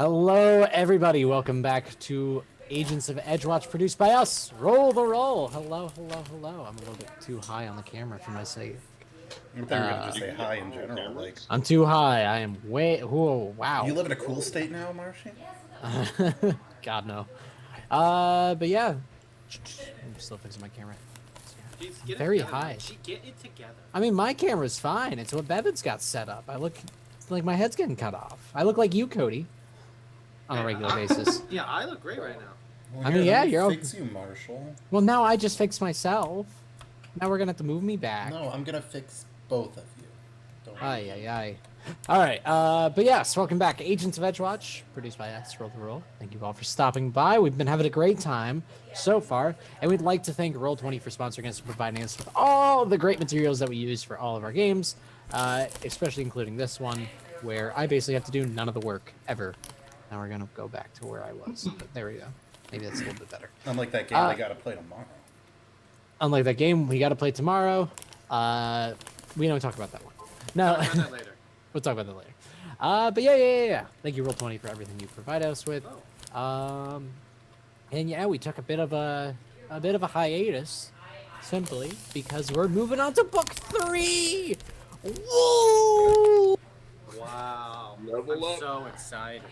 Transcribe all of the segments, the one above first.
Hello, everybody. Welcome back to Agents of Edgewatch, produced by us. Roll the roll. Hello, hello, hello. I'm a little bit too high on the camera for my sake. I thought you were gonna just say hi in general. Like, I'm too high. I am way. Whoa, wow. you live in a cool state now, Marshy? God no. But yeah, I'm still fixing my camera. Very high. Get it together. I mean, my camera's fine. It's what Bevan's got set up. I look like my head's getting cut off. I look like you, Cody, on a regular basis. Yeah, I look great right now. Well, I mean, yeah, you're. Fix you, Marshall. Well, now I just fixed myself. Now we're gonna have to move me back. No, I'm gonna fix both of you. Don't Aye, aye, aye. All right, but yes, welcome back, Agents of Edgewatch, produced by us, Roll the Roll. Thank you all for stopping by. We've been having a great time so far, and we'd like to thank Roll20 for sponsoring us and providing us with all the great materials that we use for all of our games, especially including this one, where I basically have to do none of the work ever. Now we're gonna go back to where I was. But there we go. Maybe that's a little bit better. Unlike that game, they gotta play tomorrow. Unlike that game, we got to play tomorrow. We don't talk about that one. No. Talk about that later. We'll talk about that later. But yeah. Thank you, Roll20, for everything you provide us with. And yeah, we took a bit of a hiatus, simply because we're moving on to book 3. Woo! Wow. Level I'm up. so excited.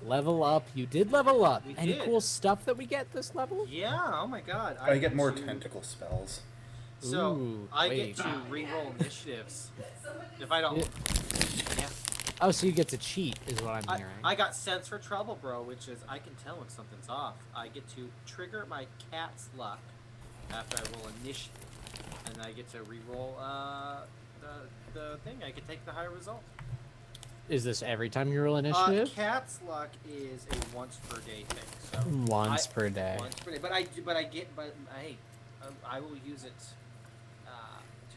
Level up. You did level up. We Any did. cool stuff that we get this level? Yeah, oh my god. I get more tentacle spells. So, Ooh, I wait. get to re-roll initiatives. If I don't... Yeah. Oh, so you get to cheat, is what I'm hearing. I got sense for trouble, bro, which is I can tell when something's off. I get to trigger my cat's luck after I roll initiative. And I get to re-roll the thing. I can take the higher result. Is this every time you roll initiative? Cat's luck is a once per day thing. So Once per day. Once per day, but I will use it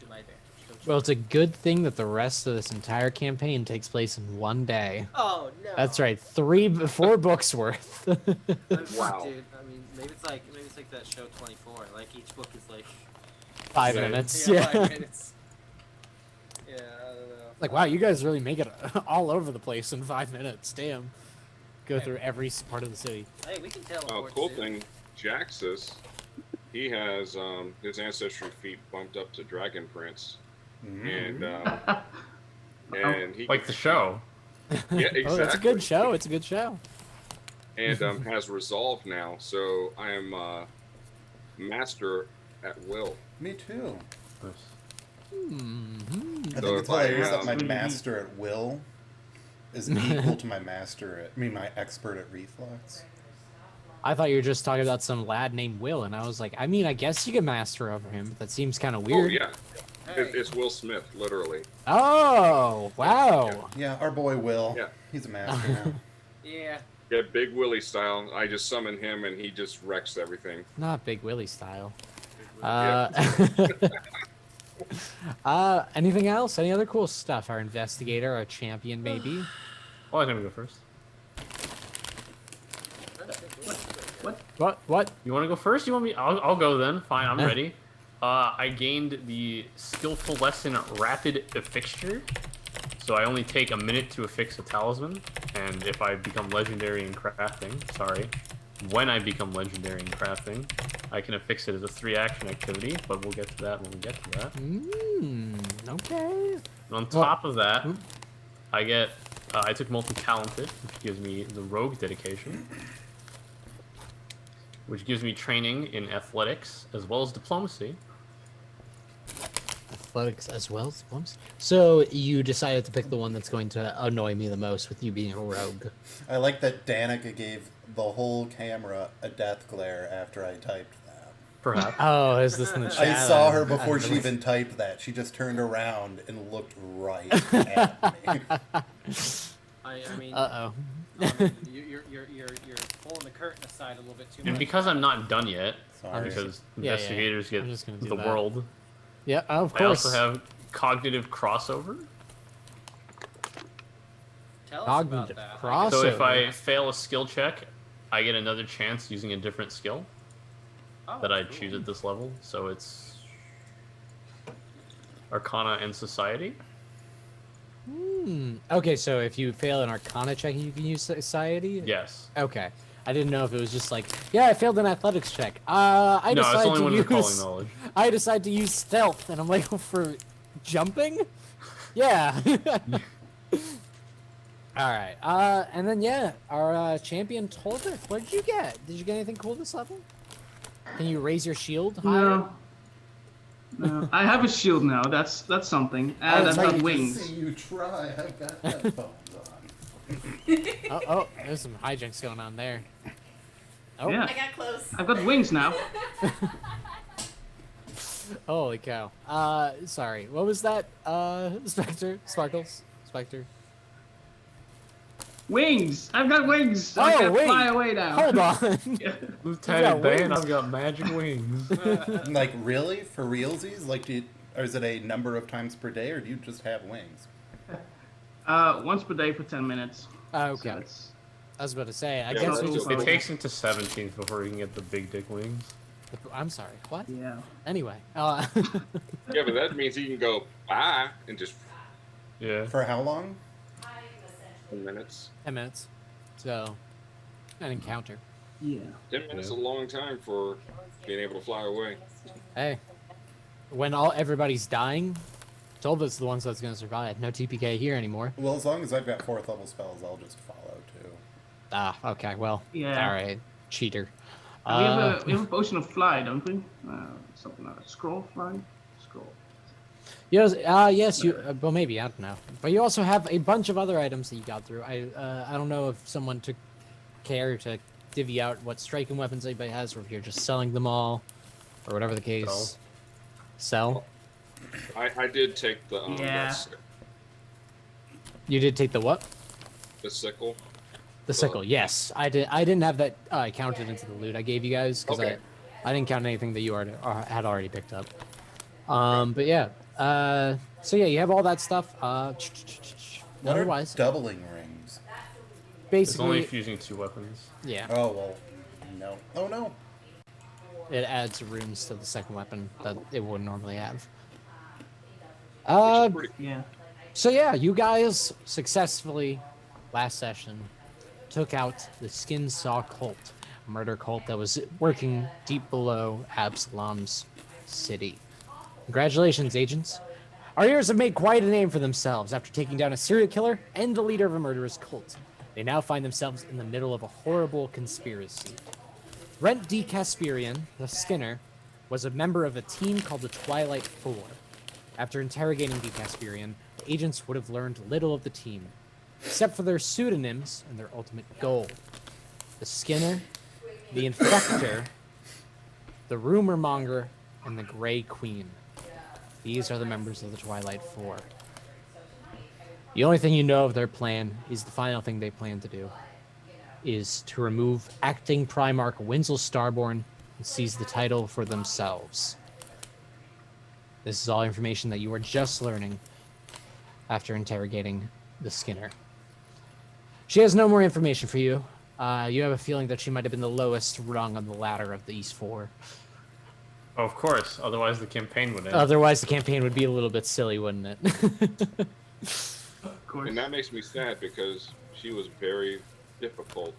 to my advantage. Well, it's a good thing that the rest of this entire campaign takes place in one day. Oh no! That's right, 4 books worth. Wow. Dude, I mean, maybe it's like that show 24. Like each book is like 5 Yeah. minutes. Yeah, Yeah. 5 minutes. Yeah, I don't know. Like, wow, you guys really make it all over the place in 5 minutes. Damn. Go through every part of the city. Hey, we can Oh, teleport. cool too. thing, Jaxus, he has his ancestry feat bumped up to Dragon Prince, and he Like the show. Yeah, exactly. Oh, it's a good show. It's a good show. And has resolve now, so I am master at will. Me too. Mm-hmm. I So think it's if I hilarious that have- my master at will is equal to my my expert at reflex. I thought you were just talking about some lad named Will, and I was like, I mean, I guess you can master over him, but that seems kind of Oh weird. yeah, Hey. it's Will Smith, literally. Oh, wow. Yeah, our boy Will. Yeah. He's a master now. Yeah. Yeah, Big Willie style. I just summon him, and he just wrecks everything. Not Big Willie style. Yeah. Anything else? Any other cool stuff? Our investigator, our champion, maybe? Oh, I'm gonna go first. What? You want to go first? You want me? I'll go then. Fine, I'm ready. I gained the skillful lesson rapid affixture, so I only take a minute to affix a talisman, and if I become legendary in crafting, when I become legendary in crafting, I can affix it as a 3-action activity. But we'll get to that when we get to that. Okay. And on top of that, I get I took multi-talented, which gives me the rogue dedication, which gives me training in athletics as well as diplomacy. Athletics as well as diplomacy. So you decided to pick the one that's going to annoy me the most with you being a rogue. I like that Danica gave the whole camera a death glare after I typed that. Perhaps. Oh, is this in the chat? I saw her before she even typed that. She just turned around and looked right at me. I mean, Uh-oh. you're pulling the curtain aside a little bit too And much. because I'm not done yet, Sorry. because Yeah, investigators I'm get just gonna do the that. world, Yeah, of I course. also have cognitive crossover. Tell us Cognitive about that. cross- So if Crossover. I fail a skill check, I get another chance using a different skill Oh, that I cool. choose at this level. So it's Arcana and Society. Okay, so if you fail an Arcana check, you can use Society? Yes. Okay. I didn't know if it was just like, yeah, I failed an athletics check. I No, it's decided only to when you're calling use. knowledge. I decided to use stealth, and I'm like, for jumping? Yeah. All right. And then yeah, our champion Tolbert. What did you get? Did you get anything cool this level? Can you raise your shield higher? No. No, I have a shield now. That's something. And that's I've right, got you wings. See you try. I've got headphones on. Oh, there's some hijinks going on there. Oh, Yeah, I got close. I've got wings now. holy cow. Sorry. What was that? Spectre? Sparkles? Spectre? Wings! I've got wings! So I Oh, can wait. fly away now. Hold on. Lieutenant Dan, wings. I've got magic wings. Like, really? For realsies? Like, or is it a number of times per day, or do you just have wings? Once per day for 10 minutes. Okay. So it's, I was about to say, I Yeah, guess we that's just. cool. It takes him to 17th before he can get the big dick wings. I'm sorry. What? yeah. Anyway. Yeah, but that means he can go bye in just Yeah. For how long? 10 minutes. 10 minutes. So, an encounter. Yeah. 10 minutes is a long time for being able to fly away. Hey, when everybody's dying, Tolbert's the ones that's gonna survive. No TPK here anymore. Well, as long as I've got 4th level spells, I'll just follow too. Ah, okay. Well, Yeah. all right, cheater. We have a potion of fly, don't we? Something like that. Scroll fly? Scroll. Yes, yes, you. Well, maybe I don't know. But you also have a bunch of other items that you got through. I don't know if someone took care to divvy out what striking weapons anybody has, or if you're just selling them all, or whatever the case. Sell. I did take the Yeah. You did take the what? the sickle. The sickle. Yes, I did. I didn't have that counted into the loot I gave you guys because Okay. I didn't count anything that you had already picked up. But yeah. So yeah, you have all that stuff. What are Otherwise, doubling rings? It's only basically, if using 2 weapons. yeah, Oh, well, no. Oh, no. it adds runes to the second weapon that it wouldn't normally have. Which is pretty Yeah. So yeah, you guys successfully last session took out the Skin Saw cult, a murder cult that was working deep below Absalom's city. Congratulations, agents. Our heroes have made quite a name for themselves after taking down a serial killer and the leader of a murderous cult. They now find themselves in the middle of a horrible conspiracy. Brent D. Casperian, the Skinner, was a member of a team called the Twilight Four. After interrogating D. Casperian, the agents would have learned little of the team, except for their pseudonyms and their ultimate goal. The Skinner, the Infector, the Rumor Monger, and the Grey Queen. These are the members of the Twilight Four. The only thing you know of their plan is the final thing they plan to do is to remove acting Primarch Winsel Starborn and seize the title for themselves. This is all information that you are just learning after interrogating the Skinner. She has no more information for you. You have a feeling that she might have been the lowest rung on the ladder of these four. Oh, of course. Otherwise, the campaign would end. Otherwise, the campaign would be a little bit silly, wouldn't it? Of course. And that makes me sad because she was very difficult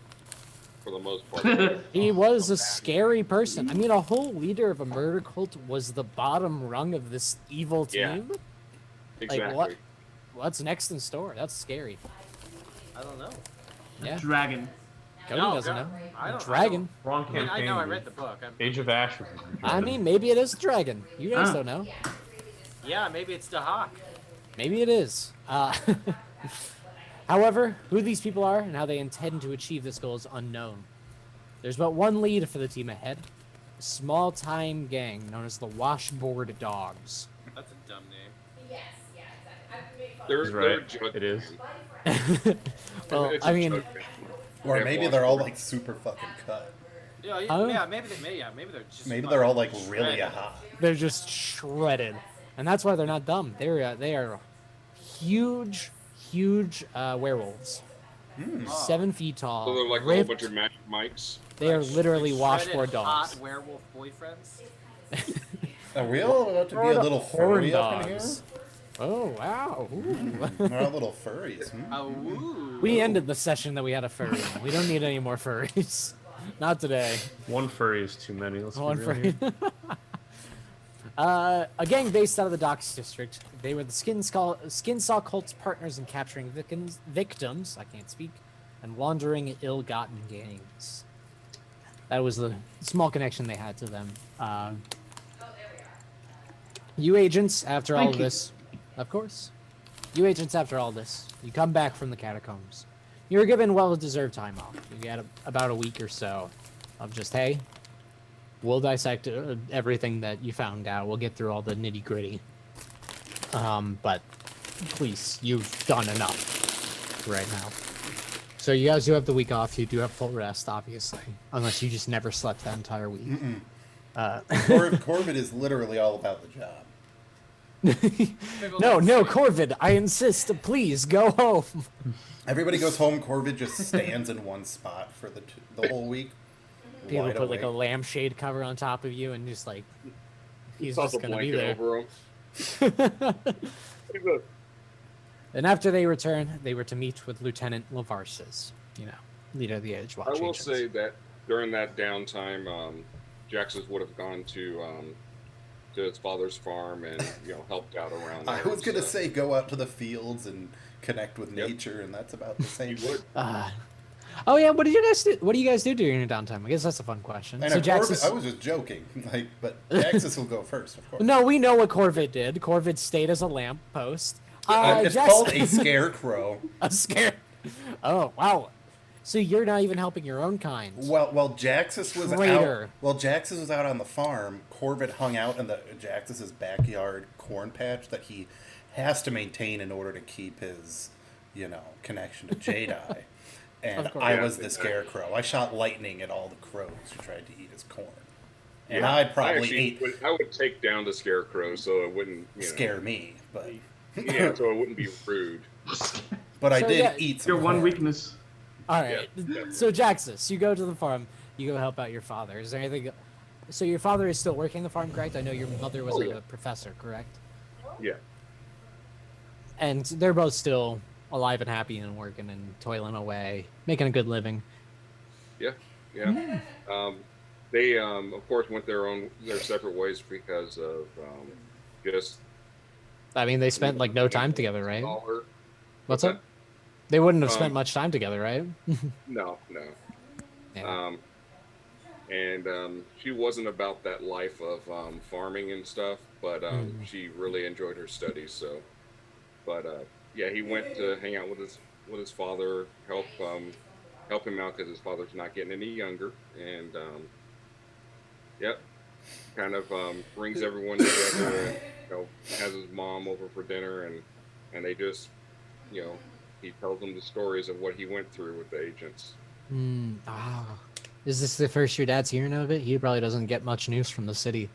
for the most part. He was a scary person. I mean, a whole leader of a murder cult was the bottom rung of this evil Yeah. team? Exactly. What? What's next in store? That's scary. I don't know. Yeah, Dragon. Cody No, doesn't God, know. I don't- Dragon. Wrong I mean, campaign. I know I dude. read the book. Age of Ashes. I mean, maybe it is a dragon. You guys Ah. don't know. Yeah, maybe it's the hawk. Maybe it is. However, who these people are and how they intend to achieve this goal is unknown. There's but one lead for the team ahead. A small-time gang known as the Washboard Dogs. That's a dumb name. Yes, yeah, exactly. They're, He's they're right. judge- It is. Well, it's I a mean, judge- Or Yeah, maybe they're all Washboard. like super fucking cut. Yeah, Oh. yeah, maybe they're just. Maybe they're all like fucking really shredded. hot. they're just shredded, and that's why they're not dumb. They are huge werewolves. 7 feet tall. So they're like a whole ripped. bunch of magic mics. They are Like literally shredded washboard hot dogs. werewolf boyfriends. Are we all about to be a little Horn furry up in here? dogs. Oh wow! Ooh. They're all little furries. Oh, woo. We ended the session that we had a furry. We don't need any more furries. Not today. One furry is too many. Let's One be real furry. here. A gang based out of the Docks District. They were the Skinsaw cult's partners in capturing victims, I can't speak, and laundering ill-gotten gains. That was the small connection they had to them. You agents, after all Thank of you. this, of course, you agents, after all this, you come back from the catacombs. You're given well-deserved time off. You get about a week or so of just, hey, we'll dissect everything that you found out. We'll get through all the nitty-gritty. But please, you've done enough right now. So you guys do have the week off. You do have full rest, obviously, unless you just never slept that entire week. Corvid is literally all about the job. No, Corvid, I insist. Please go home. Everybody goes home. Corvid just stands in one spot for the whole week. People wide put like a awake. lampshade cover on top of you and just like he's Toss just a gonna be blanket there. over him. And after they return, they were to meet with Lieutenant Lavarsis, leader of the Edgewatch. I will agents. say that during that downtime, Jax's would have gone to his father's farm and helped out around there. I was gonna so say go out to the fields and connect with Yep. nature, and that's about the same. he would. Oh yeah, what did you guys do? What do you guys do during your downtime? I guess that's a fun question. I know, So Jax Corvid, is... I was just joking, but Jaxus will go first, of course. No, we know what Corvid did. Corvid stayed as a lamp post. It's Jax- called a scarecrow. a scare. Oh wow! So you're not even helping your own kind. Well, Jaxus was Traitor. out. Well, Jaxus was out on the farm. Corvid hung out in the Jaxus's backyard corn patch that he has to maintain in order to keep his, connection to Jedi. And Of course. I Yeah, was the exactly. scarecrow. I shot lightning at all the crows who tried to eat his corn. And Yeah, I probably I would take down the scarecrow so it wouldn't scare me, but Yeah, so it wouldn't be rude. but I So, did yeah, eat some Your one corn. weakness. All right. Yeah. So Jaxus, you go to the farm. You go help out your father. Is there anything? So your father is still working the farm, correct? I know your mother was Oh, a yeah. professor, correct? Yeah. And they're both still alive and happy and working and toiling away, making a good living. Yeah. Yeah. They of course went their separate ways because of just I mean, they spent like no time together, right? dollar. What's up? They wouldn't have spent Um, much time together, right? No. Yeah. She wasn't about that life of farming and stuff, but she really enjoyed her studies. So, but yeah, he went to hang out with his father, help him out because his father's not getting any younger, and yep, kind of brings everyone together. And, has his mom over for dinner, and they just, he tells them the stories of what he went through with the agents. Is this the first your dad's hearing of it? He probably doesn't get much news from the city.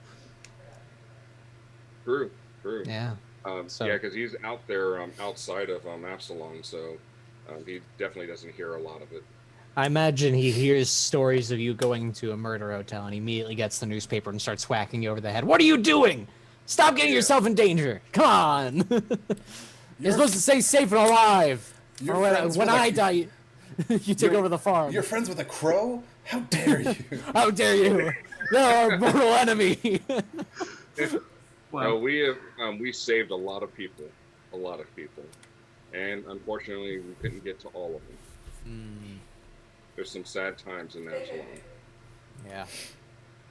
True. Yeah. So- Yeah, because he's out there outside of Absalom, so he definitely doesn't hear a lot of it. I imagine he hears stories of you going to a murder hotel and he immediately gets the newspaper and starts whacking you over the head. What are you doing? Stop getting Yeah. yourself in danger. Come on. You're supposed to stay safe and alive. You're Or friends when with a- I die, you take You're- over the farm. You're friends with a crow? How dare you? How dare you? They're our mortal enemy. Well, We saved a lot of people, and unfortunately we couldn't get to all of them. There's some sad times in Absalom. Yeah.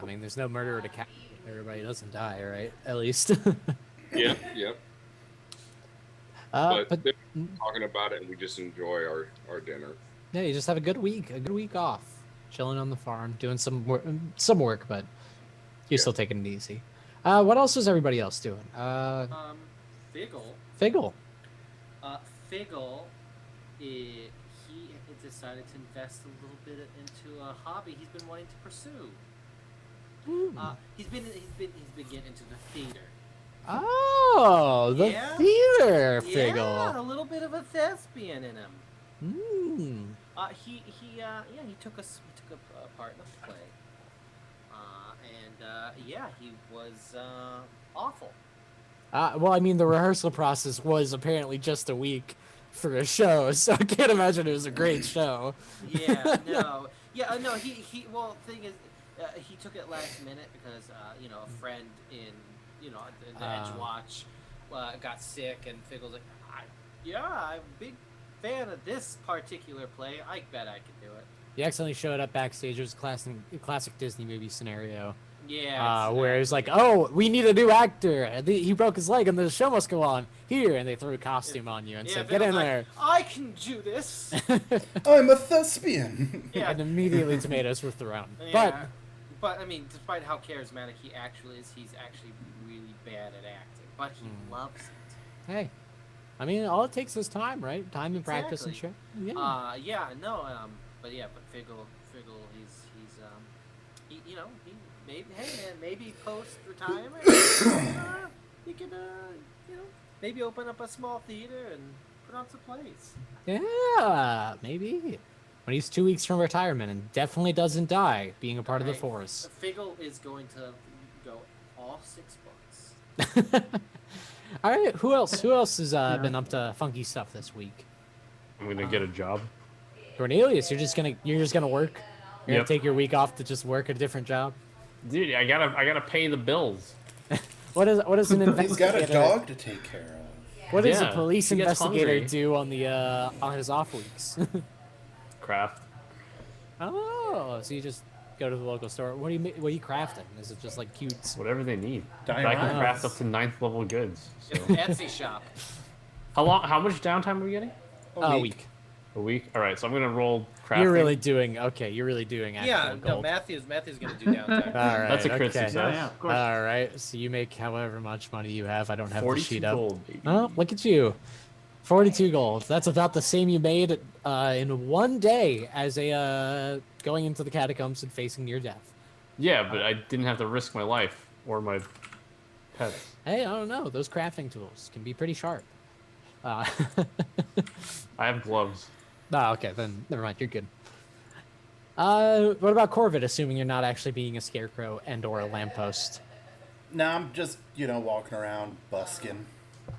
I mean, there's no murderer to catch. Everybody doesn't die, right? At least. Yeah. But, but they're talking about it, and we just enjoy our dinner. yeah, you just have a good week off, chilling on the farm, doing some work, but you're still taking it easy. What else is everybody else doing? Figgle. Figgle. Figgle, he decided to invest a little bit into a hobby he's been wanting to pursue. He's been getting into the theater. Oh, the Yeah? theater Yeah, Figgle. a little bit of a thespian in him. He took a part in a play. Yeah, he was awful. Well, I mean, the rehearsal process was apparently just a week for a show, so I can't imagine it was a great show. Yeah, no. Yeah, no, well, the thing is, he took it last minute because, a friend in the Edgewatch got sick, and Figgle's like, I'm a big fan of this particular play. I bet I can do it. He accidentally showed up backstage. It was a classic Disney movie scenario. Yeah. Where it's like, oh, we need a new actor. And he broke his leg, and the show must go on here. And they threw a costume on you and said, "Get in there." I can do this. I'm a thespian. Yeah. And immediately tomatoes were thrown. Yeah. But I mean, despite how charismatic he actually is, he's actually really bad at acting. But he loves it. Hey, I mean, all it takes is time, right? Time and practice and shit. Exactly. Yeah. But Figgle, maybe post retirement, he could, maybe open up a small theater and put on some plays. Yeah, maybe. When he's 2 weeks from retirement and definitely doesn't die being a part of the force. Figgle is going to go all 6 books. All right, who else? Who else has been up to funky stuff this week? I'm gonna get a job. Cornelius, you're just gonna work. You're gonna take your week off to just work at a different job. Dude, I gotta pay the bills. What is an investigator? He's got a dog to take care of. What does a Yeah, police he gets investigator hungry. do on his off weeks? Craft. Oh, so you just go to the local store. What are you crafting? Is it just like cute? Whatever they need. Diorama. I can craft up to 9th level goods. So. Etsy shop. How much downtime are we getting? A week. A week? Alright, so I'm gonna roll crafting. You're really doing actual Yeah, no, gold. Matthew's gonna do downtime. All right, That's a crit okay. success. Yeah, of course. All right, so you make however much money you have. I don't have the 42 sheet up. gold, baby. Oh, look at you. 42 gold. That's about the same you made in one day as a going into the catacombs and facing near death. Yeah, but I didn't have to risk my life or my pets. Hey, I don't know. Those crafting tools can be pretty sharp. I have gloves. Okay, then never mind. You're good. What about Corvid, assuming you're not actually being a scarecrow and/or a lamppost? No, I'm just, walking around busking.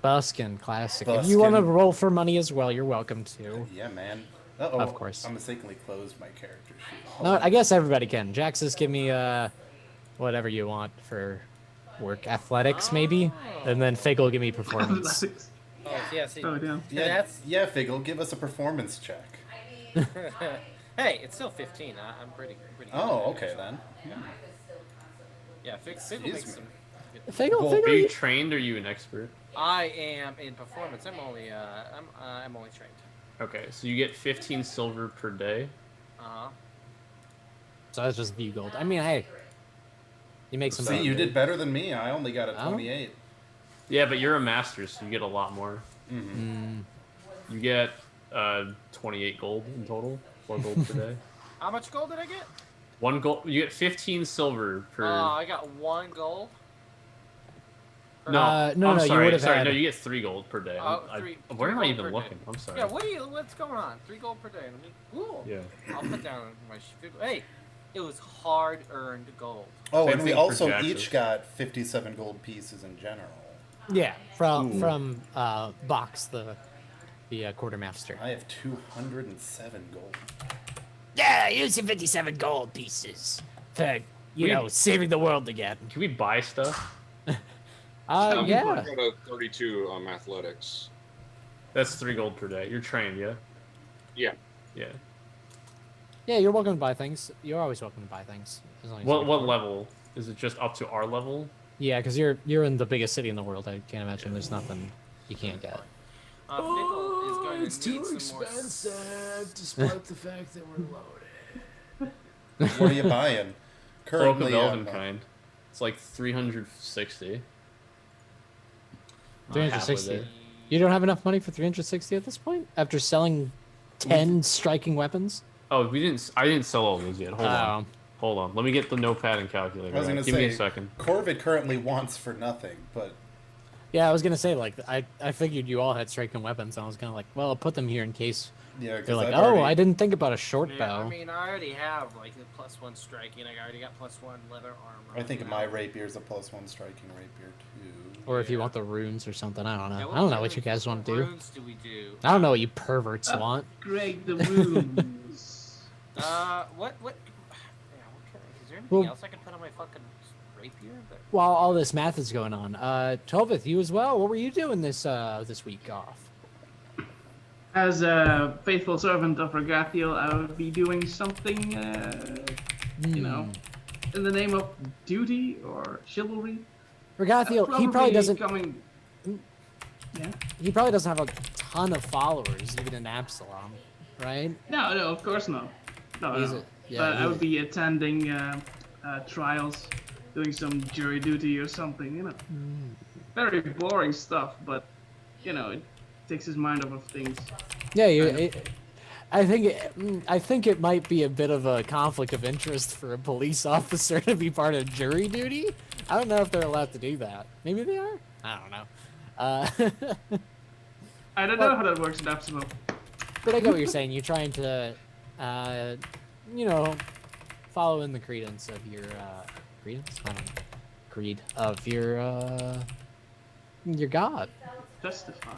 Buskin, classic. If you want to roll for money as well, you're welcome to. Yeah, man. Uh-oh. Of course. I mistakenly closed my character sheet. No, I guess everybody can. Jax, just give me whatever you want for work. Athletics, maybe? And then Fig will give me performance. Oh, yeah, see. Oh, damn. Yeah, Figgle, give us a performance check. Hey, it's still 15. I'm pretty good. Oh, okay then. Yeah, Figgle Excuse makes me. some. Figgle, Are you trained or are you an expert? I am in performance. I'm only trained. Okay, so you get 15 silver per day. So that's just view gold. I mean, hey. You make some See, money. you did better than me. I only got a 28. Yeah, but you're a master, so you get a lot more. Mm-hmm. You get 28 gold in total. 4 gold per day. How much gold did I get? 1 gold. You get 15 silver per. I got 1 gold. No, no, I'm no, you sorry. would've sorry, had- no, you get 3 gold per day. Oh, I- three where am I gold even per looking? day. I'm sorry. Yeah, what's going on? 3 gold per day. Let me. Cool. Yeah. I'll put down my. Hey, it was hard-earned gold. Oh, Same and we thing for also Jax's. each got 57 gold pieces in general. Yeah, from Box, the quartermaster. I have 207 gold. Yeah, use your 57 gold pieces for, We- saving the world again. Can we buy stuff? Oh, Yeah. I got a 32 athletics. That's 3 gold per day. You're trained, yeah? Yeah. Yeah. Yeah, you're welcome to buy things. You're always welcome to buy things. As long as What you- what level? Is it just up to our level? Yeah, because you're in the biggest city in the world. I can't imagine there's nothing you can't get. Fickle is going to need some more. despite the fact that we're loaded. What are you buying? Cloak of Currently, Elvenkind. It's like 360. Not halfway 360. there. You don't have enough money for 360 at this point after selling 10 striking weapons. Oh, I didn't sell all those yet. Hold on. Oh. Hold on. Let me get the notepad and calculator. I was out. going to Give me a say, second. Corvid currently wants for nothing, but Yeah, I was gonna say I figured you all had striking weapons. And I was gonna well, I'll put them here in case Yeah, 'cause They're like, I've oh, already- I didn't think about a short Yeah, bow. I mean, I already have like the +1 striking. I already got +1 leather armor. I think you my know? rapier's a +1 striking rapier too. Or if you Yeah. want the runes or something, I don't know. Yeah, I don't know what you guys what want to do. runes do we do? I don't know what you perverts want. Upgrade the runes. What? Yeah, what can is there anything Well- else I can put on my fucking rapier? But While all this math is going on, Tovith, you as well. What were you doing this week off? As a faithful servant of Regathiel, I would be doing something, you know, in the name of duty or chivalry. Regathiel, he probably doesn't. Coming... Yeah. He probably doesn't have a ton of followers, even in Absalom, right? No, no, of course not. No, He's no. a- yeah, But I he- would be attending trials, doing some jury duty or something, you know. Very boring stuff, but, you know, it takes his mind off of things. Yeah, I think it might be a bit of a conflict of interest for a police officer to be part of jury duty. I don't know if they're allowed to do that. Maybe they are. I don't know. I don't know how that works in Absalom. But I get what you're saying. You're trying to, you know, follow in the credence of your credence. I don't know. Creed of your god. Justify.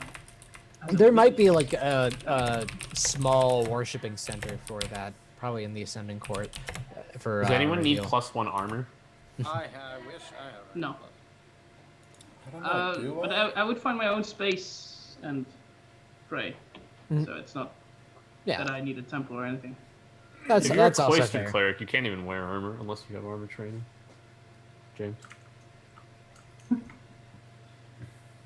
There might be like a small worshipping center for that, probably in the Ascending Court. For Does anyone need reveal. +1 armor? I wish I had. No. I don't know. Do But I would find my own space and pray. Mhm. So it's not Yeah, that I need a temple or anything. that's If you're a also cloistered fair. cleric, you can't even wear armor unless you have armor training. James.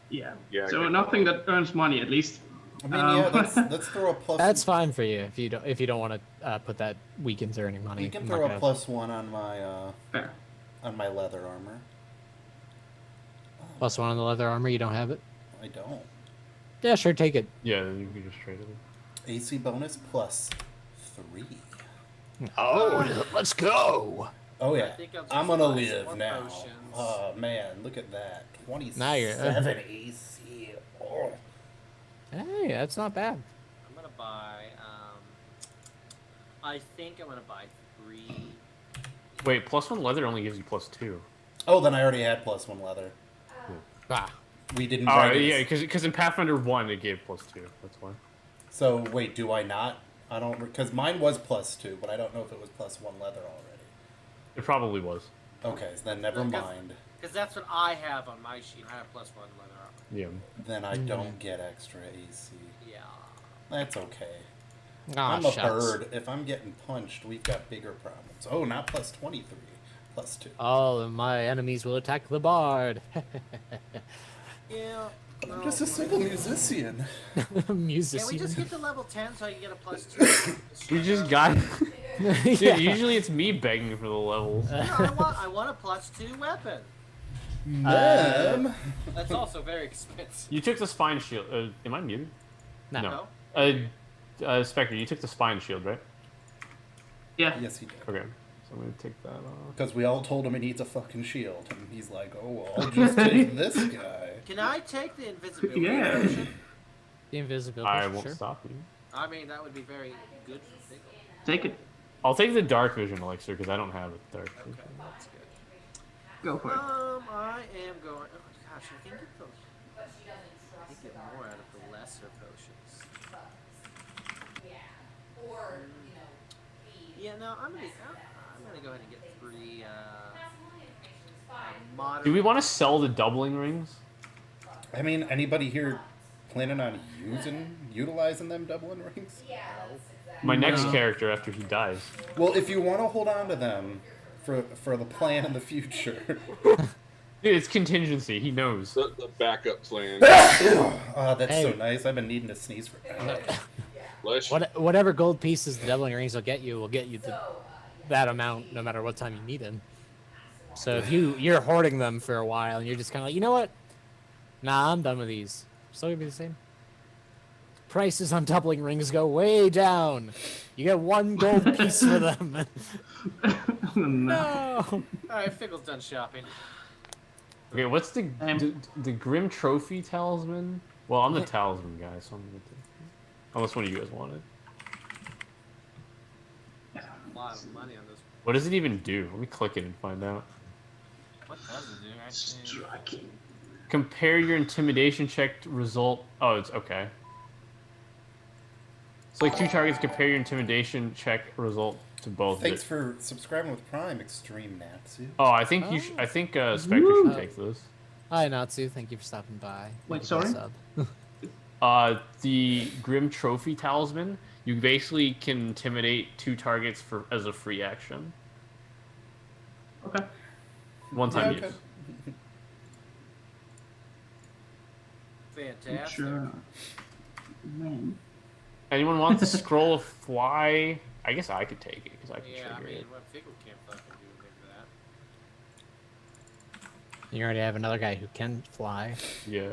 Yeah. Yeah, I So get nothing that earns money, at least. I mean, yeah, let's throw a plus. That's fine for you if you don't want to put that weekend's earning money. We can I'm throw not a gonna- +1 on my Fair. leather armor. +1 on the leather armor. You don't have it. I don't. Yeah, sure, take it. Yeah, you can just trade it. AC bonus +3. Oh, let's go. Oh yeah, think I'll just I'm gonna buy some live more now. potions. Oh man, look at that. 27 Now you're- AC. Oh. Hey, that's not bad. I'm gonna buy. I think I'm gonna buy 3. Wait, +1 leather only gives you +2. Oh, then I already had +1 leather. Ah, We didn't. Oh, write it yeah, as- because in Pathfinder 1 it gave +2. That's why. So wait, do I not? I don't because mine was +2, but I don't know if it was +1 leather already. It probably was. Okay, so then never Because- mind. Because that's what I have on my sheet. I have +1 leather armor. Yeah. Then I don't get extra AC. Yeah. That's okay. Aw, I'm a shucks. bird. If I'm getting punched, we've got bigger problems. Oh, not +23, +2. All of my enemies will attack the bard. Yeah. I'm just a simple musician. Can we just Musician. get to level 10 so I can get a +2? We just got. Dude, Yeah. usually it's me begging for the levels. No, I want a +2 weapon. Mom. That's also very expensive. You took the spine shield. Am I muted? No. No? Spectre, you took the spine shield, right? Yeah. Yes, he did. Okay. So I'm gonna take that off. Because we all told him he needs a fucking shield, and he's like, "Oh, well, I'll just take this guy." Can I take the invisibility Yeah. potion? The invisibility. I won't sure. stop you. I mean, that would be very good for Sigil. Take it. I'll take the dark vision elixir because I don't have a dark vision. Okay, that's good. Go for it. I am going. Oh gosh, I can get those. I can get more out of the lesser potions. Yeah, no, I'm gonna go ahead and get 3. Modern. Do we want to sell the doubling rings? I mean, anybody here planning on utilizing them doubling rings? My next No. character after he dies. Well, if you want to hold on to them for the plan in the future. Dude, it's contingency. He knows. The backup plan. Oh, that's so Hey. nice. I've been needing to sneeze for Bless you. Whatever gold pieces the doubling rings will get you that amount no matter what time you need them. So if you're hoarding them for a while and you're just kind of like, you know what? Nah, I'm done with these. Still gonna be the same. Prices on doubling rings go way down. You get 1 gold piece for them. no. No. Alright, Fickle's done shopping. Okay, what's the Um, the Grim Trophy Talisman? Well, I'm the Talisman guy, so I'm gonna take it. Unless one of you guys want it. a lot of money on this. What does it even do? Let me click it and find out. What does it do? Actually, Striking. Compare your intimidation check result. Oh, it's okay. Select 2 targets. Compare your intimidation check result to both. Thanks for subscribing with Prime, Extreme Natsu. Oh, I think you. I think Spectre should take this. Hi, Natsu. Thank you for stopping by. Wait, Thank you for sorry? the sub. The Grim Trophy Talisman. You basically can intimidate 2 targets as a free action. Okay. One time Yeah, okay. use. fantastic. Sure. When? Anyone want the Scroll of Fly? I guess I could take it because I can Yeah, I trigger mean, it. well, Figgle can't fucking do anything for You already have another guy who can fly. Yeah.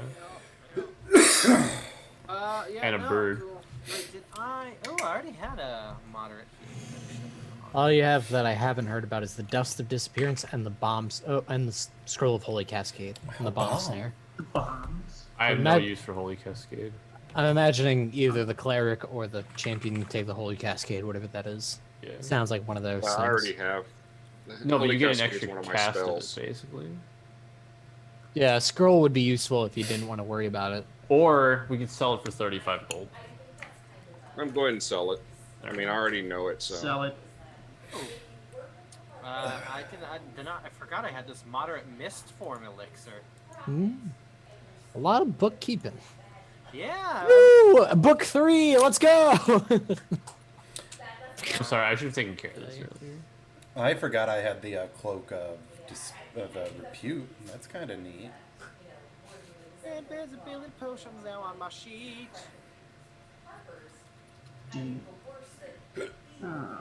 that. Yeah. And a no, bird. Cool. Wait, did I? Oh, I already had a moderate. All you have that I haven't heard about is the Dust of Disappearance and the bombs. Oh, and the Scroll of Holy Cascade and the bomb Bomb. snare. The bombs. I have no Imag- use for Holy Cascade. I'm imagining either the cleric or the champion take the Holy Cascade, whatever that is. Yeah. Sounds like one of those. I things. already have. No, but Holy you get an Cascade is extra one of my cast of it, spells. basically. Yeah, a scroll would be useful if you didn't want to worry about it. Or we could sell it for 35 gold. I'm going to sell it. I mean, I already know it, so. Sell it. I forgot I had this moderate mist form elixir. A lot of bookkeeping. Yeah. Woo! Book 3, let's go! I'm sorry, I should have taken care of this earlier. I forgot I had the cloak of repute. That's kind of neat. Invisibility potions now on my sheet.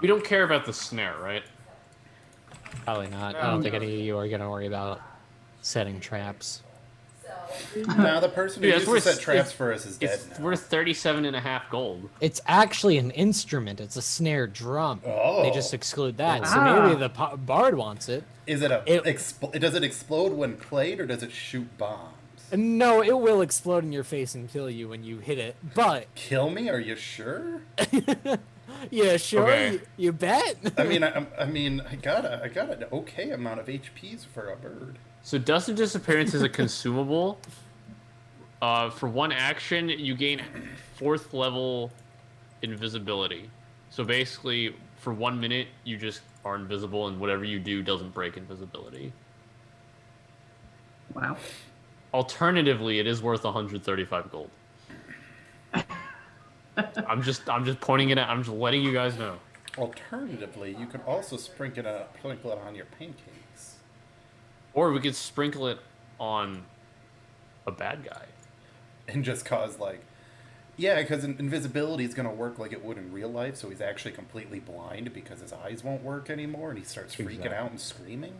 We don't care about the snare, right? Probably not. I don't think any of you are going to worry about setting traps. Now the person who Dude, used to set traps for us is dead It's now. worth 37.5 gold. It's actually an instrument. It's a snare drum. Oh. They just exclude that. So Ah. maybe the bard wants it. Is it It- does it explode when played, or does it shoot bombs? No, it will explode in your face and kill you when you hit it. But Kill me? Are you sure? yeah, sure, Okay. you bet. I mean, I got an okay amount of HPs for a bird. So Dust of Disappearance is a consumable. For one action, you gain 4th level invisibility. So basically, for 1 minute, you just are invisible, and whatever you do doesn't break invisibility. Wow. Alternatively, it is worth 135 gold. I'm just pointing it out. I'm just letting you guys know. Alternatively, you could also sprinkle it on your pancakes. Or we could sprinkle it on a bad guy. And just cause, like... Yeah, because invisibility is going to work like it would in real life, so he's actually completely blind because his eyes won't work anymore, and he starts freaking Exactly. out and screaming.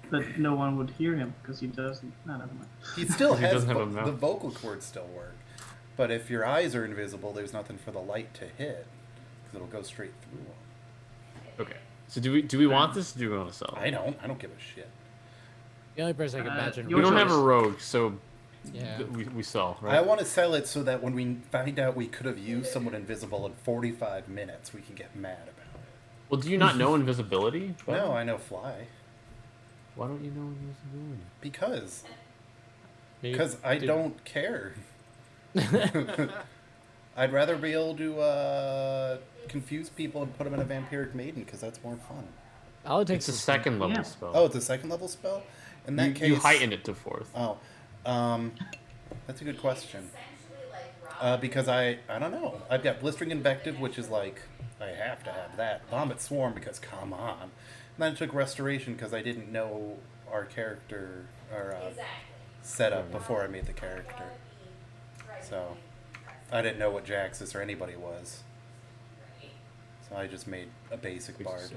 But no one would hear him because he doesn't. No, never mind. He still He has... doesn't have a mouth. the vocal cords still work. But if your eyes are invisible, there's nothing for the light to hit, because it'll go straight through them. Okay. So do we want this? Or do we want to sell it? I don't give a shit. The only person I can imagine. your We don't have a choice. rogue, so Yeah. we sell, right? I want to sell it so that when we find out we could have used someone invisible in 45 minutes, we can get mad about it. Well, do you not know invisibility? No, I know fly. Why don't you know invisibility? Because I don't care. I'd rather be able to confuse people and put them in a vampiric maiden, because that's more fun. All it takes It's a is second level Yeah. spell. Oh, it's a second level spell? In that you, case... you heighten it to 4th. Oh, that's a good question. Because I don't know. I've got Blistering Invective, which is like, I have to have that. Vomit Swarm, because come on. And then I took Restoration, because I didn't know our character, or setup before I made the character. So, I didn't know what Jaxus or anybody was. So I just made a basic bard.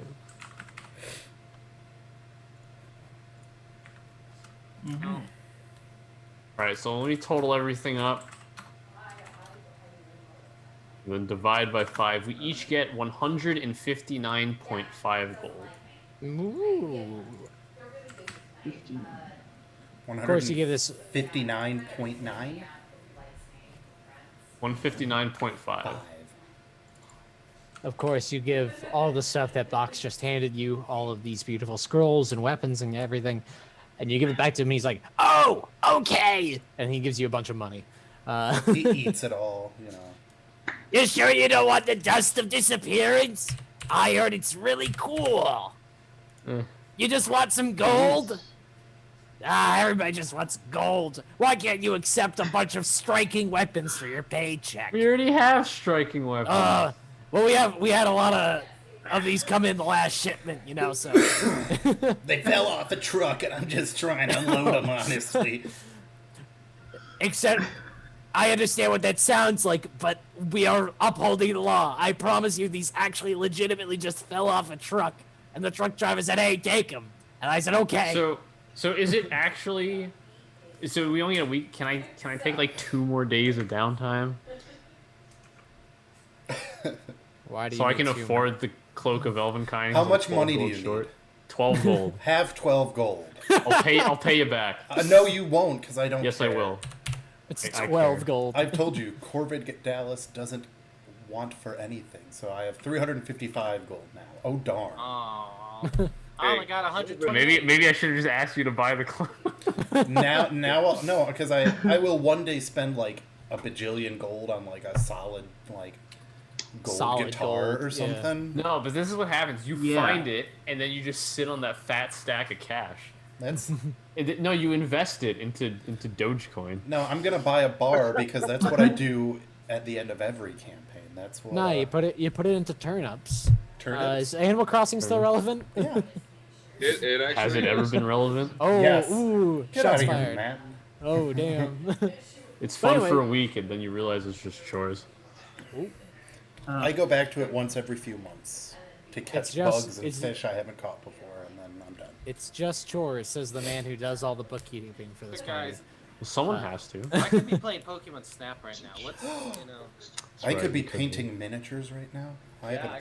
Alright, so let me total everything up. And then divide by 5. We each get 159.5 gold. Ooh. 15. Of course, you give this. 59.9? 159.5. 5. Of course, you give all the stuff that Box just handed you, all of these beautiful scrolls and weapons and everything, and you give it back to him. He's like, "Oh, okay," and he gives you a bunch of money. He eats it all, you know. You sure you don't want the dust of disappearance? I heard it's really cool. You just want some gold? Everybody just wants gold. Why can't you accept a bunch of striking weapons for your paycheck? We already have striking weapons. Well, we had a lot of these come in the last shipment, you know, so. They fell off the truck, and I'm just trying to unload them, honestly. Except, I understand what that sounds like, but we are upholding the law. I promise you, these actually legitimately just fell off a truck, and the truck driver said, "Hey, take them," and I said, "Okay." So is it actually? So we only get a week. Can I take like 2 more days of downtime? Why do you So I need can two afford the Cloak of Elvenkind. How I'm much 12 money do gold you need? short. 12 gold. Have 12 gold. I'll pay you back. No, you won't, because I don't Yes, care. I will. It's I 12 care. gold. I've told you, Corbett Dallas doesn't want for anything, so I have 355 gold now. Oh, darn. Oh, I only got 120. Maybe I should have just asked you to buy the cloak. now, no, because I will one day spend like a bajillion gold on like a solid like gold Solid guitar gold, or yeah. something. No, but this is what happens. You Yeah. find it, and then you just sit on that fat stack of cash. That's No, you invest it into Dogecoin. no. I'm gonna buy a bar because that's what I do at the end of every campaign. That's what. No, you put it into turnips. Turnips? Is Animal Crossing still relevant? Yeah. It actually Has it ever been relevant? Oh, Yes. ooh, Get shots out of here, fired. Matt. Oh, damn. It's fun anyway. for a week, and then you realize it's just chores. I go back to it once every few months to catch just- bugs and it's- fish I haven't caught before, and then I'm done. It's just chores, says the man who does all the bookkeeping for this But party. guys, Well, someone has to. I could be playing Pokemon Snap right now. Let's, you know. I right, could be you could painting miniatures right now. I Yeah, have I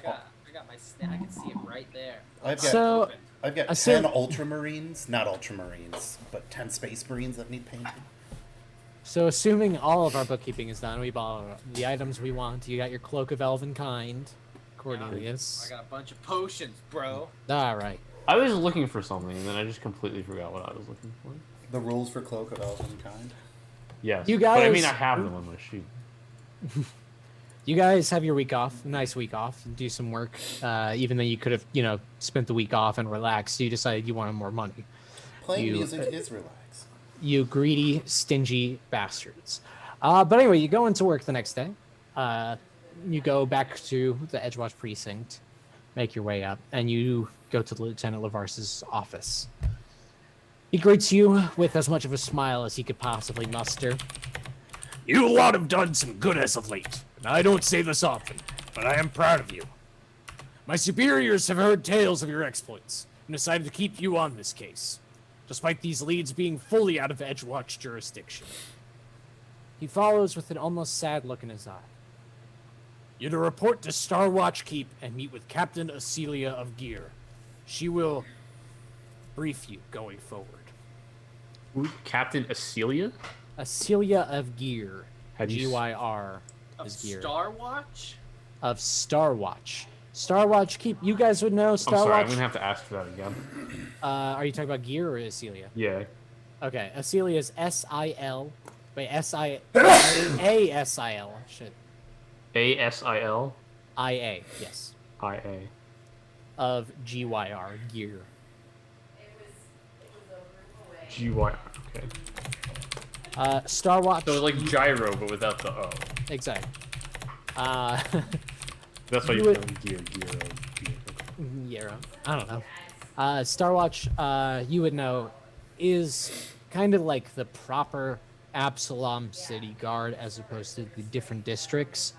got my Snap. I can see it right there. I've got So, I've got assume- 10 Ultramarines, not Ultramarines, but 10 Space Marines that need painting. So assuming all of our bookkeeping is done, we bought the items we want. You got your Cloak of Elvenkind, Cornelius. I got a bunch of potions, bro. All right. I was looking for something, and then I just completely forgot what I was looking for. The rules for Cloak of Elvenkind. Yes. You But I mean, guys- I have them on my sheet. You guys have your week off, nice week off, do some work. Even though you could have, spent the week off and relaxed, you decided you wanted more money. Playing You- music is relaxed. You greedy, stingy bastards. But anyway, you go into work the next day. You go back to the Edgewatch precinct, make your way up, and you go to Lieutenant Lavars's office. He greets you with as much of a smile as he could possibly muster. You lot have done some good as of late, and I don't say this often, but I am proud of you. My superiors have heard tales of your exploits and decided to keep you on this case, despite these leads being fully out of Edgewatch jurisdiction. He follows with an almost sad look in his eye. You're to report to Starwatch Keep and meet with Captain Acelia of Gear. She will brief you going forward. Ooh, Captain Acelia? Acelia of Gear. How'd you s- G-Y-R Of is Gear. Star Watch? Of Starwatch. Starwatch Keep. You guys would know I'm sorry, I'm Starwatch. gonna have to ask for that again. Are you talking about Gear or Acelia? Yeah. Okay, Acelia is S-I-L. Wait, A-S-I-L. Shit. A-S-I-L? I-A, yes. I-A. Of G-Y-R, Gear. G-Y. Okay. Starwatch. So like gyro, but without the O. Exactly. That's why You you would- call it gear. Yeah, I don't know. Starwatch, you would know, is kind of like the proper Absalom City Guard as opposed to the different districts.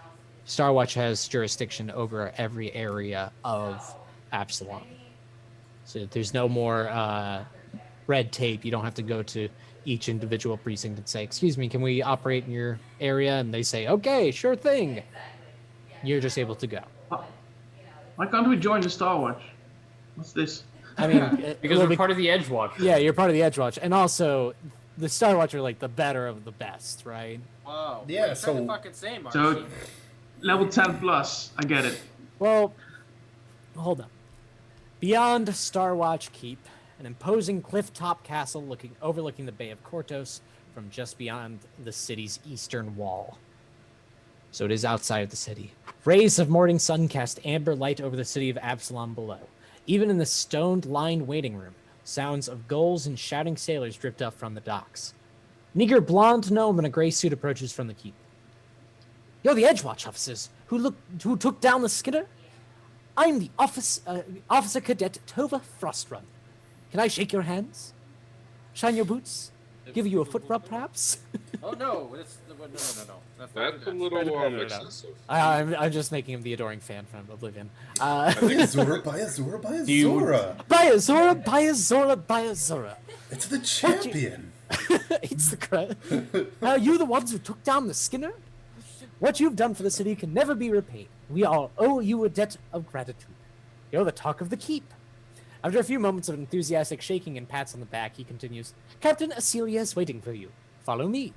Starwatch has jurisdiction over every area of Absalom. So there's no more red tape. You don't have to go to each individual precinct and say, "Excuse me, can we operate in your area?" And they say, "Okay, sure thing." You're just able to go. Why can't we join the Starwatch? What's this? I mean, Because well, we're part of the Edgewatch. yeah, you're part of the Edgewatch, and also the Star Watch are like the better of the best, right? Whoa. Yeah, What are you trying so- to fucking say, Marcy? So, level 10 plus. I get it. Well, hold on. Beyond Starwatch Keep, an imposing cliff-top castle overlooking the Bay of Kortos from just beyond the city's eastern wall. So it is outside of the city. Rays of morning sun cast amber light over the city of Absalom below. Even in the stone-lined waiting room, sounds of gulls and shouting sailors drift up from the docks. An eager blonde gnome in a gray suit approaches from the keep. You're the Edgewatch officers who took down the Skinner? I'm the Officer Cadet Tova Frostrun. Can I shake your hands? Shine your boots? Give you a foot rub, perhaps? Oh no! No. That's not That's a good. little excessive. I'm just making him the adoring fan from Oblivion. Azura by Azura by you- Azura. By Azora, by Azora, by Azora. It's the champion. It's the Crest. Are you the ones who took down the Skinner? What you've done for the city can never be repaid. We all owe you a debt of gratitude. You're the talk of the keep. After a few moments of enthusiastic shaking and pats on the back, he continues, Captain Acelia is waiting for you. Follow me.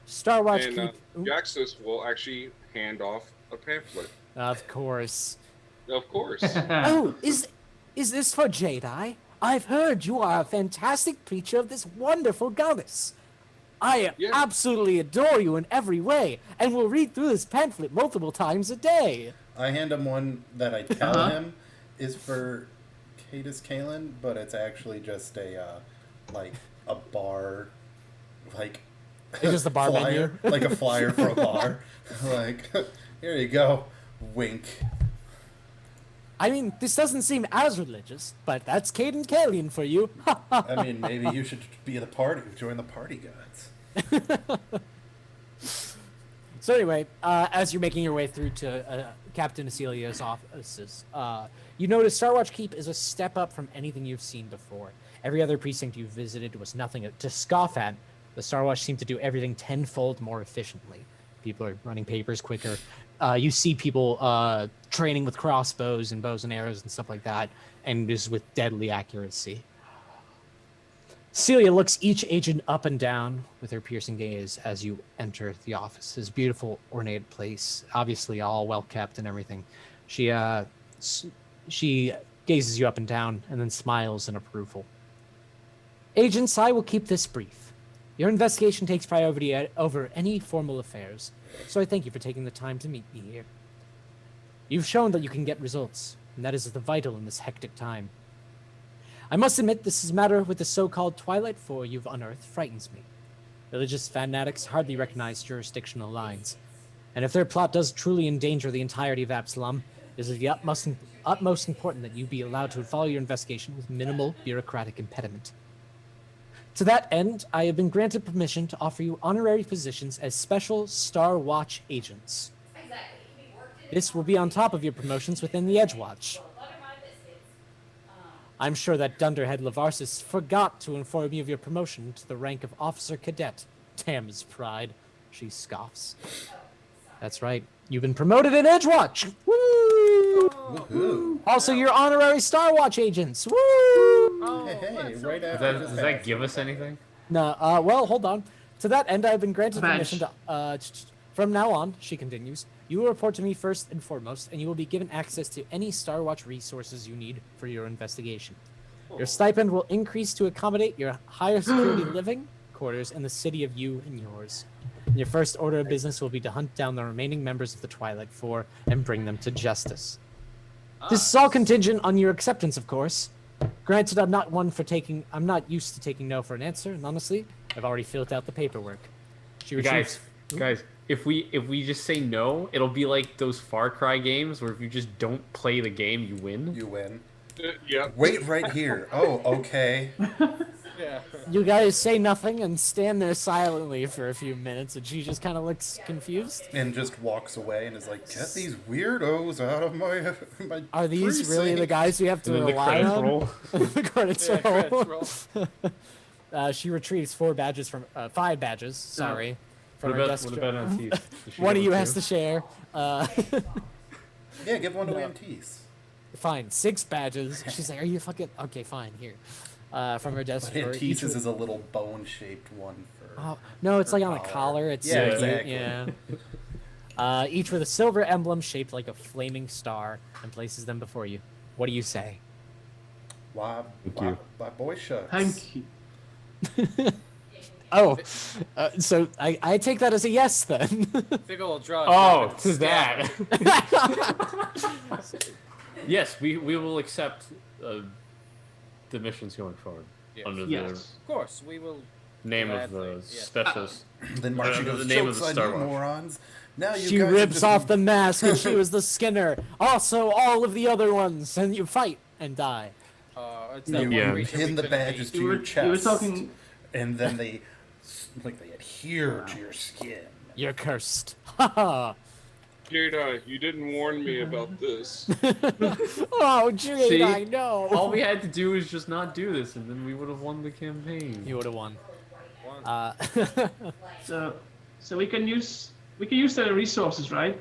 Starwatch And Keep... Jaxus will actually hand off a pamphlet. Of course. Of course. Oh, is this for Jedi? I've heard you are a fantastic preacher of this wonderful goddess. I Yeah. absolutely adore you in every way, and will read through this pamphlet multiple times a day. I hand him one that I tell him is for Cadus Kalen, but it's actually just a bar, like It's just a bar flyer, menu. like a flyer for a bar. Like, here you go, wink. I mean, this doesn't seem as religious, but that's Caden Kalian for you. I mean, maybe you should be the party, join the party gods. So anyway, as you're making your way through to Captain Acelia's offices, you notice Starwatch Keep is a step up from anything you've seen before. Every other precinct you've visited was nothing to scoff at. The Starwatch seem to do everything tenfold more efficiently. People are running papers quicker. You see people training with crossbows and bows and arrows and stuff like that, and is with deadly accuracy. Celia looks each agent up and down with her piercing gaze as you enter the office. This beautiful, ornate place, obviously all well kept and everything. She gazes you up and down and then smiles in approval. Agents, I will keep this brief. Your investigation takes priority over any formal affairs, so I thank you for taking the time to meet me here. You've shown that you can get results, and that is the vital in this hectic time. I must admit, this matter with the so-called Twilight Four you've unearthed frightens me. Religious fanatics hardly recognize jurisdictional lines, and if their plot does truly endanger the entirety of Absalom, it is of the utmost important that you be allowed to follow your investigation with minimal bureaucratic impediment. To that end, I have been granted permission to offer you honorary positions as Special Star Watch agents. This will be on top of your promotions within the Edgewatch. I'm sure that Dunderhead Lavarsis forgot to inform you of your promotion to the rank of Officer Cadet. Damn his pride, she scoffs. That's right, you've been promoted in Edgewatch! Woo! Woohoo! Also, you're honorary Star Watch agents! Woo! Hey, let's right go. after Does that give us anything? No, well, hold on. To that end, I have been granted Badge. permission to, from now on, she continues, you will report to me first and foremost, and you will be given access to any Star Watch resources you need for your investigation. Your stipend will increase to accommodate your higher security living quarters in the city of you and yours. Your first order of business will be to hunt down the remaining members of the Twilight Four and bring them to justice. This is all contingent on your acceptance, of course. Granted, I'm not used to taking no for an answer, and honestly, I've already filled out the paperwork. She retrieves. Guys, if we just say no, it'll be like those Far Cry games where if you just don't play the game, you win. You win. Yeah. Wait right here. Oh, okay. Yeah. You guys say nothing and stand there silently for a few minutes, and she just kind of looks confused. And just walks away and is like, "Get these weirdos out of my Are these really the precinct." guys we have to And then the rely credits on? roll. The credits Yeah, roll. credits roll. She retrieves 5 badges. Sorry, from What her about desk. Antis? One of you has to share. Yeah, give one to Antis. Fine, 6 badges. She's like, "Are you fucking okay?" Fine, here. from her desk. But for each Antisa's is a little bone-shaped one for. Oh, no, it's her like on the collar. It's Yeah, so cute. exactly. Yeah. Each with a silver emblem shaped like a flaming star, and places them before you. What do you say? Why, you. why boy shucks. Thank you. Oh, so I take that as a yes then. Big old draw. Oh, to that. Yes, we will accept the missions going forward Yes. under Yes. Of course, we will. the name of Gladly, the yeah. specialist. Then Marcia the goes, name of "Jokes the on Star you, Wars. morons. Now you She guys are rips just off the mask, and she was the Skinner. Also, all of the other ones, and you fight and die. It's that one Yeah. creature we pin the couldn't badges beat. to your chest. You were talking. And then they adhere to your skin. You're cursed. Ha ha. Jedi, you didn't warn me about this. Oh, Jade, See? I know. All we had to do was just not do this, and then we would have won the campaign. You would have won. One. So we can use the resources, right?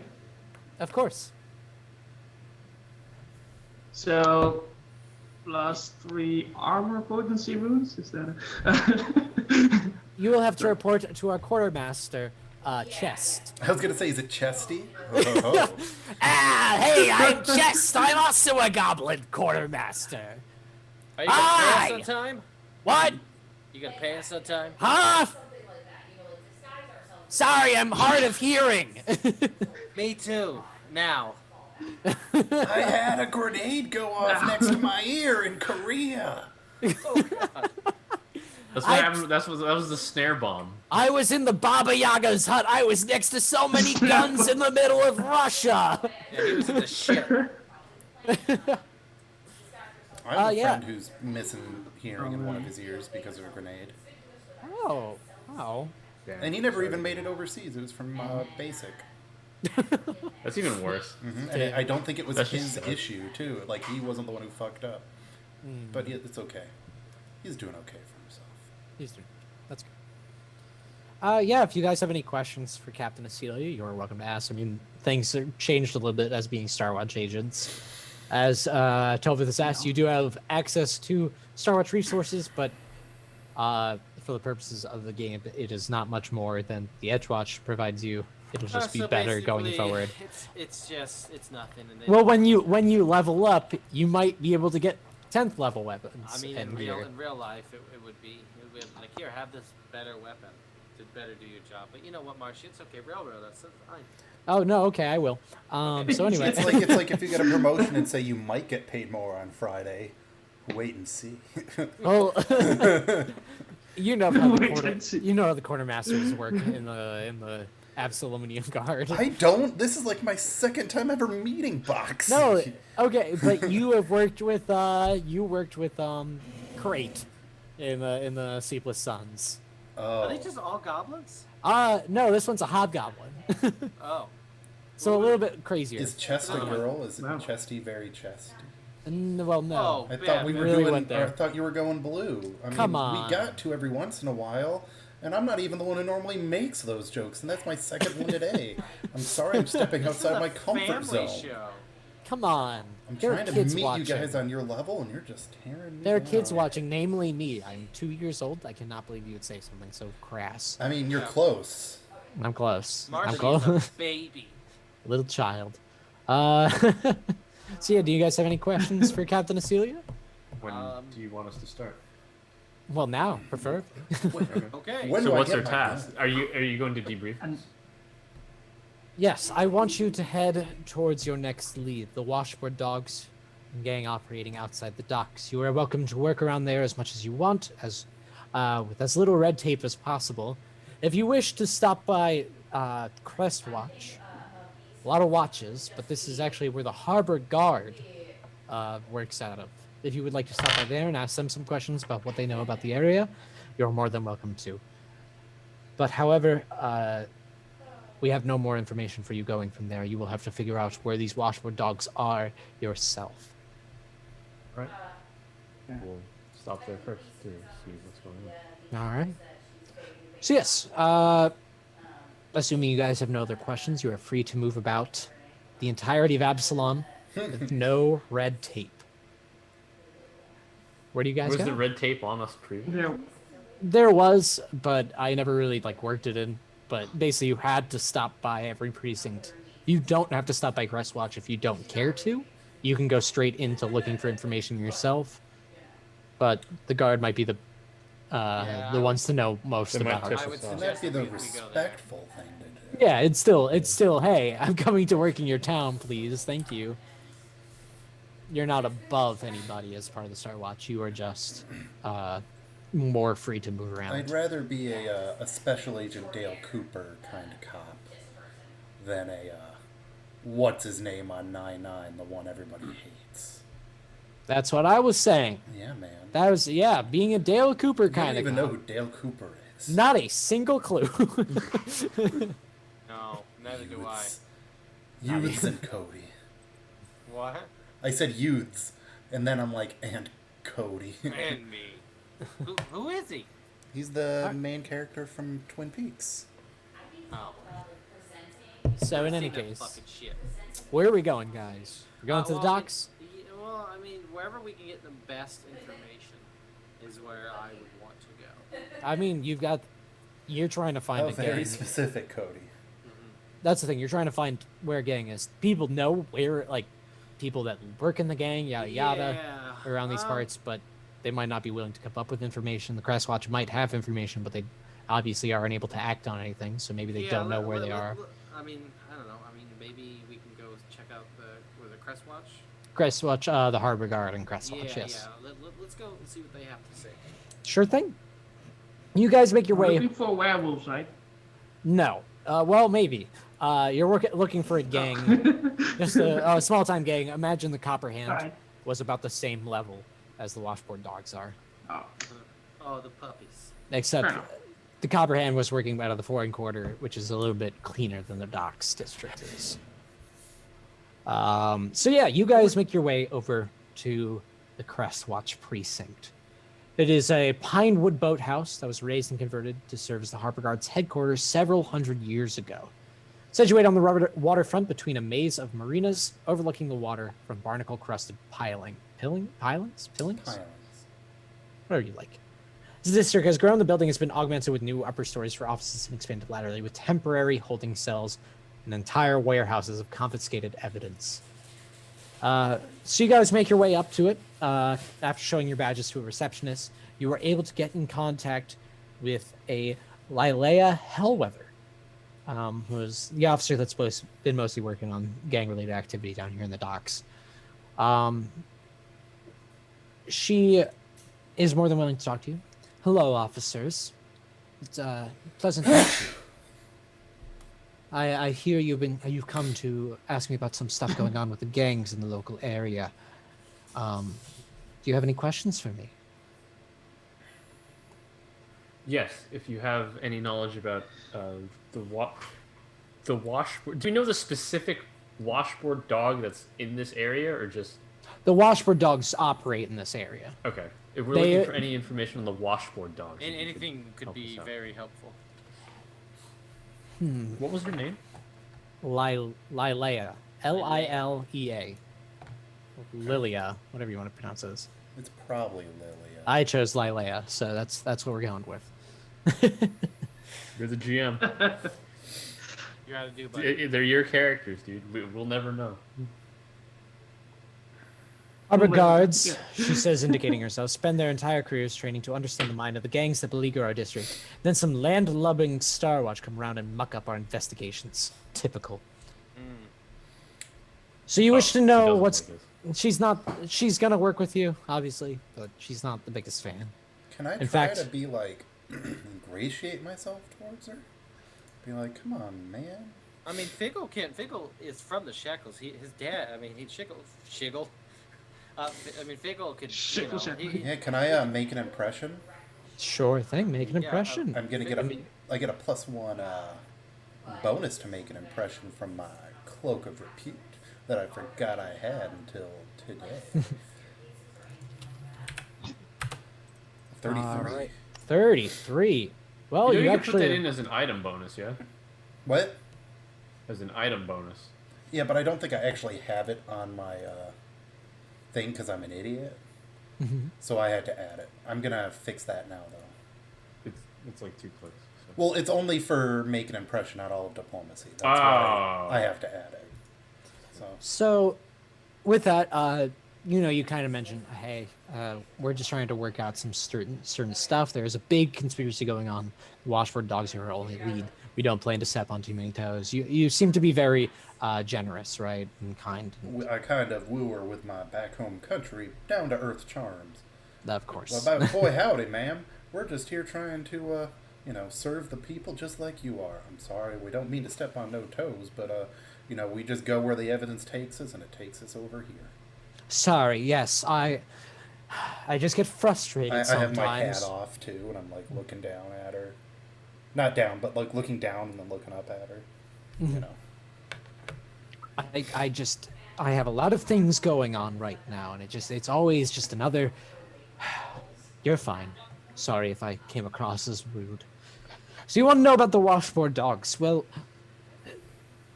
Of course. So +3 armor potency runes. Is that? You will have to report to our quartermaster, Chest. I was gonna say, is it chesty? Oh. Ah, hey, I'm Chest. I'm also a goblin quartermaster. Are you gonna pay Aye. us on time? What? You gonna pay us on time? Huh? Sorry, I'm hard of hearing. Me too. Now. I had a grenade go off next to my ear in Korea. That's what happened. That was the snare bomb. I was in the Baba Yaga's hut. I was next to so many guns in the middle of Russia. Yeah, he was in the ship. I have a yeah. friend who's missing hearing in one of his ears because of a grenade. Oh, wow. And he never even made it overseas. It was from basic. That's even worse. And I don't think it was That's his just sad. issue, too. Like, he wasn't the one who fucked up. But it's okay. He's doing okay for himself. He's doing. That's good. Yeah, if you guys have any questions for Captain Acelia, you're welcome to ask. I mean, things have changed a little bit as being Star Watch agents. As Tova has asked, you do have access to Star Watch resources, but for the purposes of the game, it is not much more than the Edgewatch provides you. It'll just be So better going basically, forward. It's nothing. And Well, when you level up, you might be able to get 10th level weapons. I mean, and in gear. real life, it would be like, here, have this better weapon to better do your job. But you know what, Marcia? It's okay. Railroad us. That's fine. Oh no, okay, I will. So anyway, It's like if you get a promotion and say you might get paid more on Friday. Wait and see. well, you know how the Wait quarter, and see. you know how the quartermasters work in the Absolumium Guard. I don't. This is like my second time ever meeting Box. No, okay, but you have worked with Crate in the Sleepless Suns. Are they Oh. just all goblins? No, this one's a hobgoblin, Oh. so a little bit crazier. Is Chest a girl? Is it Wow. Chesty very chesty? Well, no. Oh, I bad, thought we were really doing. went there. I thought you were going blue. I Come mean, on. We got to every once in a while, and I'm not even the one who normally makes those jokes, and that's my second one today. I'm sorry, I'm stepping This is outside a my comfort family zone. show. Come on, I'm there are trying to kids meet watching. you guys on your level, and you're just tearing me There are down. kids watching, namely me. I'm 2 years old. I cannot believe you would say something so crass. I mean, you're Yeah. close. I'm close. I'm Marcia close. is a baby. Little child. So yeah, do you guys have any questions for Captain Acelia? When do you want us to start? Well, now, preferably. Okay. When So do I what's get their my task? Are you going to debrief? And Yes, I want you to head towards your next lead, the Washboard Dogs gang operating outside the docks. You are welcome to work around there as much as you want, as with as little red tape as possible. If you wish to stop by Crest Watch, a lot of watches, but this is actually where the Harbor Guard works out of. If you would like to stop by there and ask them some questions about what they know about the area, you're more than welcome to. But however, we have no more information for you going from there. You will have to figure out where these Washboard Dogs are yourself. Right. We'll stop there first to see what's going on. All right. So yes, assuming you guys have no other questions, you are free to move about the entirety of Absalom with no red tape. Where do you guys Was go? the red tape on us previously? There, There was, but I never really like worked it in. But basically, you had to stop by every precinct. You don't have to stop by Crest Watch if you don't care to. You can go straight into looking for information yourself. But the guard might be the ones to know most They might about. tip I us would off. And suggest that'd be that the we go there. respectful thing to do. Yeah, it's still. Hey, I'm coming to work in your town, please. Thank you. You're not above anybody as part of the Star Watch. You are just more free to move around. I'd rather be a Special Agent Dale Cooper kind of cop than a what's his name on 9-9, the one everybody hates. That's what I was saying. Yeah, man. That was being a Dale Cooper I don't kind of even guy. know who Dale Cooper is. Not a single clue. No, neither do I. Youths and Cody. What? I said youths, and then I'm like, and Cody. And me. Who is he? He's the main character from Twin Peaks. Oh. So in any Seen that case, fucking shit. where are we going, guys? We're going to the Well, docks? Well, I mean, wherever we can get the best information is where I would want to go. I mean, you're trying to find Oh, a very gang. specific, Cody. That's the thing. You're trying to find where a gang is. People know where, like, people that work in the gang, yada yada, Yeah. around these parts, but they might not be willing to come up with information. The Crest Watch might have information, but they obviously are unable to act on anything, so maybe they Yeah, don't know where they are. I mean, I don't know. I mean, maybe we can go check out the Crest Watch. Crest Watch, the Harbor Guard and Crest Watch, Yeah, yes. yeah. Let's go and see what they have to say. Sure thing. You guys make your we're way. looking for werewolves, right? No. Well, maybe. You're looking for a gang, just a small-time gang. Imagine the Copper Hand Alright. was about the same level as the Washboard Dogs are, Oh, Oh, the puppies. except Fair enough. the Copper Hand was working out of the foreign quarter, which is a little bit cleaner than the Docks district is. So yeah, you guys make your way over to the Crest Watch precinct. It is a pine wood boathouse that was raised and converted to serve as the Harbor Guard's headquarters several hundred years ago. Situated on the waterfront between a maze of marinas overlooking the water from barnacle-crusted pillings? Pylons. Whatever you like. As the district has grown, the building has been augmented with new upper stories for offices and expanded laterally with temporary holding cells and entire warehouses of confiscated evidence. So you guys make your way up to it. After showing your badges to a receptionist, you were able to get in contact with a Lileia Hellweather, who is the officer that's been mostly working on gang-related activity down here in the docks. She is more than willing to talk to you. Hello, officers. It's pleasant to meet you. I hear you've come to ask me about some stuff going on with the gangs in the local area. Do you have any questions for me? Yes, if you have any knowledge about the washboard. Do you know the specific washboard dog that's in this area, or just The Washboard Dogs operate in this area. okay? If we're They- looking for any information on the washboard dogs, And if you anything could help be us out. very helpful. What was her name? Lileia. Lilea. Lilia, whatever you want to pronounce it as. It's probably Lilia. I chose Lileia, so that's what we're going with. You're the GM. You gotta do, buddy. They're your characters, dude. We'll never know. Harbor Well, guards, yeah. she says, indicating herself, spend their entire careers training to understand the mind of the gangs that beleaguer our district. Then some land-lubbing Star Watch come around and muck up our investigations. Typical. So you wish to she know doesn't what's... like this. She's gonna work with you, obviously, but she's not the biggest fan. Can I In try fact- to be like ingratiate myself towards her? Be like, come on, man. I mean, Figgle is from the Shackles. His dad. I mean, he Shiggle. I mean, Figgle could. Shiggle, Yeah, can I make an impression? Sure thing, make an Yeah, impression. I'm gonna get I get a +1 bonus to make an impression from my cloak of repute that I forgot I had until today. 33. Alright. 33. Well, You you, know you can actually... put that in as an item bonus, yeah? What? As an item bonus. Yeah, but I don't think I actually have it on my thing because I'm an idiot. So I had to add it. I'm gonna fix that now, though. It's like 2 clicks. So. Well, it's only for make an impression, not all of diplomacy. That's Ah. why I have to add it. So, with that, you kind of mentioned, hey, we're just trying to work out some certain stuff. There's a big conspiracy going on. The Washboard Dogs are our only lead. We don't plan to step on too many toes. You seem to be very generous, right, and kind. I kind of woo her with my back home country, down to earth charms. Of course. Well, boy, howdy, ma'am. We're just here trying to, serve the people just like you are. I'm sorry, we don't mean to step on no toes, but, we just go where the evidence takes us, and it takes us over here. Sorry, yes, I just get frustrated I sometimes. have my hat off, too, and I'm, looking down at her. Not down, but, looking down and then looking up at her. You know. I have a lot of things going on right now, and it's always just another... You're fine. Sorry if I came across as rude. So you want to know about the Washboard Dogs? Well,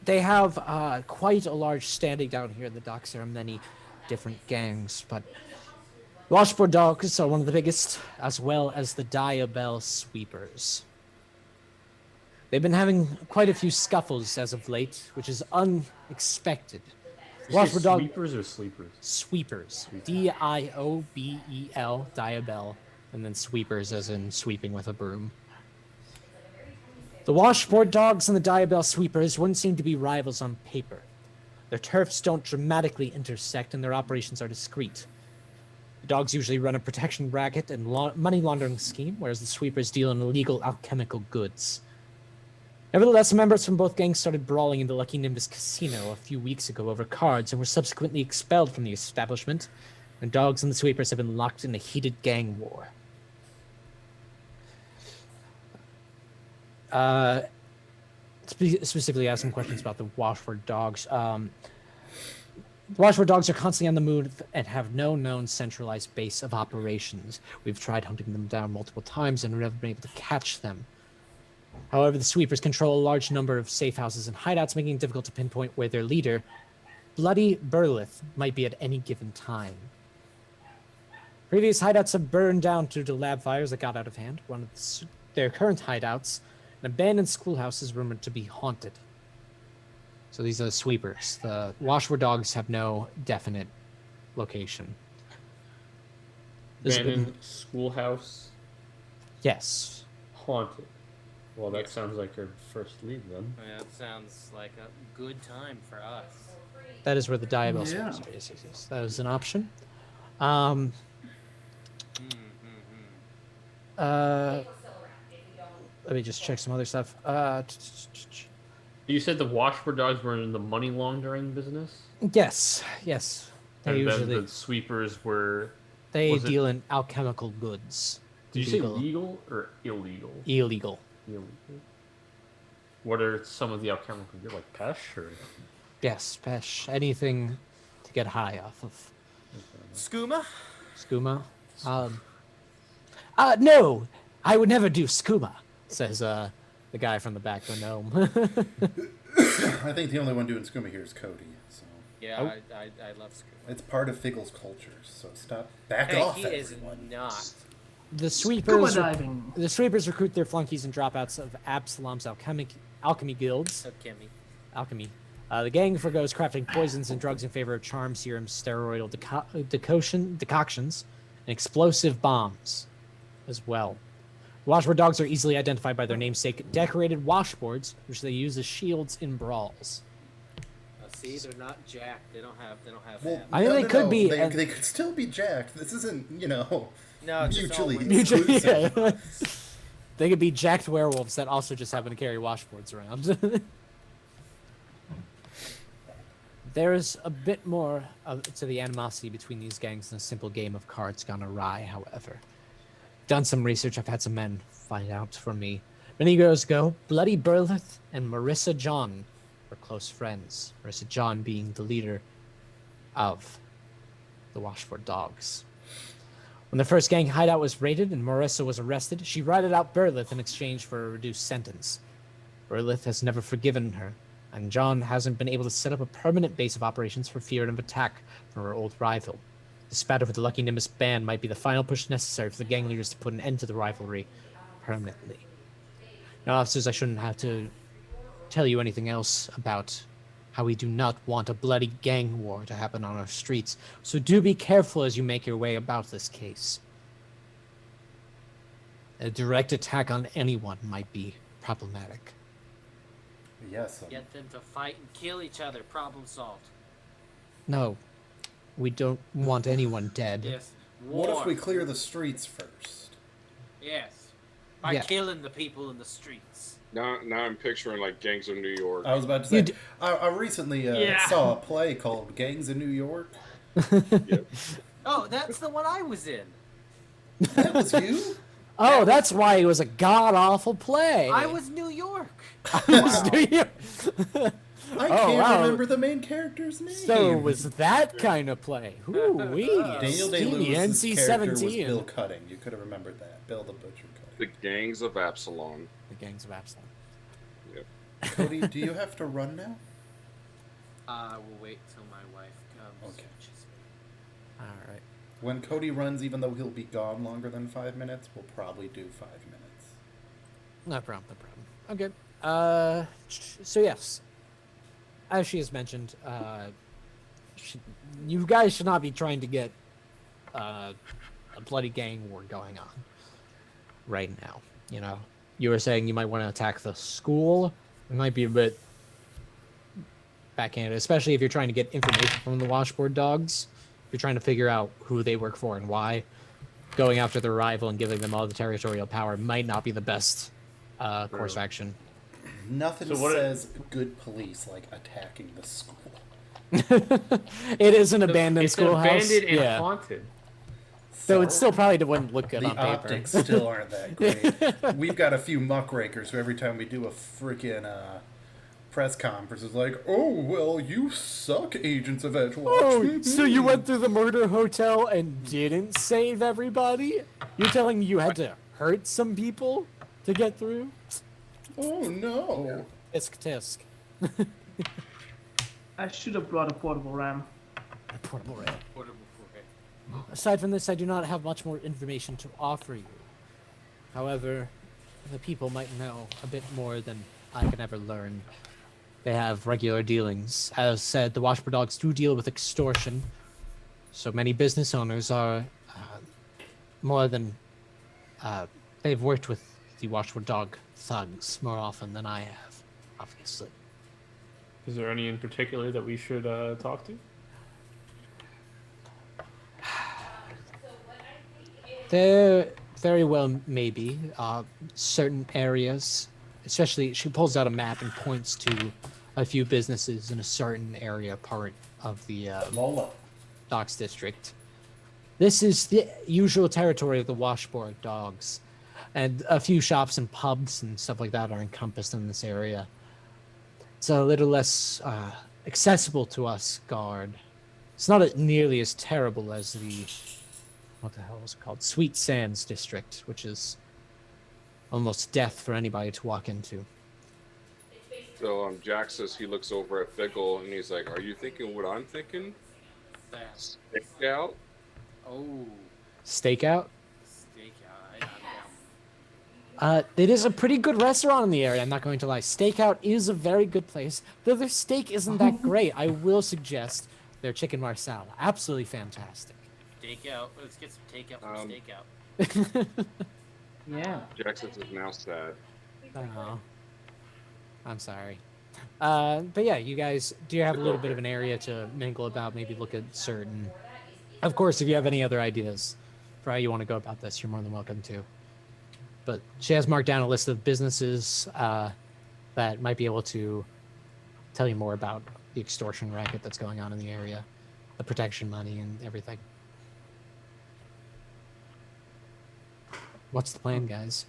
they have quite a large standing down here in the docks. There are many different gangs, but Washboard Dogs are one of the biggest, as well as the Diabell Sweepers. They've been having quite a few scuffles as of late, which is unexpected. Washboard Dogs. Sweepers or sleepers? Sweepers. Diobel, Diabell, and then sweepers as in sweeping with a broom. The Washboard Dogs and the Diabell Sweepers wouldn't seem to be rivals on paper. Their turfs don't dramatically intersect, and their operations are discreet. The Dogs usually run a protection racket and money laundering scheme, whereas the Sweepers deal in illegal alchemical goods. Nevertheless, members from both gangs started brawling in the Lucky Nimbus Casino a few weeks ago over cards and were subsequently expelled from the establishment, and Dogs and the Sweepers have been locked in a heated gang war. Specifically ask some questions about the Washboard Dogs. The Washboard Dogs are constantly on the move and have no known centralized base of operations. We've tried hunting them down multiple times and we've never been able to catch them. However, the Sweepers control a large number of safe houses and hideouts, making it difficult to pinpoint where their leader, Bloody Burlith, might be at any given time. Previous hideouts have burned down due to lab fires that got out of hand. One of their current hideouts, an abandoned schoolhouse, is rumored to be haunted. So these are the Sweepers. The Washboard Dogs have no definite location. Abandoned schoolhouse. Yes. Haunted. Well, that sounds like our first lead then. Yeah, that sounds like a good time for us. That is where the Diabell Yeah. Sweepers are. Yes. That is an option. Let me just check some other stuff. You said the Washboard Dogs were in the money laundering business? Yes. They And then usually the Sweepers were... they was it- deal in alchemical goods. Did you say legal or illegal? Illegal. Illegal. What are some of the alchemical goods, like pesh or... Yes, pesh. Anything to get high off of. Skooma? Skooma. No, I would never do skooma, says the guy from the back of the gnome. I think the only one doing skooma here is Cody. So Yeah, I love skooma. it's part of Figgle's culture. So back Hey, off, he everyone. is not. The Scuba sweepers. diving. The sweepers recruit their flunkies and dropouts of Absalom's alchemy guilds. So Kimmy. Alchemy. The gang forgoes crafting poisons and drugs in favor of charm serums, steroidal decoctions, and explosive bombs as well. Washboard Dogs are easily identified by their namesake, decorated washboards, which they use as shields in brawls. See, they're not jacked. They don't have Well, that. I mean, they could be, They, and- they could still be jacked. This isn't, No, it's just all mutually women. exclusive. Yeah. They could be jacked werewolves that also just happen to carry washboards around. There's a bit more to the animosity between these gangs than a simple game of cards gone awry, however. Done some research, I've had some men find out for me. Many years ago, Bloody Burlith and Marissa John were close friends. Marissa John being the leader of the Washboard Dogs. When the first gang hideout was raided and Marissa was arrested, she ratted out Burlith in exchange for a reduced sentence. Burlith has never forgiven her, and John hasn't been able to set up a permanent base of operations for fear of attack from her old rival. This battle with the Lucky Nimbus band might be the final push necessary for the gang leaders to put an end to the rivalry permanently. Now, officers, I shouldn't have to tell you anything else about how we do not want a bloody gang war to happen on our streets, so do be careful as you make your way about this case. A direct attack on anyone might be problematic. Yes. Get them to fight and kill each other. Problem solved. No, we don't want anyone dead. Yes. War. What if we clear the streets first? Yes. By Yeah. killing the people in the streets. Now I'm picturing like Gangs of New York. I was about to You say, d- I recently Yeah. saw a play called Gangs in New York. Yep. Oh, that's the one I was in. That was you? Oh, that's why it was a god-awful play. I was New York. Do you? I Oh, can't wow. remember the main character's name. So it was that kind of play. Ooh-wee. Daniel Day-Lewis's character was NC-17. Bill Cutting. You could have remembered that. Bill the Butcher The Cutting. Gangs of Absalom. The Gangs of Absalom. Yep. Cody, do you have to run now? We'll wait till my wife comes. Okay. All right. When Cody runs, even though he'll be gone longer than 5 minutes, we'll probably do 5 minutes. No problem, no problem. Okay. So yes, as she has mentioned, you guys should not be trying to get a bloody gang war going on right now. You know, you were saying you might want to attack the school. It might be a bit backhanded, especially if you're trying to get information from the Washboard Dogs. If you're trying to figure out who they work for and why. Going after their rival and giving them all the territorial power might not be the best course of action. Nothing So what- says good police like attacking the school. It is an abandoned It's schoolhouse. abandoned and Yeah. haunted. So it still probably wouldn't look good The on paper. optics still aren't that great. We've got a few muckrakers who every time we do a freaking press conference is like, oh, well, you suck, Agents of Edgewatch. Oh, so you went through the murder hotel and didn't save everybody? You're telling me you had to hurt some people to get through? Oh, no. Tisk tisk. I should have brought a portable RAM. Portable ray. Portable forehead. Aside from this, I do not have much more information to offer you. However, the people might know a bit more than I can ever learn. They have regular dealings. As said, the Washboard Dogs do deal with extortion. So many business owners are more than... they've worked with the Washboard Dog thugs more often than I have, obviously. Is there any in particular that we should talk to? There very well maybe. Certain areas, especially, she pulls out a map and points to a few businesses in a certain area part of the Lola. Docks district. This is the usual territory of the Washboard Dogs, and a few shops and pubs and stuff like that are encompassed in this area. It's a little less accessible to us, guard. It's not nearly as terrible as the, what the hell was it called? Sweet Sands district, which is almost death for anybody to walk into. So Jack says he looks over at Fickle and he's like, "Are you thinking what I'm thinking? Fast. Stick out." Oh, Stakeout? steak. I'm down. It is a pretty good restaurant in the area, I'm not going to lie. Stakeout is a very good place, though their steak isn't that great. I will suggest their chicken marsala. Absolutely fantastic. Steak out. Let's get some takeout from steak out. Yeah. Jack says is now sad. Oh, I'm sorry. But yeah, you guys do have a little bit of an area to mingle about, maybe look at certain... Of course, if you have any other ideas for how you want to go about this, you're more than welcome to. But she has marked down a list of businesses that might be able to tell you more about the extortion racket that's going on in the area, the protection money, and everything. What's the plan, guys?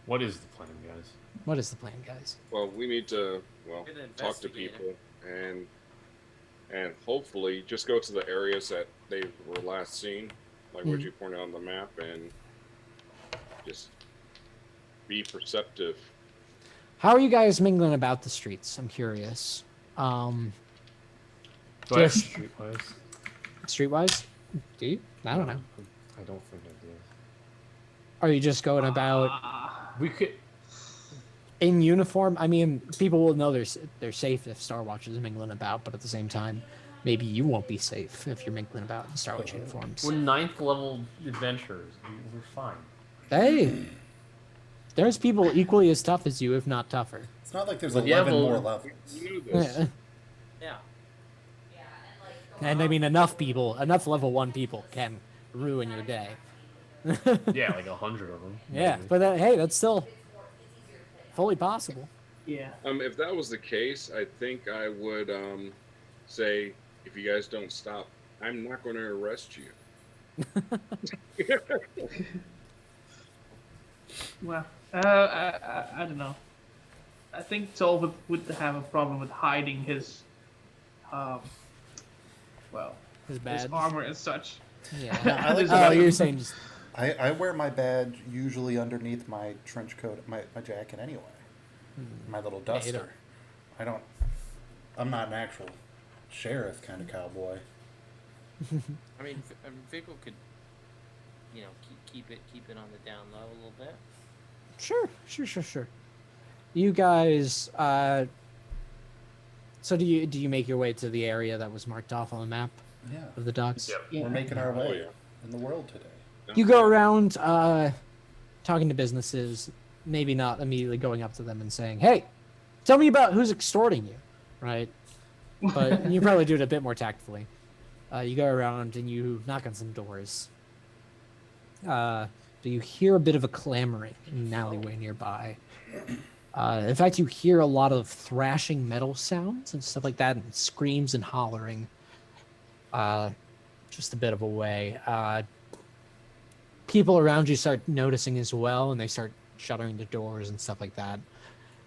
What is the plan, guys? What is the plan, guys? Well, we need to Gonna talk to investigate people and hopefully just go to the areas that they were last seen, like what you pointed out on the map, and just be perceptive. How are you guys mingling about the streets? I'm curious. Do I have Just- streetwise? Streetwise? Do you? I don't know. I don't think I do. Are you just going about We could. in uniform? I mean, people will know they're safe if Star Watch is mingling about, but at the same time, maybe you won't be safe if you're mingling about in Star Watch uniforms. We're 9th level adventurers. We're fine. Hey, there's people equally as tough as you, if not tougher. It's not like there's But yeah, 11 well, more levels. You knew this. Yeah. And I mean, enough level 1 people can ruin your day. Yeah, like 100 of them. Yeah, maybe. but hey, that's still fully possible. Yeah. If that was the case, I think I would say, if you guys don't stop, I'm not going to arrest you. Well, I don't know. I think Sol would have a problem with hiding his, well, His his badge. armor and such. Yeah. I like His Oh, that. you're saying just I wear my badge usually underneath my trench coat, my jacket anyway. My little Yeah, you duster. I'm not an actual sheriff kind of cowboy. I mean, Vigil could, keep it on the down low a little bit. Sure. You guys, so do you make your way to the area that was marked off on the map Yeah. of the docks? Yep. Yeah. We're making our Oh, way yeah. in the world today. You go around talking to businesses, maybe not immediately going up to them and saying, "Hey, tell me about who's extorting you," right? But you probably do it a bit more tactfully. You go around and you knock on some doors. Do you hear a bit of a clamoring in an alleyway nearby? In fact, you hear a lot of thrashing metal sounds and stuff like that, and screams and hollering. Just a bit of a way. People around you start noticing as well, and they start shuttering the doors and stuff like that.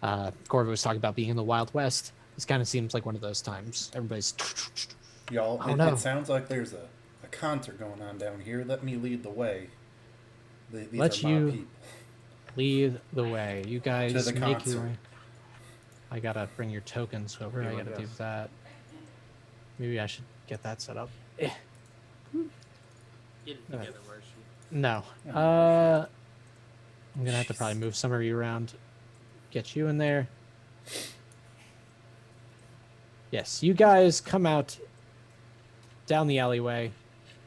Corva was talking about being in the Wild West. This kind of seems like one of those times. Everybody's Y'all, Oh, it, no. it sounds like there's a concert going on down here. Let me lead the way. These Let are my you- people. lead the way. You guys To the make concert. your way. I gotta bring your tokens over. Yeah, I gotta do yes. that. Maybe I should get that set up. Get it together, where is she? No. Yeah. I'm gonna have to probably move some of you around. Get you in there. Yes, you guys come out down the alleyway,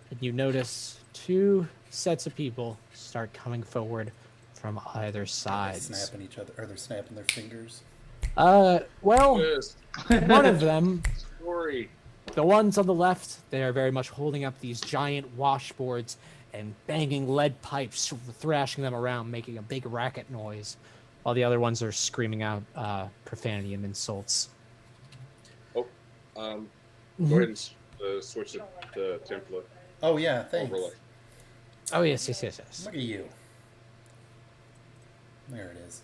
and you notice 2 sets of people start coming forward from either Are they sides. snapping each other? Are they snapping their fingers? Well, Yes, one of them, story. the ones on the left, they are very much holding up these giant washboards and banging lead pipes, thrashing them around, making a big racket noise, while the other ones are screaming out profanity and insults. Go Mm-hmm. ahead and switch the template Oh yeah, thanks. overlay. Oh yes. Look at you. There it is.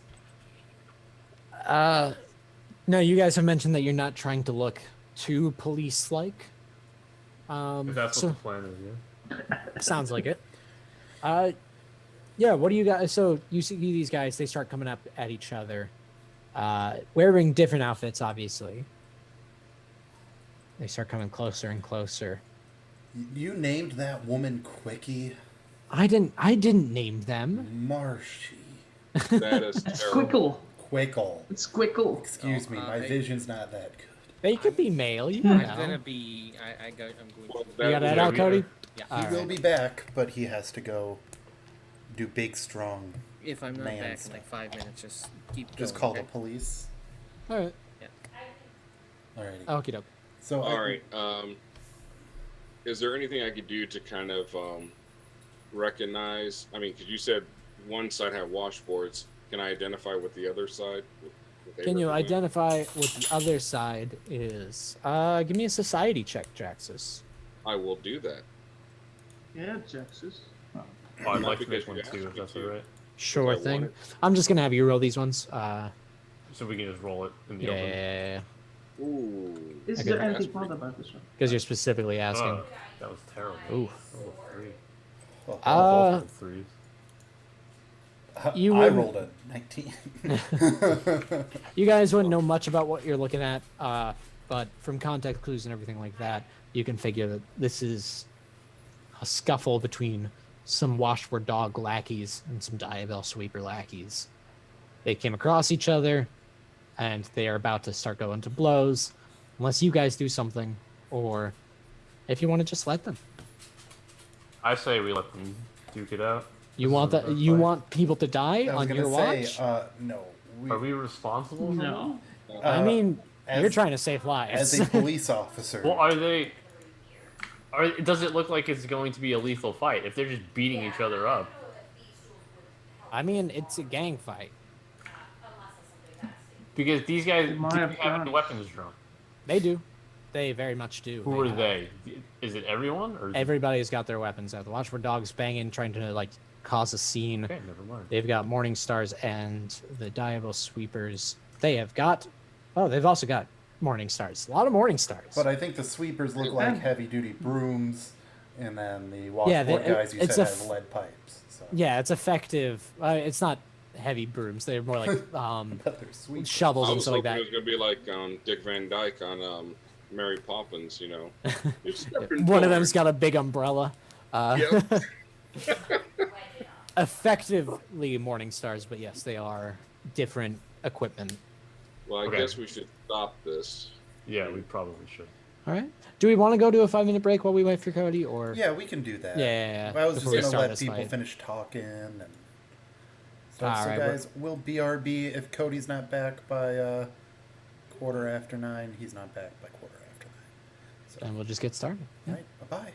No, you guys have mentioned that you're not trying to look too police-like. If that's So- what the plan is, yeah. Sounds like it. Yeah, what do you guys... So you see these guys, they start coming up at each other, wearing different outfits, obviously. They start coming closer and closer. You named that woman Quickie? I didn't name them. Marshy. That is It's terrible. Squickle. Quickle. It's Squickle. Excuse me, my hey. vision's not that good. They could be male, you I'm know. gonna be. I'm going. Well, To, that You got was that out, every- Cody? yeah. All He will right. be back, but he has to go do big, strong. if I'm not Man back in stuff. like 5 minutes, just keep Just going. call okay? the police. All right. Alrighty. Okie doke. So All right. Is there anything I could do to kind of recognize? I mean, because you said one side had washboards. Can I identify what the other side? what they Can you represent? identify what the other side is? Give me a society check, Jaxus. I will do that. Yeah, Jaxus. Oh, I'd Not like to because make one you asked too, if me that's to. alright. Sure I thing. want I'm just gonna have you roll these ones. So we can just roll it in the open. Yeah, Ooh. Is I there got- anything That's fun pretty- about this one? because you're specifically asking. Oh, that was terrible. Ooh. Roll a 3. oh, Uh, Both were 3s. you I wouldn't- rolled a 19. You guys wouldn't know much about what you're looking at, but from context clues and everything like that, you can figure that this is a scuffle between some Washboard Dog lackeys and some Diabell Sweeper lackeys. They came across each other, and they are about to start going to blows, unless you guys do something, or if you want to just let them. I say we let them duke it out. You This want is a that? fair You fight. want people to die I was on gonna your say, watch? no. Are we responsible? for No. I mean, you're as- trying to save As lives. a police officer, that? Well, are they? Does it look like it's going to be a lethal fight if they're just beating each other up? I mean, it's a gang fight. Because these guys They might do have have guns. weapons drawn. They do. They very much do. Who They are have- they? Is it everyone or? Is Everybody's got their weapons out. The Watchford Dogs banging, trying to like cause a scene. Okay, never mind. They've got Morning Stars and the Diabell Sweepers. They have got. Oh, they've also got Morning Stars. A lot of Morning Stars. but I think the sweepers look like heavy-duty brooms, and then the washboard Yeah, guys you it's said a have lead pipes. So. yeah, it's effective. It's not heavy brooms. They're more like But they're sweepers. shovels I and was stuff like hoping that. it was gonna be like Dick Van Dyke on Mary Poppins, you know. You're stepping One of forward. them's got a big umbrella. Yep. Effectively Morning Stars, but yes, they are different equipment. Well, I Okay. guess we should stop this. Yeah, we probably should. All right. Do we want to go to a 5-minute break while we wait for Cody, or Yeah, we can do that. Yeah, I was just before we gonna start let this people fight. finish talking and stuff. All So right, guys, we'll BRB if Cody's not back by 9:15. He's not back by 9:15. So, and we'll just get started? all right, bye bye.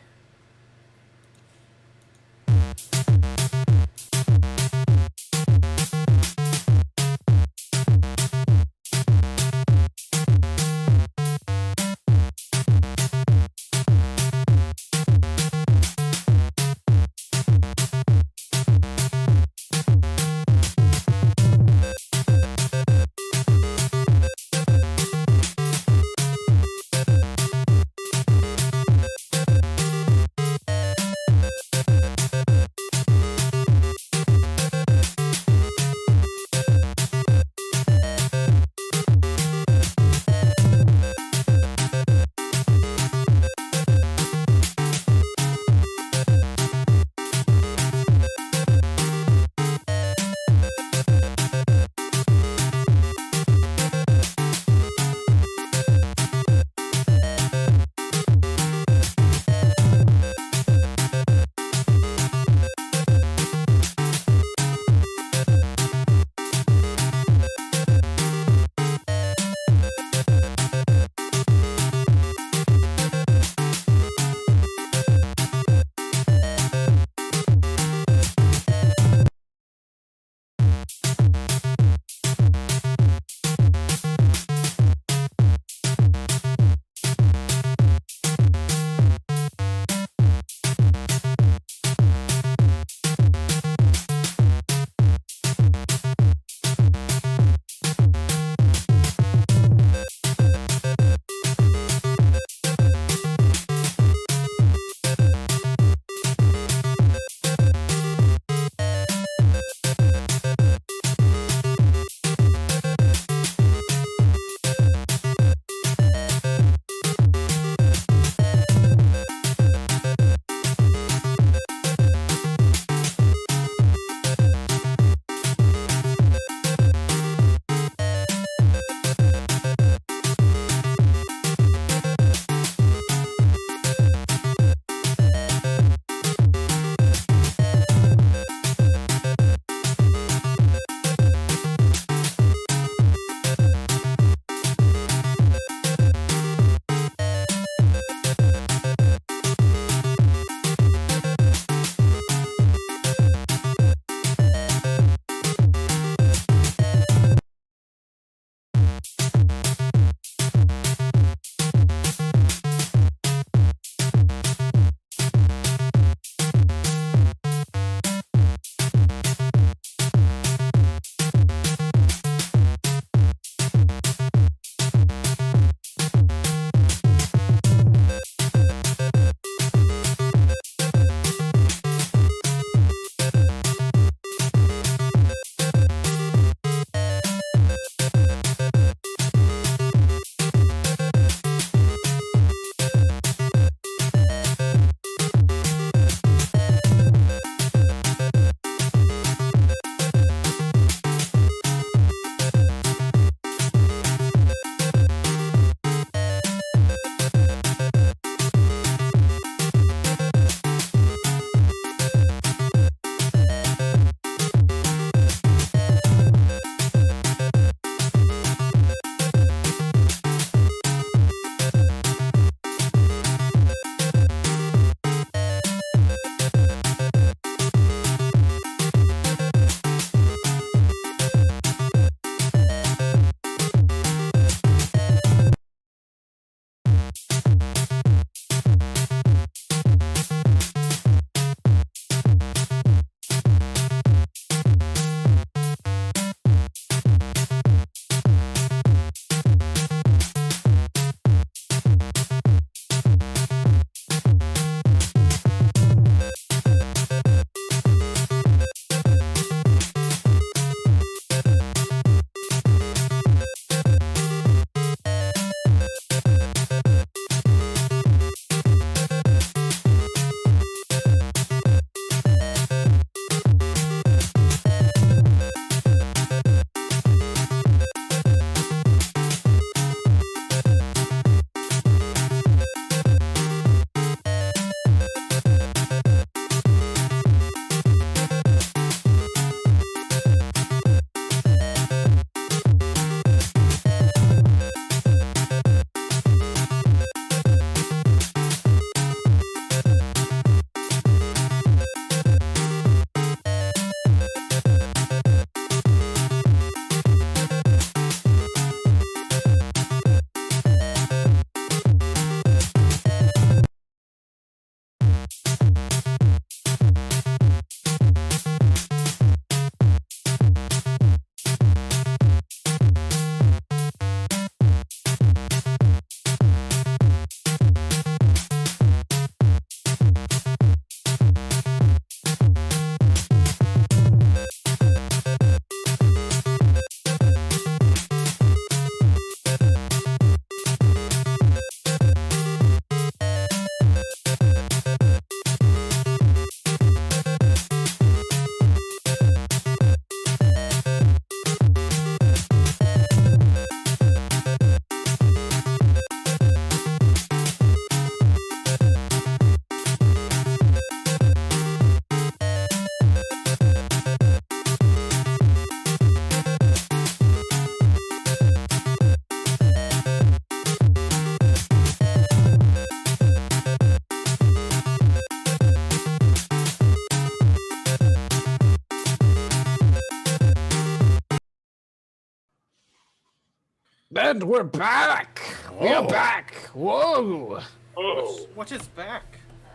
And we're back. We are Whoa. back. Whoa. Oh, What is back?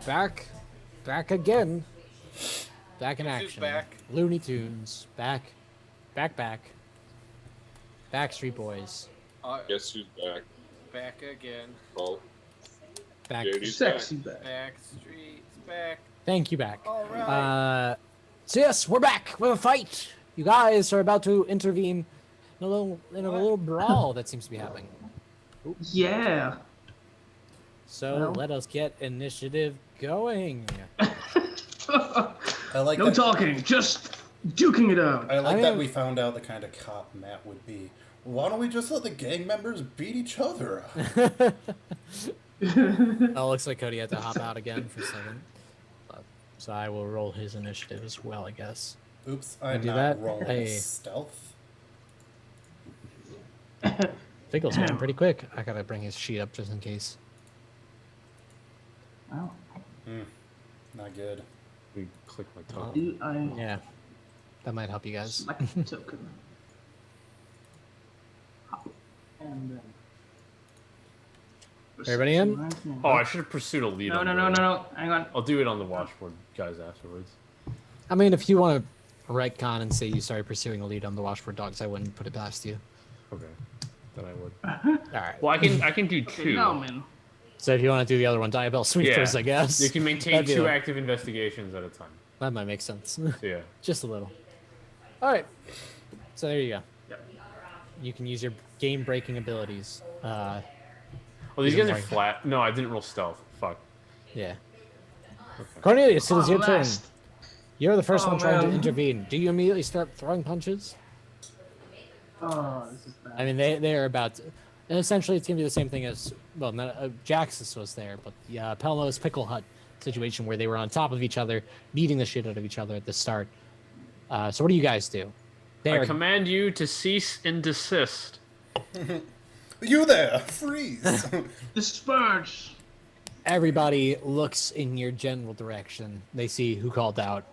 Back again. Back in Who's action. back? Looney Tunes. Back. Backstreet Boys. guess who's back? Back again. Oh, Back. JD's Sexy back. Back streets back. Thank you, back. All right. So yes, we're back with a fight. You guys are about to intervene in a little brawl that seems to be happening. Yeah. So Well. let us get initiative going. I like No that. talking, just duking it out. I like I that am- we found out the kind of cop Matt would be. Why don't we just let the gang members beat each other up? Oh, looks like Cody had to hop out again for a second. So I will roll his initiative as well, I guess. Oops, I'm do not that? rolling Hey. stealth. Figgle's going pretty quick. I gotta bring his sheet up just in case. Wow. Not good. We click my tongue. Do I Yeah, that might help you guys. select token? Hop. And then. Everybody in? Oh, I should have pursued a lead. No, on no, the- no, no, no. Hang on. I'll do it on the Washboard guys afterwards. I mean, if you want to retcon and say you started pursuing a lead on the Washboard Dogs, I wouldn't put it past you. Okay, then I would. All right. Well, I can do two. No, man. So if you want to do the other one, Diabell Sweepers, Yeah. I guess. You can maintain That'd be two like- active investigations at a time. That might make sense. So yeah. Just a little. All right. So there you go. Yep. You can use your game-breaking abilities. Oh, these Even guys are more. flat. No, I didn't roll stealth. Fuck. Yeah. Cornelius, it is your turn. Last. You're the first Oh, one trying to man. intervene. Do you immediately start throwing punches? Oh, this is bad. I mean, they're about to, and essentially it's gonna be the same thing as well. Not, Jaxus was there, but the Pelmo's Pickle Hut situation where they were on top of each other, beating the shit out of each other at the start. So what do you guys do? I There, command you to cease and desist. You there! Freeze! Disperse. everybody looks in your general direction. They see who called out.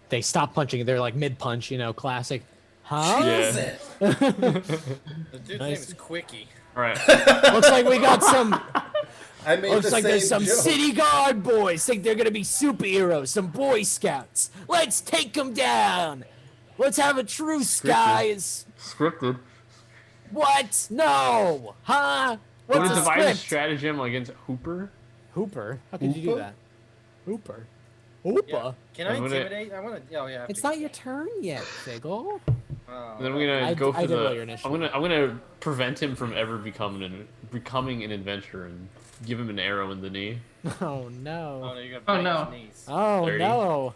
They stop punching. They're like mid punch, classic. Huh? Yeah. The dude's Nice. name is Quickie. All right. Looks like we got some. I made Looks the like same there's some joke. city guard boys think they're gonna be superheroes, some Boy Scouts. Let's take them down. Let's have a truce, guys. Scripted. What? No. Huh? Want What's to a devise a script? stratagem against Hooper? Hooper? How could you do Hooper? that? Hooper? Hooper? Yeah. Can I I'm gonna- intimidate? I want to. Oh yeah. I have It's to- not your turn yet, Figgle. Oh, And then we're gonna I- go I for did roll the. your initiative. I'm gonna prevent him from ever becoming an adventurer and give him an arrow in the knee. Oh Oh no. no, you got. Oh, no. Knees. Oh 30. no.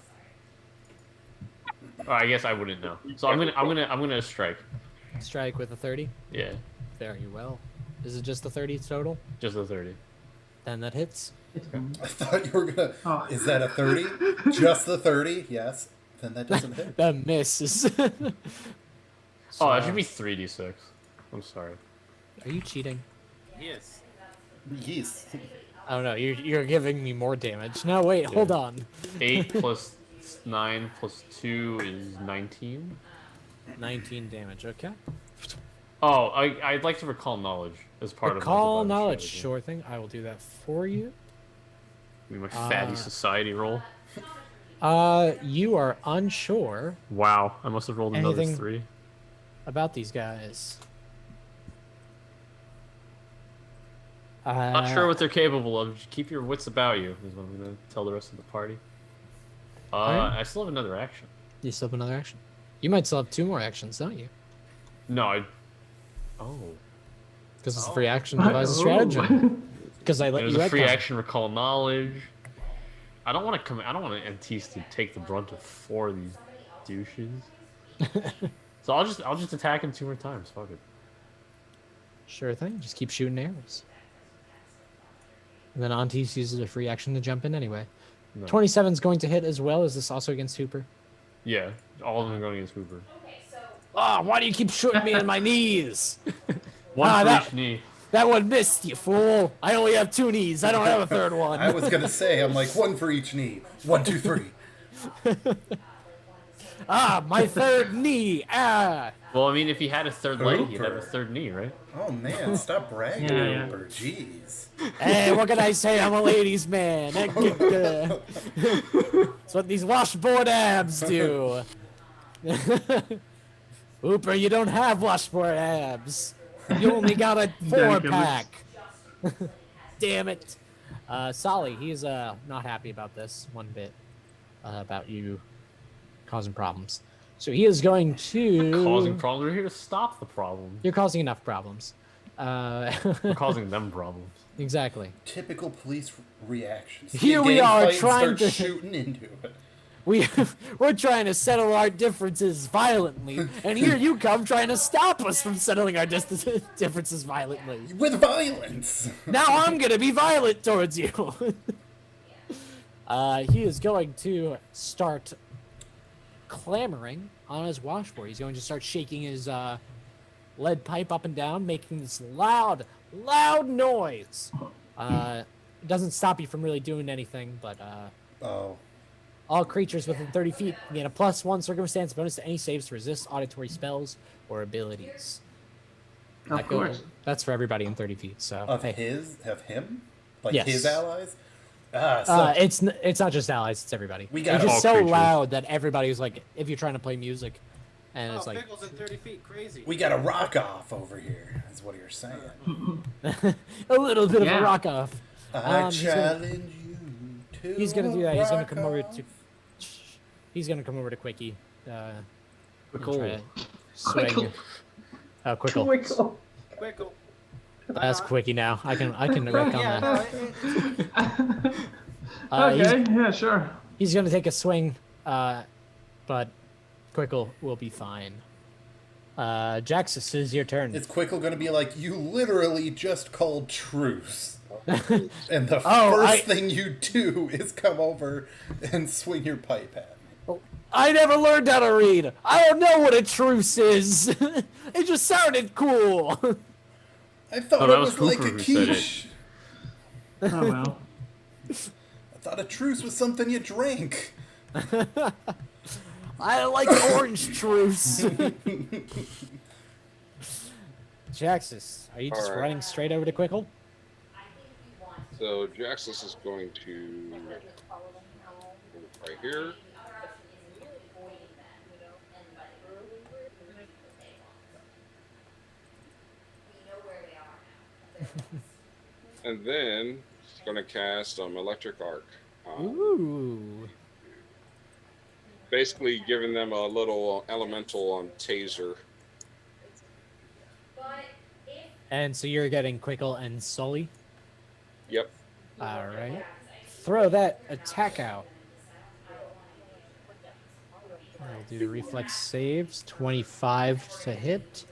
Oh, I guess I wouldn't know. So I'm gonna strike. Strike with a 30. Yeah, Very well. Is it just the 30 total? just a 30. Then that hits. I thought you were gonna. Oh. Is that a 30? Just the 30? Yes. Then that doesn't hit. That misses. Oh, that should be 3d6. I'm sorry. Are you cheating? He is. Yes. Oh no, you're giving me more damage. No, wait, hold on. 8 plus 9 plus 2 is 19. 19 damage. Okay. Oh, I'd like to recall knowledge as part Recall of my knowledge. strategy. Sure thing. I will do that for you. Give me my fatty society roll. You are unsure Wow, I must have rolled another Anything- 3. about these guys. Not sure what they're capable of. Just keep your wits about you, is what I'm gonna tell the rest of the party. Alright. I still have another action. You still have another action. You might still have 2 more actions, don't you? No, I. Oh. Because it's a free action devise a stratagem. Because I let There's you a free retcon. action recall knowledge. I don't want to come. I don't want Antis to take the brunt of 4 of these douches. So I'll just attack him 2 more times. Fuck it. Sure thing. Just keep shooting arrows. And then Antis uses a free action to jump in anyway. No. 27 is going to hit as well. Is this also against Hooper? Yeah, all of them are going against Hooper. Ah, why do you keep shooting me in my knees? One Ah, for that- each knee. That one missed, you fool. I only have 2 knees. I don't have a third one. I was gonna say, I'm like, 1 for each knee. 1, 2, 3. Ah, my third knee. Ah. Well, I mean, if he had a third leg, he'd have a Hooper. third knee, right? Oh man, stop bragging, Yeah. Hooper. Jeez. Hey, what can I say? I'm a ladies' man. That's what these washboard abs do. Hooper, you don't have washboard abs. You only got a 4-pack. Damn it. Solly, he's not happy about this one bit. About you causing problems. So he is going to... Causing problems. We're here to stop the problem. You're causing enough problems. We're causing them problems. Exactly. Typical police reactions. Here See a we gang are fight and trying start to- shooting into it. We're trying to settle our differences violently, and here you come trying to stop us from settling our differences violently. With violence. Now I'm gonna be violent towards you. He is going to start clamoring on his washboard. He's going to start shaking his lead pipe up and down, making this loud noise. It doesn't stop you from really doing anything, but Oh. all creatures within 30 feet gain a +1 circumstance bonus to any saves to resist auditory spells or abilities. Of course. That's for everybody in 30 feet. So Of hey. him? Like Yes. his allies? So It's not just allies; it's everybody. We got it's just all so creatures. loud that everybody's like, if you're trying to play music, and it's Oh, like Pickle's in 30 feet. Crazy. we got a rock off over here, is what you're saying. a little bit of Yeah. a rock off. I he's gonna- challenge you to He's gonna do that. He's gonna come over rock to. off. He's gonna come over to Quickie. Quickle. Try to swing. Quickle. Oh, Quickle. Quickle. Quickle. That's Quickie now. I can wreck on Yeah, that. no, Okay, yeah, sure. He's gonna take a swing, but Quickle will be fine. Jax, this is your turn. Is Quickle gonna be like, you literally just called truce? And the Oh, first thing you do is come over and swing your pipe at me. I never learned how to read. I don't know what a truce is. It just sounded cool. I thought Oh, it that was was like a Hooper who said it. quiche. Oh well. I thought a truce was something you drank. I like orange truce. Jaxus, are you just All right. running straight over to Quickle? So Jaxus is going to go right here. And then he's going to cast Electric Arc. Ooh. Basically giving them a little elemental taser. And so you're getting Quickle and Sully. Yep. All right. Throw that attack out. I'll do the reflex saves. 25 to hit.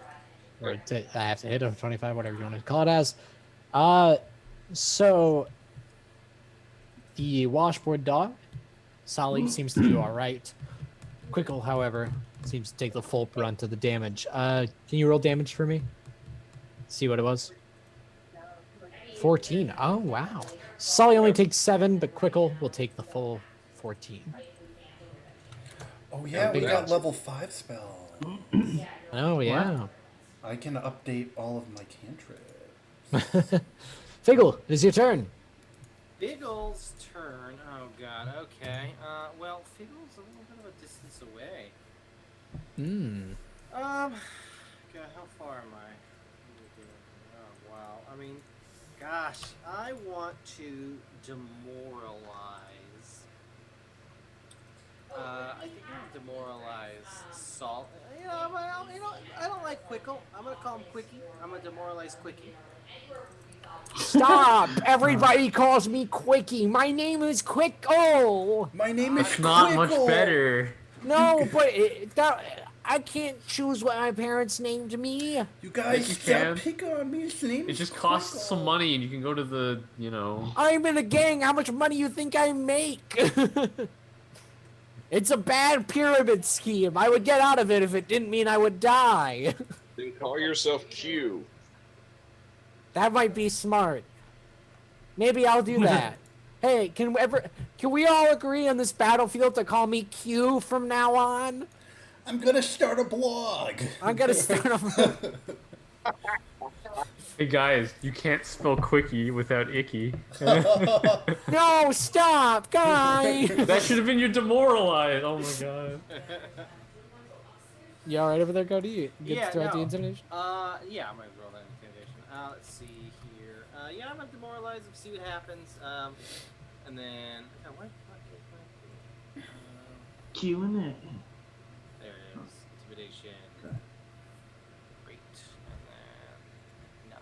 Or I have to hit a 25, whatever you want to call it as. So the washboard dog, Solly seems to do all right. Quickle, however, seems to take the full brunt of the damage. Can you roll damage for me? See what it was. 14. Oh wow. Solly only takes 7, but Quickle will take the full 14. Oh yeah, we big got odds. level 5 spell. Oh yeah. I can update all of my cantrips. Figgle, it is your turn. Figgle's turn. Oh god. Okay. Well, Figgle's a little bit of a distance away. God, how far am I? Oh wow. I mean, gosh, I want to demoralize. I think I'm gonna demoralize Salt. I don't like Quickle. I'm gonna call him Quickie. I'm gonna demoralize Quickie. Stop! Everybody calls me Quickie. My name is Quickle. My name is Not much Quickle. better. No, but I can't choose what my parents named me. You guys you stop can. picking on me. His name It is just costs Quickle. some money, and you can go to the, I'm in a gang. How much money you think I make? It's a bad pyramid scheme. I would get out of it if it didn't mean I would die. Then call yourself Q. That might be smart. Maybe I'll do that. Hey, can we all agree on this battlefield to call me Q from now on? I'm gonna start a blog. I'm gonna start a... Hey guys, you can't spell quickie without icky. No, stop, guy! That should have been your demoralized. Oh my god. You alright over there, Cody? You get Yeah, to throw out the no. intimidation? Yeah, I'm gonna roll that intimidation. Let's see here. Yeah, I'm gonna demoralize him, see what happens. And then, Q&A. there it is. Intimidation. Great. And then, no.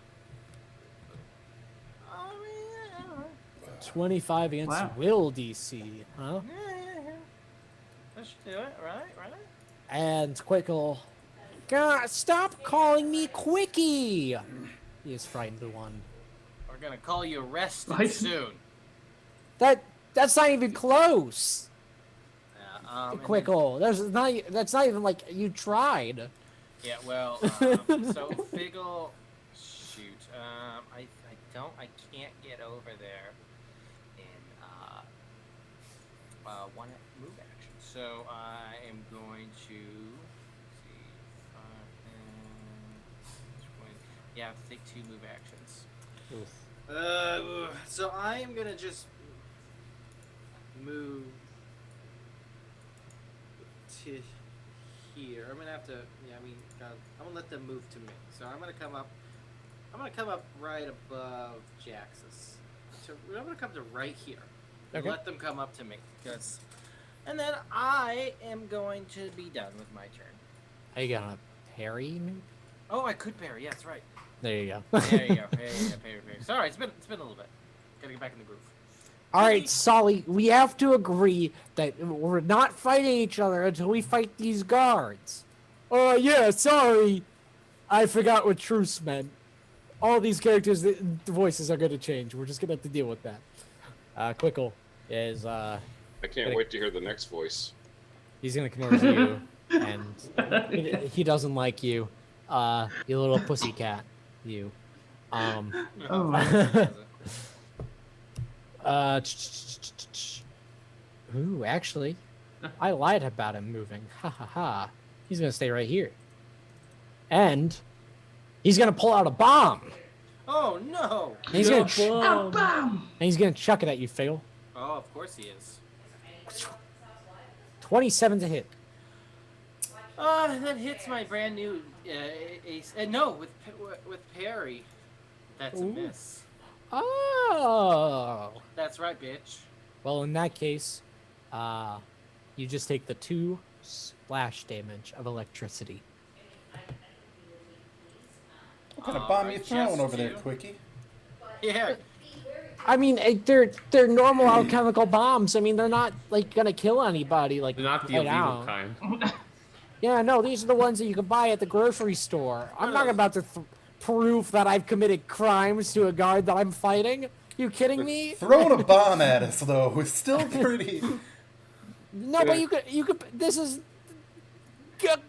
Oh, yeah. 25 against Wow. will DC, huh? Yeah. That should do it, right? And Quickle. God, stop calling me Quickie! He is frightened one. We're gonna call you arrested Right. soon. That's not even close. Yeah, and then- Quickle. That's not even like you tried. Yeah, well, so Figgle, shoot, I can't get over there in, one move action. So I am going to, let's see, 5, 10, 20, yeah, I have to take 2 move actions. So I am gonna just move to here. I'm gonna have to. Yeah, I mean, God, I'm gonna let them move to me. So I'm gonna come up. I'm gonna come up right above Jaxus. So I'm gonna come to right here. And Okay. let them come up to me. And then I am going to be done with my turn. Are you gonna parry me? Oh, I could parry. Yeah, that's right. There you go. There you go. Parry. Sorry, it's been a little bit. Gotta get back in the groove. All right, Solly, we have to agree that we're not fighting each other until we fight these guards. Oh, yeah, sorry. I forgot what truce meant. All these characters, the voices are going to change. We're just going to have to deal with that. Quickle is, I can't wait to hear the next voice. he's going to come over to you, and he doesn't like you. You little pussycat, you. Oh, my. Ooh, actually, I lied about him moving. Ha ha ha. He's gonna stay right here. And he's gonna pull out a bomb. Oh no! And he's gonna Ah, bam! and he's gonna chuck it at you, Figgle. Oh, of course he is. 27 to hit. That hits my brand new ace. No, with parry. That's a Ooh. miss. Oh. That's right, bitch. Well, in that case, you just take the 2 splash damage of electricity. What kind of bomb you Alright, throwing just over there, 2. Quickie? Yeah. I mean, they're normal alchemical bombs. I mean, they're not like gonna kill anybody. Like They're not the right illegal out. kind. Yeah, no, these are the ones that you can buy at the grocery store. I'm not about to prove that I've committed crimes to a guard that I'm fighting. You kidding me? Throwing a bomb at us, though, is still pretty... No, but you could. This is. It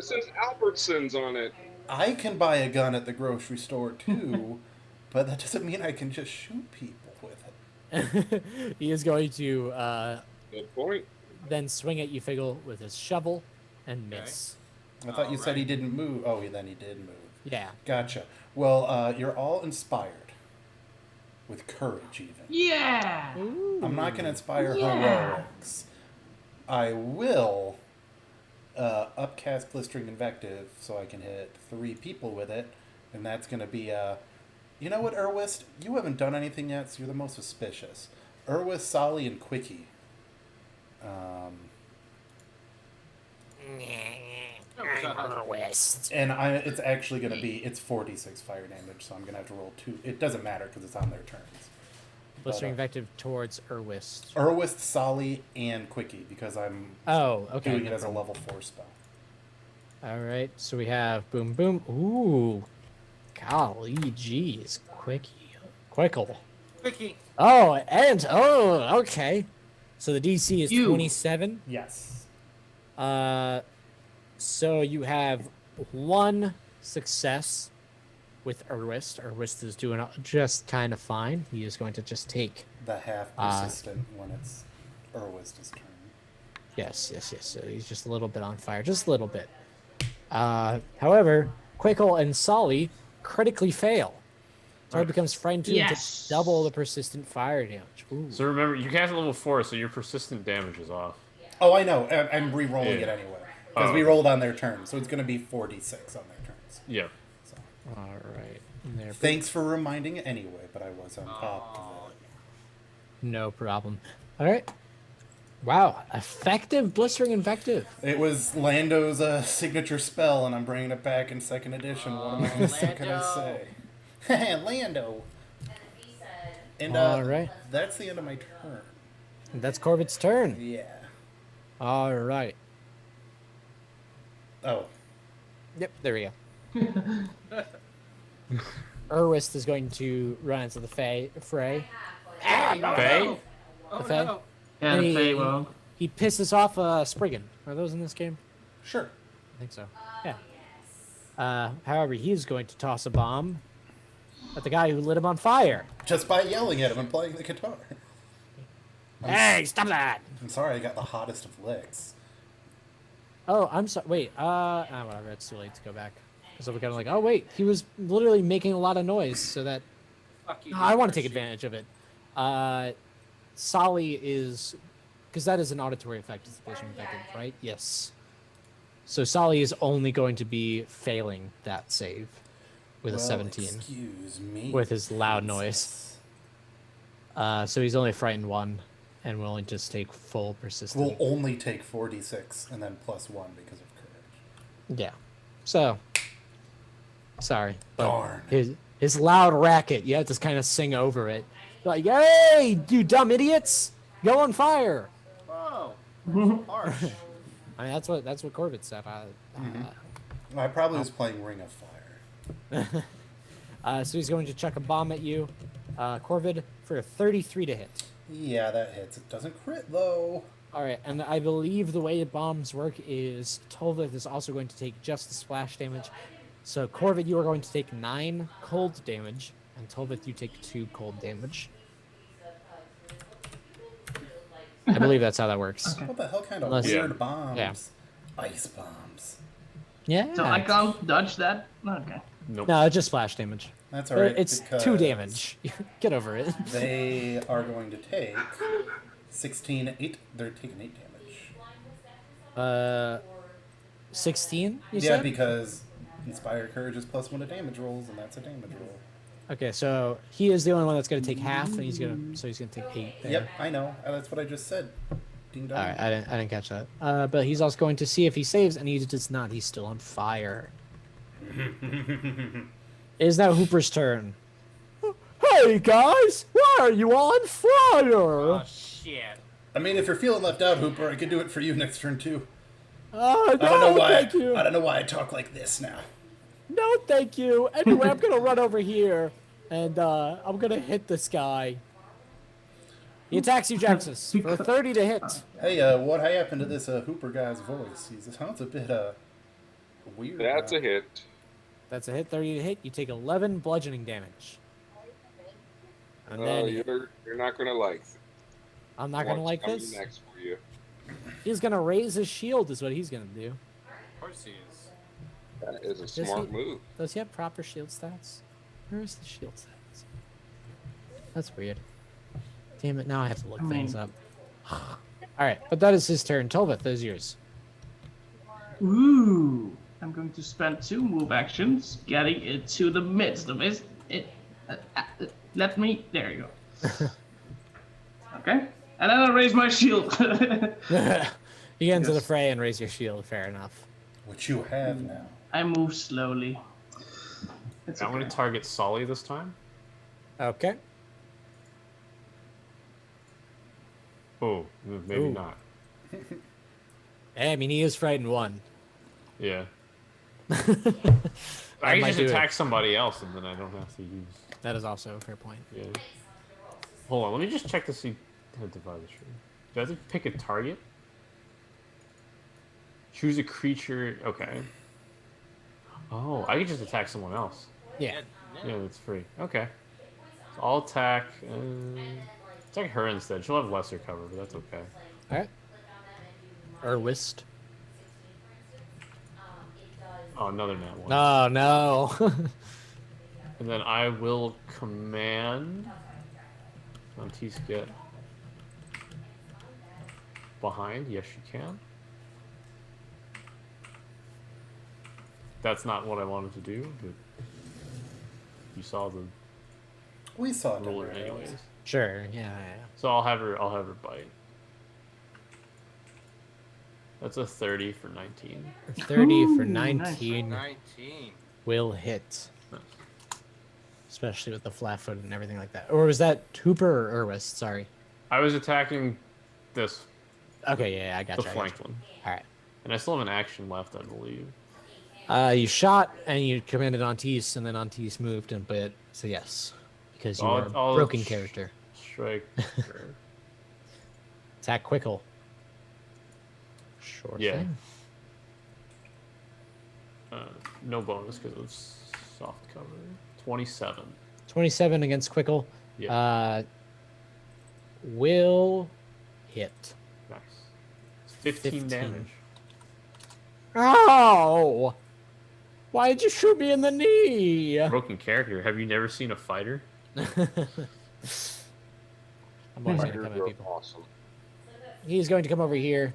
says Albertsons on it. I can buy a gun at the grocery store, too, but that doesn't mean I can just shoot people with it. He is going to Good point. then swing at you, Figgle, with his shovel and miss. I thought you said he Alright. didn't move. Oh, then he did move. Yeah. Gotcha. Well, you're all inspired. With courage, even. Yeah! I'm not going to inspire Yeah. heroics. I will upcast Blistering Invective so I can hit 3 people with it. And that's going to be, you know what, Urwist? You haven't done anything yet, so you're the most suspicious. Urwist, Solly, and Quickie. And it's actually going to be, it's 46 fire damage, so I'm going to have to roll 2. It doesn't matter because it's on their turns. Blistering Invective towards Urwist. Urwist, Solly, and Quickie, because I'm Oh, okay. doing it as a level 4 spell. All right, so we have boom, boom. Ooh, golly, geez, Quickle. Quickie. Oh, and okay. So the DC is 27. Yes. So you have 1 success with Urwist. Urwist is doing just kind of fine. He is going to just take. The half persistent when it's Urwist's turn. Yes. So he's just a little bit on fire, just a little bit. However, Quickle and Solly critically fail. Target becomes frightened too and takes double the persistent fire damage. Ooh. So remember, you cast at level 4, so your persistent damage is off. Oh, I know. I'm re-rolling it anyway. Because we rolled on their turn, so it's going to be 4d6 on their turns. Yeah. So. All right. Thanks for reminding anyway, but I was on top of it. No problem. All right. Wow. Effective Blistering Invective. It was Lando's signature spell, and I'm bringing it back in 2nd edition. What am I going to say? Lando. And all right. That's the end of my turn. That's Corbett's turn. Yeah. All right. Oh. Yep, there we go. Urwist is going to run into the fray. Faye? Oh, The Fae? no. Yeah, And the he- Fae will. He pisses off Spriggan. Are those in this game? Sure. I think so. Yeah. However, he's going to toss a bomb at the guy who lit him on fire. Just by yelling at him and playing the guitar. Hey, stop that! I'm sorry I got the hottest of licks. Oh, I'm sorry. Wait. Whatever. It's too late to go back. So we're kind of like, oh wait, he was literally making a lot of noise, so that Fuck you. I want to take Hershey. advantage of it. Solly is, because that is an auditory effect. It's a vision effective, right? Yes. So Solly is only going to be failing that save with a 17 Excuse me. with his loud noise. So he's only frightened 1, and will only just take full persistent. We'll only take 4d6 and then plus 1 because of courage. Yeah. So, sorry. But Darn. His loud racket, you have to kind of sing over it. Like, hey, you dumb idiots! Go on fire! Whoa. Harsh. I mean, that's what Corbett said. I probably was playing Ring of Fire. So he's going to chuck a bomb at you, Corvid, for a 33 to hit. Yeah, that hits. It doesn't crit, though. All right, and I believe the way bombs work is Tolvith is also going to take just the splash damage. So Corvid, you are going to take 9 cold damage, and Tolvith, you take 2 cold damage. I believe that's how that works. What the hell kind of Unless- weird bombs? Yeah. Ice bombs. Yeah. So I can't dodge that? Okay. Nope. No, it's just splash damage. That's alright. It's 2 damage. Get over it. They are going to take 16, 8. They're taking 8 damage. 16. You Yeah, said? because Inspire Courage is plus 1 to damage rolls, and that's a damage roll. Okay, so he is the only one that's going to take half, and he's going to take 8. There. Yep, I know. That's what I just said. Ding dong. All right, I didn't catch that. But he's also going to see if he saves, and he does not. He's still on fire. It is now Hooper's turn. Hey guys, why are you on fire? Oh, shit. I mean, if you're feeling left out, Hooper, I could do it for you next turn too. No, I don't know why. thank you. I don't know why I talk like this now. No, thank you. Anyway, I'm gonna run over here, and I'm gonna hit this guy. He attacks you, Jaxus, for a 30 to hit. Hey, what happened to this Hooper guy's voice? He sounds a bit weird. That's a hit. That's a hit, 30 to hit. You take 11 bludgeoning damage. And then You're not gonna like. I'm not gonna like what's this. coming next for you. He's gonna raise his shield, is what he's gonna do. Of course he is. That is a Does smart he- move. Does he have proper shield stats? Where is the shield stats? That's weird. Damn it! Now I have to look things up. All right, but that is his turn. Tolvith, those yours. Ooh. I'm going to spend 2 move actions getting into the midst of it. Let me. There you go. Okay. And then I'll raise my shield. You get into the Yes. fray and raise your shield. Fair enough. Which you have now. I move slowly. It's I'm okay. going to target Solly this time. Okay. Oh, maybe Ooh. not. Hey, I mean, he is frightened 1. Yeah. That I can might just do it. attack somebody else, and then I don't have to use. That is also a fair point. Yeah. Hold on, let me just check to see how to divide the tree. Do I have to pick a target? Choose a creature. Okay. Oh, I can just attack someone else. Yeah. Yeah, it's free. Okay. So I'll attack. Attack her instead. She'll have lesser cover, but that's okay. All right. Erwist. Oh, another nat one. Oh no. And then I will command Montis get behind. Yes, you can. That's not what I wanted to do, but you saw the We saw it. ruler anyways. Sure. Yeah. So I'll have her bite. That's a 30 for 19. 30 for Ooh, nice. 19 19. will hit. Nice. Especially with the flat foot and everything like that. Or was that Hooper or Erwist? Sorry. I was attacking this, Okay, yeah, I got the you. flanked one. All right. And I still have an action left, I believe. You shot and you commanded Antis, and then Antis moved and bit. So yes, because you are a I'll broken character. Strike. her. Attack Quickle. Sure Yeah. thing. No bonus because it's soft cover. 27. 27 against Quickle. Yeah. Will hit. Nice. 15 damage. Oh! Why did you shoot me in the knee? Broken character. Have you never seen a fighter? I'm always gonna Fighters come at are people. awesome. He's going to come over here.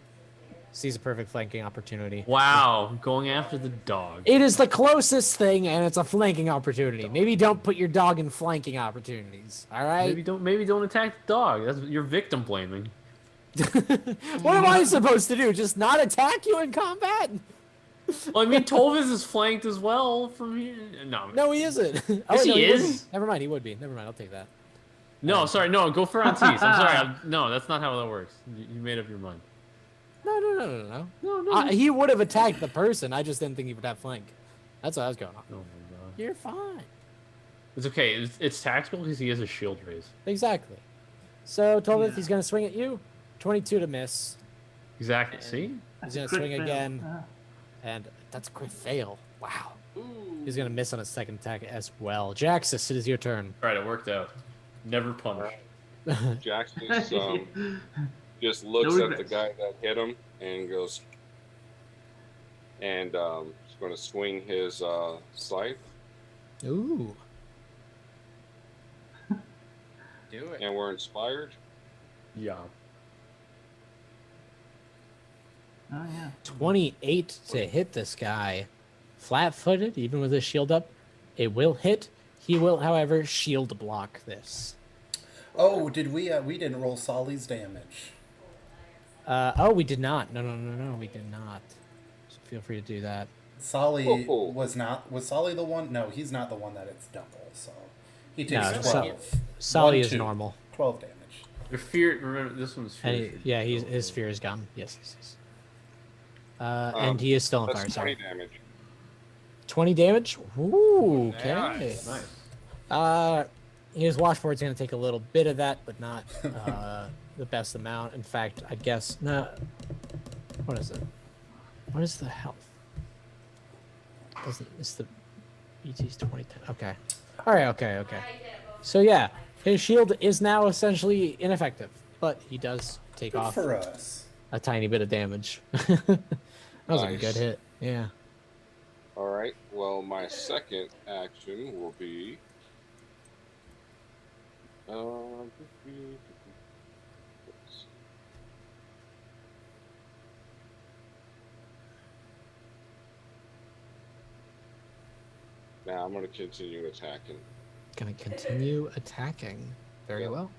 Sees a perfect flanking opportunity. Wow, going after the dog. It is the closest thing, and it's a flanking opportunity. Maybe don't put your dog in flanking opportunities. All right. Maybe don't attack the dog. That's you're victim blaming. What am I supposed to do? Just not attack you in combat? Well, I mean, Tolvis is flanked as well from here. No, No, he isn't. Oh, Yes, no, he wouldn't. is. Never mind, he would be. Never mind, I'll take that. no, sorry, no, go for Antis. I'm sorry. No, that's not how that works. You made up your mind. No. No. He would have attacked the person. I just didn't think he would have flank. That's what I was going on. Oh my god. You're fine. It's okay. It's tactical because he has a shield raise. Exactly. So, Tolvith, Yeah. he's going to swing at you. 22 to miss. Exactly. See? He's That's a going to crit swing fail. again. Ah. And that's a crit fail. Wow. Ooh. He's going to miss on his second attack as well. Jaxus, it is your turn. All right, it worked out. Never punish. Jackson just looks No at the regrets. guy that hit him and goes, and he's going to swing his scythe, Ooh. Do it. and we're inspired. Yeah. Oh yeah. 28 to hit this guy. Flat-footed, even with his shield up. It will hit. He will, however, shield block this. Oh, did we didn't roll Solly's damage. Oh, we did not. No, we did not. So feel free to do that. Solly Oh. was Solly the one? No, he's not the one that it's double, so he No, takes Sol- 12. Solly 1, is 2, normal. 12 damage. Your fear. Remember, this one's fear. And yeah, his fear is gone. Yes. And he is still on fire. That's Sorry. 20 damage. 20 damage. Ooh, okay. Nice. His washboard's gonna take a little bit of that, but not the best amount. In fact, I guess no. What is it? What is the health? Doesn't it's the ET's 20? Okay. All right. Okay. So yeah, his shield is now essentially ineffective, but he does take Good off for us. a tiny bit of damage. That was a Nice. good hit. Yeah. All right. Well, my second action will be. Now I'm going to continue attacking. Gonna continue attacking. Very Yeah. well.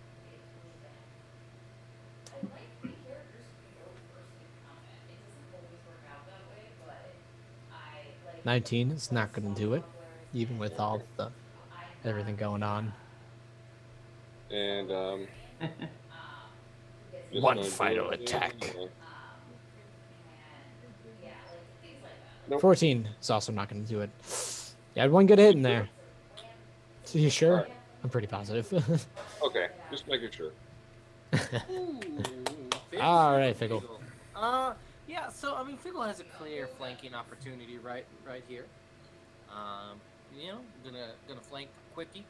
19 is not gonna do it, even with all the everything going on. And just One gonna do final it attack. again. Nope. 14 is also not gonna do it. You had one good hit in there. So you sure? Alright. I'm pretty positive. Okay, just making sure. Ooh, All right, Fickle. Yeah. So I mean, Fickle has a clear flanking opportunity right here. gonna flank Quickie.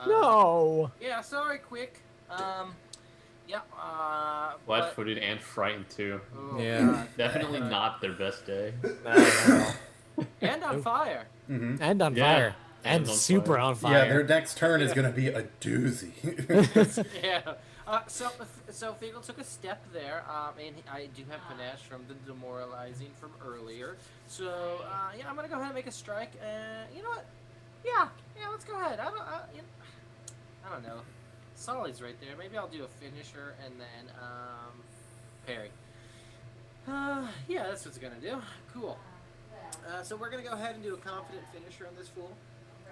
No. Yeah, sorry, Quick. Yeah. but- Flat-footed and frightened too. Oh, Yeah. God. Definitely not their best day. And on fire. And on Yeah. fire. And And on super fire. on Yeah, fire. their next turn is going to be a doozy. Yeah. So Figel took a step there, and I do have panache from the demoralizing from earlier. So yeah, I'm gonna go ahead and make a strike. You know what? Yeah, let's go ahead. I don't know. Solly's right there. Maybe I'll do a finisher and then parry. Yeah, that's what it's gonna do. Cool. So we're gonna go ahead and do a confident finisher on this fool.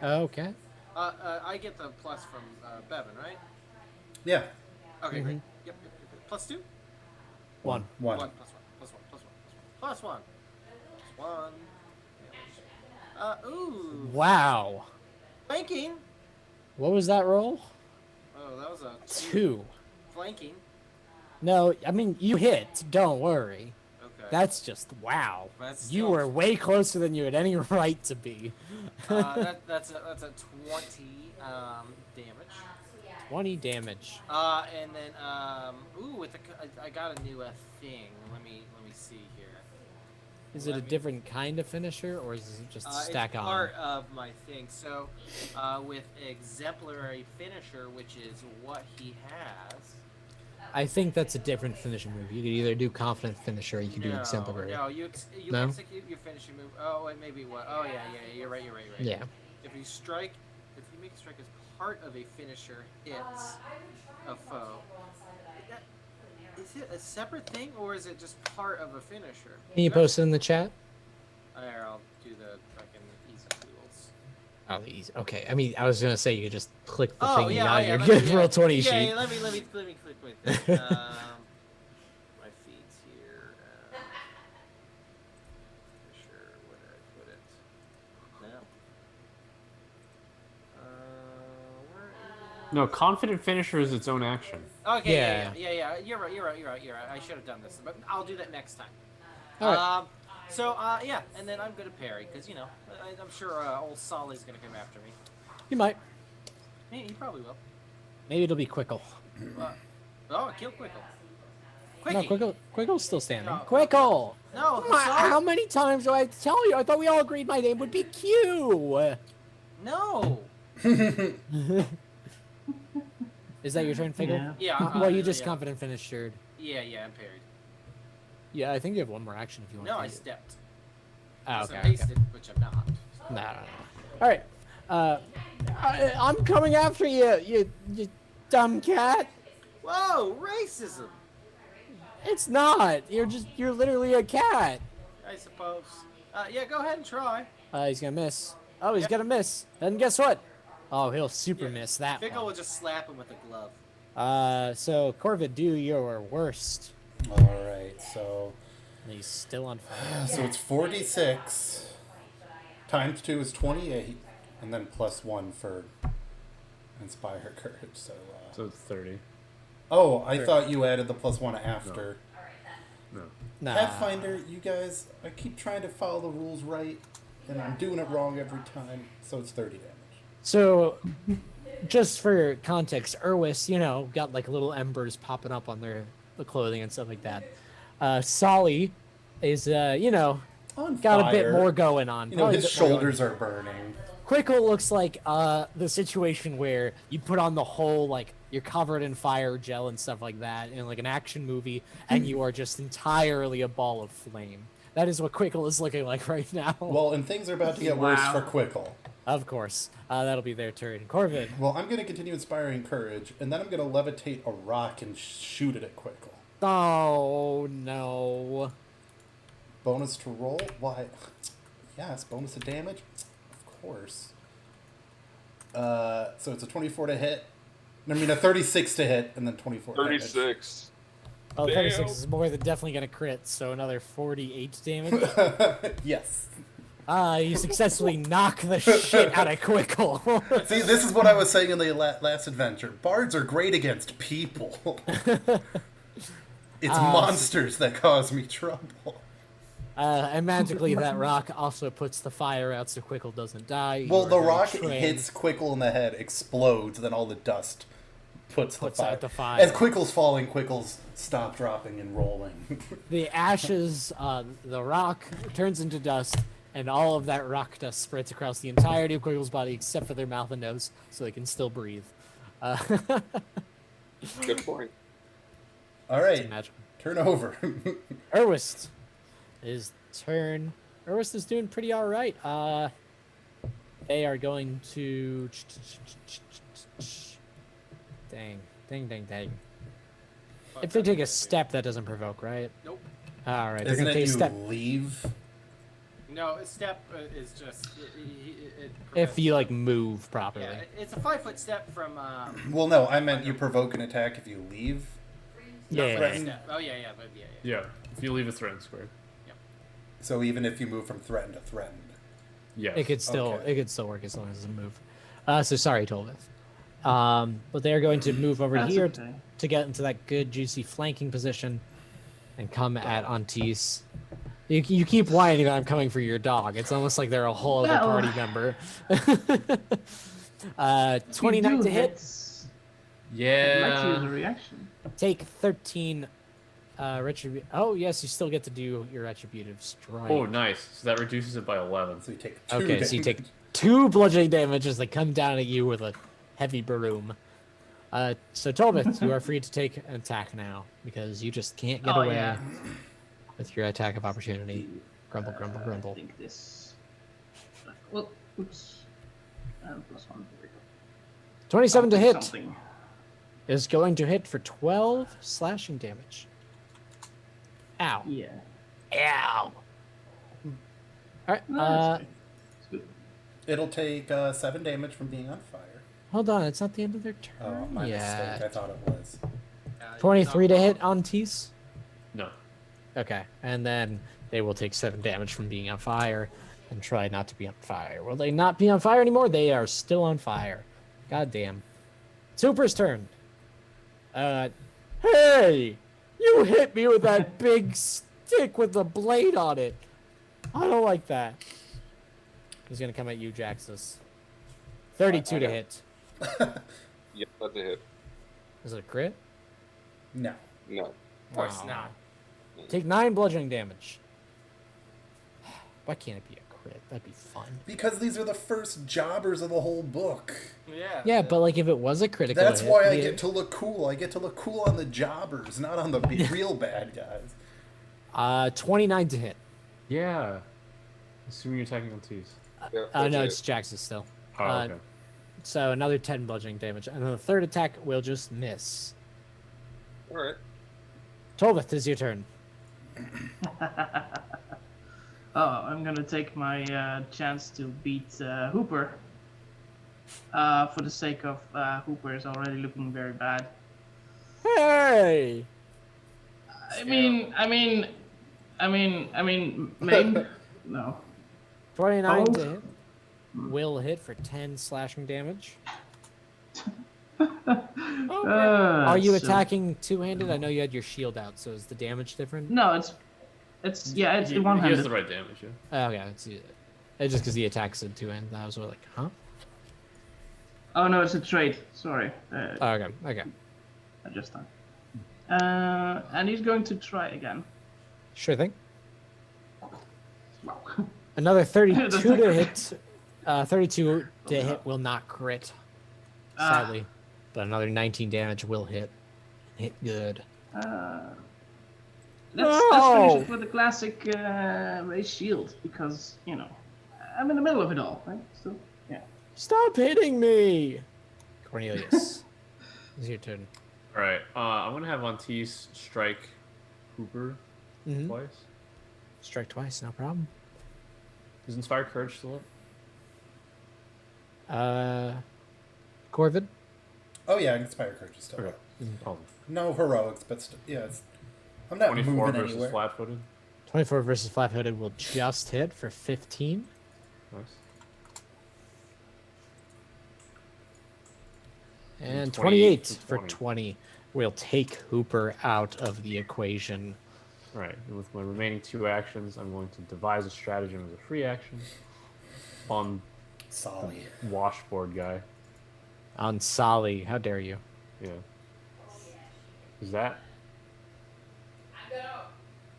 Okay. I get the plus from Bevan, right? Yeah. Okay, great. Yep. Plus 2? One. One. Plus one. Ooh. Wow. Flanking. What was that roll? Oh, that was a 2. Flanking. No, I mean, you hit. Don't worry. Okay. That's just wow. That's You still- were way closer than you had any right to be. That's a 20 damage. 20 damage. And then with I got a new thing. Let me see here. Is it a different kind of finisher, or is it just stack it's on? part of my thing. So, with exemplary finisher, which is what he has. I think that's a different finishing move. You could either do confident finisher, or you could do exemplary. No, you No? execute your finishing move. Oh, wait, maybe what? Oh, yeah, you're right. Yeah. If you make a strike as part of a finisher hits a foe, is it a separate thing or is it just part of a finisher? Can you post it in the chat? There, I'll do the fucking easy tools. Oh, easy. Okay. I mean, I was gonna say you could just click the Oh thing yeah, on yeah, your let me- good roll 20 yeah, sheet. Yeah, let me click my thing. My feeds here. Finisher, where did I put it? No. Where is No, confident finisher is its own action. Okay, Yeah. yeah. You're right. I should have done this, but I'll do that next time. All right. Yeah, and then I'm gonna parry because I'm sure old Solly's gonna come after me. You might. He probably will. Maybe it'll be Quickle. Kill Quickle. No, Quickie. Quickle's still standing. No. Quickle! No, How many times do I have to tell you? I thought we all agreed my name would be Q. No. Is that your turn, Figgle? Yeah. Yeah. Well, you just yeah. confident finished third. Yeah, I'm parried. Yeah, I think you have one more action if you want No, to. I use it. stepped. Oh, Unless okay. I'm hasted, which I'm not. No. All right. I'm coming after you, you dumb cat. Whoa, racism! It's not. You're literally a cat. I suppose. Yeah, go ahead and try. He's gonna miss. Oh, he's Yep. gonna miss. And guess what? Oh, he'll super Yeah, miss that Fickle one. will just slap him with a glove. So Corvid, do your worst. All right, so He's still on fire. so it's 46 times 2 is 28, and then plus 1 for inspire courage. So So it's 30. oh, I thought you added the plus 1 after. No. Nah. Pathfinder, you guys, I keep trying to follow the rules right, and I'm doing it wrong every time. So it's 30 damage. So, just for context, Irwis, got like little embers popping up on the clothing and stuff like that. Solly is, On got a bit fire. more going on. You know, Probably a his bit more going shoulders are burning. Quickle looks like the situation where you put on the whole, like, you're covered in fire gel and stuff like that in, like, an action movie, and you are just entirely a ball of flame. That is what Quickle is looking like right now. Well, and things are about to get worse Wow. for Quickle. Of course. That'll be their turn. Corvid. Well, I'm going to continue inspiring courage, and then I'm going to levitate a rock and shoot it at Quickle. Oh, no. Bonus to roll? Why? Yes, bonus to damage? Of course. So it's a 24 to hit. I mean, a 36 to hit, and then 24 damage. 36. Well, Damn. 36 is more than definitely going to crit, so another 48 damage. Yes. You successfully knock the shit out of Quickle. See, this is what I was saying in the last adventure. Bards are great against people. It's monsters that cause me trouble. And magically, that rock also puts the fire out so Quickle doesn't die. Well, You are the very rock trained. hits Quickle in the head, explodes, then all the dust puts out the fire. As Quickle's falling, Quickle's stop, dropping, and rolling. The ashes, the rock turns into dust, and all of that rock dust spreads across the entirety of Quickle's body except for their mouth and nose, so they can still breathe. Good point. All right, Magical. turn over. Urwist is turn. Urwist is doing pretty all right. They are going to. Dang. If they take a step, that doesn't provoke, right? Nope. All right, they're Isn't gonna it take a you step. leave? No, a step is just it If you like move properly. Yeah, it's a 5-foot step from. Well, no, I meant you provoke an attack if you leave. Yeah. Threatened. Step. Oh yeah. Yeah, if you leave a threatened square. So even if you move from threatened to threatened. Yeah. It could still Okay. it could still work as long as it's a move. So sorry, Tolvith. But they're going to move over That's here okay. to get into that good juicy flanking position and come at Antis. You keep whining that I'm coming for your dog. It's almost like they're a whole other Well- party member. 29 You to do hit. I'd like to use a Yeah. reaction. Take 13 retributive. Oh yes, you still get to do your retributive strike. Oh, nice. So that reduces it by 11. So you take 2 Okay, so you take damage. 2 bludgeoning damage as they come down at you with a heavy broom. So Tolbith, you are free to take an attack now because you just can't get Oh, away yeah. with your attack of opportunity. Grumble, grumble, I grumble. think this. Well, oops. +1. There we go. 27 to I'll do hit something. is going to hit for 12 slashing damage. Ow. Yeah. Ow. All right. No, that's okay. It's good. It'll take 7 damage from being on fire. Hold on, it's not the end of their Oh, turn my mistake. I yet. thought it was. 23 to hit on Tease. No. Okay, and then they will take 7 damage from being on fire and try not to be on fire. Will they not be on fire anymore? They are still on fire. God damn. Super's turn. Hey! You hit me with that big stick with the blade on it. I don't like that. He's gonna come at you, Jaxus. 32 to hit. Yep, that's a hit. Is it a crit? No. No. Of course Wow. not. Take 9 bludgeoning damage. Why can't it be a crit? That'd be fun. Because these are the first jobbers of the whole book. Yeah. Yeah, but like if it was a critical That's hit, why I yeah. get to look cool. I get to look cool on the jobbers, not on the real bad guys. 29 to hit. Yeah. Assuming you're attacking on T's. Yeah, No, that's it's Jax's still. Oh, okay. So another 10 bludgeoning damage, and then the third attack will just miss. All right. Tolvith, is your turn. Oh, I'm gonna take my chance to beat Hooper. For the sake of Hooper is already looking very bad. Hey! I mean, main. No. 29 to Oh. hit. Will hit for 10 slashing damage. Are you So- attacking two-handed? I know you had your shield out, so is the damage different? No, it's yeah, it's He has one-handed. the right damage, yeah. Oh, okay, it's just because he attacks in two-handed. I was sort of like, huh? Oh no, it's a trait. Sorry, Oh, okay. I just done. And he's going to try again. Sure thing. Wow. Another 32 That's to not hit. 32 to hit will not crit, sadly. But another 19 damage will hit. Hit good. Let's No! finish it with the classic race shield because I'm in the middle of it all, right? So yeah. Stop hitting me! Cornelius. It's your turn. All right. I'm gonna have Antis strike Hooper Mhm. twice. Strike twice, no problem. Is Inspire Courage still up? Corvid? Oh yeah, Inspire Courage is still Okay. up. Oh, No heroics, but yeah, I'm not 24 moving versus anywhere. flat-footed. 24 versus flat-footed will just hit for 15. Nice. And 28 28 for for 20. 20 will take Hooper out of the equation. All right. And with my remaining 2 actions, I'm going to devise a stratagem as a free action on Solly. Washboard guy. On Solly, how dare you? Yeah. Is that?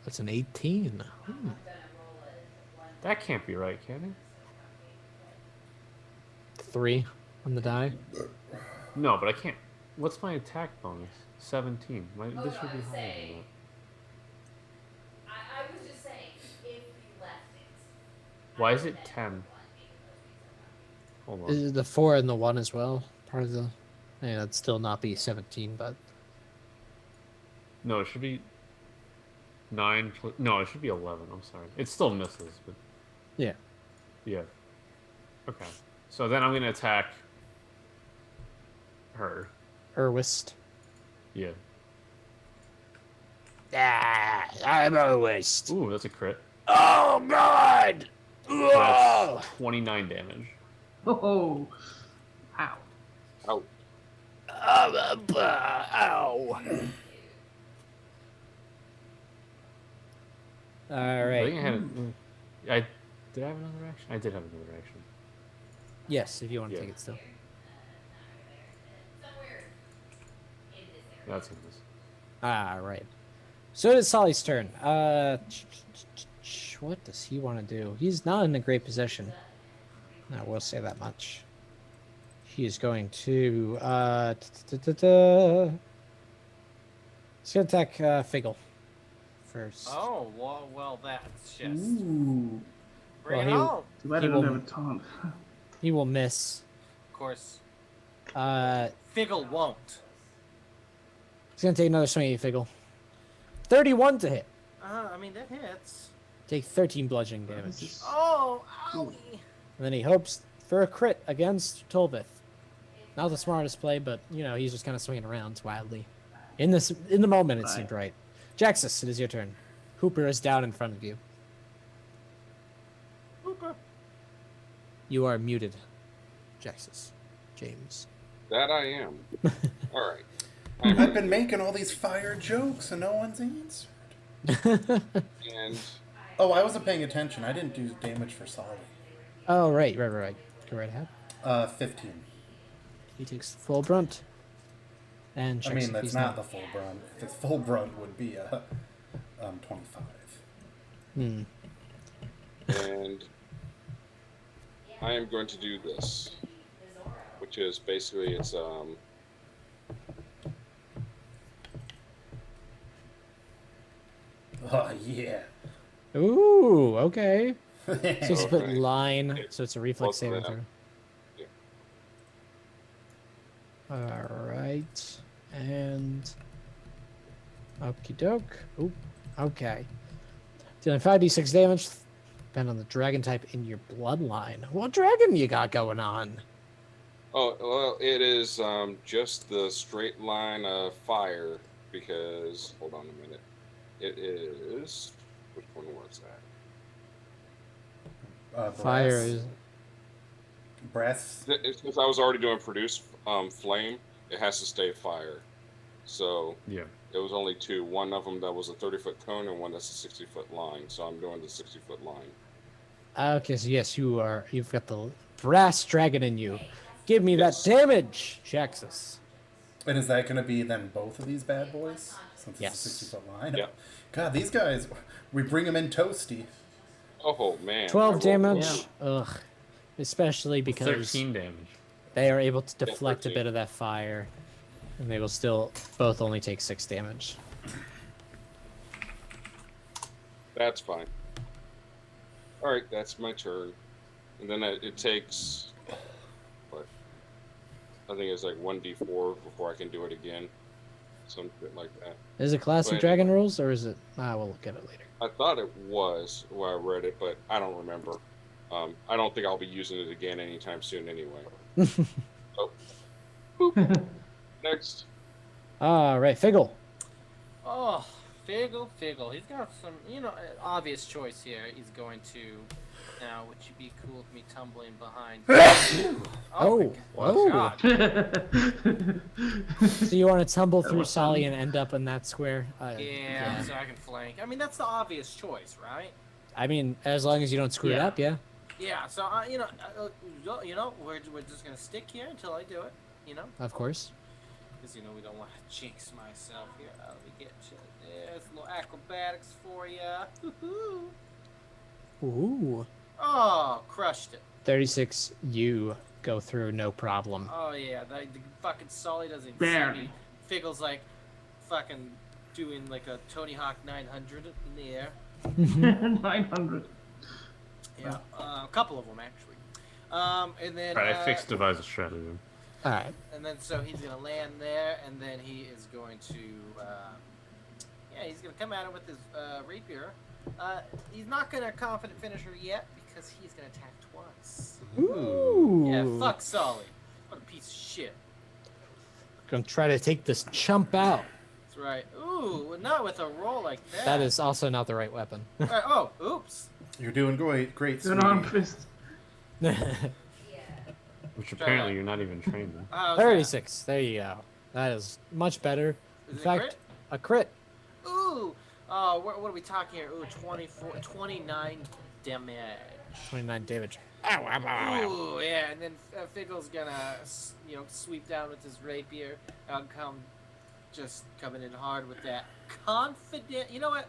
That's an 18. That can't be right, can it? 3 on the die. No, but I can't. What's my attack bonus? 17. This should be higher than that. I was just saying, if you left it. Why is it 10? Hold on. Is the 4 and the 1 as well? Part of the. Yeah, that'd still not be 17, but. No, it should be 9. No, it should be 11. I'm sorry. It still misses, but Yeah. yeah. Okay. So then I'm gonna attack her. Erwist. Yeah. I'm Erwist. Ooh, that's a crit. Oh, God! So that's 29 damage. Oh, ow. Out. Ow. All I right. think did I have another action? I did have another action. Yes, if you want to Yeah. take it still. That's in this. All right. So it's Solly's turn. What does he want to do? He's not in a great position. I will say that much. He is going to he's going to attack Figgle first. Oh, well, that's just. Ooh. Bring Well, it he- on! Too bad He I don't will- have a taunt. He will miss. Of course, He's Figgle won't. going to take another swing at Figgle. 31 to hit. I mean, that hits. Take 13 bludgeoning This damage. is- Oh, owie! And then he hopes for a crit against Tolbith. Not the smartest play, but he's just kind of swinging around wildly. In the moment, it Right. seemed right. Jaxus, it is your turn. Hooper is down in front of you. Hooper. You are muted, Jaxus. James. That I am. All right. I've been making all these fire jokes and no one's answered. And Oh, I wasn't paying attention. I didn't do damage for Solly. Oh, right. Go right ahead. 15. He takes the full brunt. And I checks mean, if that's he's not the full brunt. The full brunt would be 25. and I am going to do this, which is basically it's Oh, yeah. Ooh, okay. So he's put Okay. line, so it's a reflex Close saving enough. throw. Yeah. Alright. And okie doke. Oop. Okay. Dealing 5d6 damage. Depend on the dragon type in your bloodline. What dragon you got going on? Oh, well, it is just the straight line of fire because, hold on a minute. It is, which one was that? Fire is Breath. It's because I was already doing produce flame, it has to stay fire. So Yeah. it was only 2. One of them that was a 30-foot cone and one that's a 60-foot line. So I'm doing the 60-foot line. okay. So yes, you've got the brass dragon in you. Give me Yes. that damage, Jaxus. And is that going to be then both of these bad boys? Since Yes. it's a 60-foot line? Yeah. God, these guys, we bring them in toasty. Oh man. 12 I rolled- damage. Ugh. Especially because 13 damage. they are able to deflect a 13. bit of that fire, and they will still both only take 6 damage. That's fine. All right, that's my turn, and then it takes what? I think it's like 1d4 before I can do it again, something like that. Is it classic But- dragon rules, or is it? We'll look at it later. I thought it was where I read it, but I don't remember. I don't think I'll be using it again anytime soon anyway. So, boop. Next. All right, Figgle. Oh, Figgle. He's got some, obvious choice here. He's going to Now, would you be cool with me tumbling behind? Oh, oh my God. So you want to tumble through Solly and end up in that square? Yeah, so I can flank. I mean, that's the obvious choice, right? I mean, as long as you don't screw it Yeah. up, yeah. Yeah. So we're just gonna stick here until I do it. You know, Of course. because we don't want to jinx myself here. Let me get you. There's a little acrobatics for you. Ooh. Oh, crushed it. 36, you go through no problem. Oh yeah, the fucking Sully doesn't Barely. see me. Figgle's like fucking doing like a Tony Hawk 900 in the air. 900. Yeah, a couple of them actually. And then Alright, I fixed devise a strategy. All right. and then so he's gonna land there, and then he is going to he's gonna come at it with his rapier. He's not gonna confident finisher yet because he's gonna attack twice. Ooh. Yeah, fuck Sully. What a piece of shit. Gonna try to take this chump out. That's right. Ooh, not with a roll like that. That is also not the right weapon. Oh, oops. You're doing great, An arm sweetie. fist. Which apparently you're not even trained in. How's that? 36. There you go. That is much better. Is In it fact, crit? a crit. Ooh. What are we talking here? Ooh, 29 damage. 29 damage. Ooh, yeah, and then Figgle's gonna, sweep down with his rapier. I'll come, just coming in hard with that confident. You know what?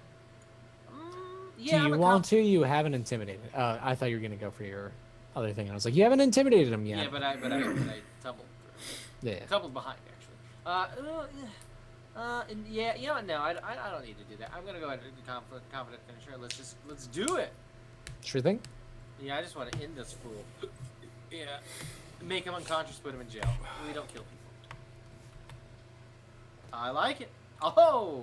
Yeah. Do you want to? You haven't intimidated. I thought you were gonna go for your other thing. I was like, you haven't intimidated him yet. Yeah, but I tumbled through. Yeah. Tumbled behind actually. And yeah, you know what? No, I don't need to do that. I'm gonna go ahead and do confident finisher. Let's do it. Sure thing. Yeah, I just want to end this fool. Yeah. Make him unconscious, put him in jail. We don't kill people. I like it. Oh!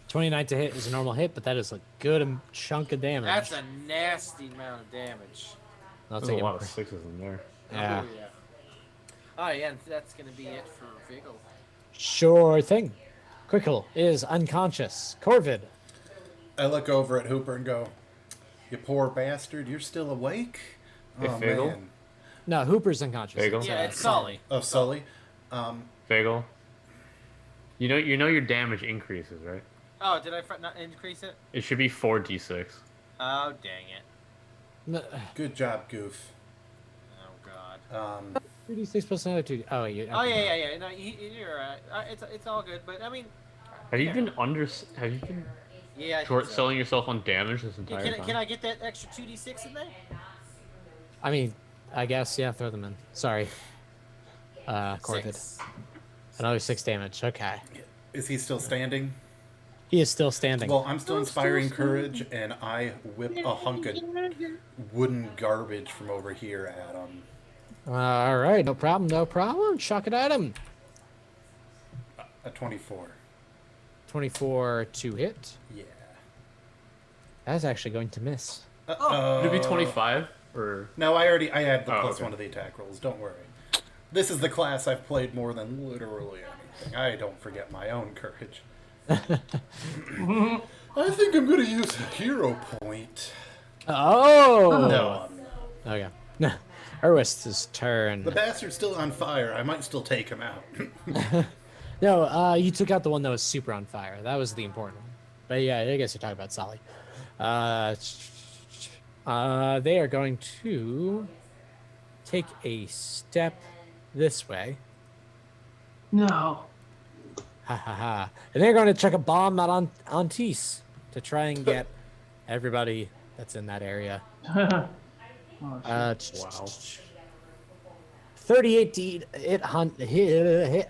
29 to hit is a normal hit, but that is a good chunk of damage. That's a nasty amount of damage. I'll There's take a it. lot of sixes in there. Yeah. Oh, yeah. Oh, yeah, and that's going to be it for Vigil. Sure thing. Quickle is unconscious. Corvid. I look over at Hooper and go, "You poor bastard, you're still awake?" Hey, Oh Figgle? man. No, Hooper's unconscious. Bagel? Yeah, it's Sully. Oh, Sully. Bagel. You know your damage increases, right? Oh, did I not increase it? It should be 4d6. Oh, dang it. Good job, Goof. Oh, God. 3d6 plus another 2. Oh, you. Oh, yeah. No, you're right. It's all good, but I mean... Have you Yeah. been Have you been Yeah, I think short so. selling yourself on damage this Yeah, entire time? can I get that extra 2d6 in there? I mean, I guess, yeah, throw them in. Sorry. Corvid. 6. Another 6 damage. Okay. Is he still standing? He is still standing. Well, I'm still inspiring courage, and I whip a hunk of wooden garbage from over here at him. All right. No problem. Chuck it at him. A 24. 24 to hit. Yeah. That's actually going to miss. Uh-oh. Would it be 25 or? No, I had the Oh, plus okay. one to the attack rolls. Don't worry. This is the class I've played more than literally anything. I don't forget my own courage. I think I'm going to use a hero point. Oh! No, Okay. Erwist's turn. the bastard's still on fire. I might still take him out. No, you took out the one that was super on fire. That was the important one. But yeah, I guess you're talking about Solly. They are going to take a step this way. No. Ha ha ha. And they're going to chuck a bomb out on Antis to try and get everybody that's in that area. Oh, shit. Wow. 38 to hit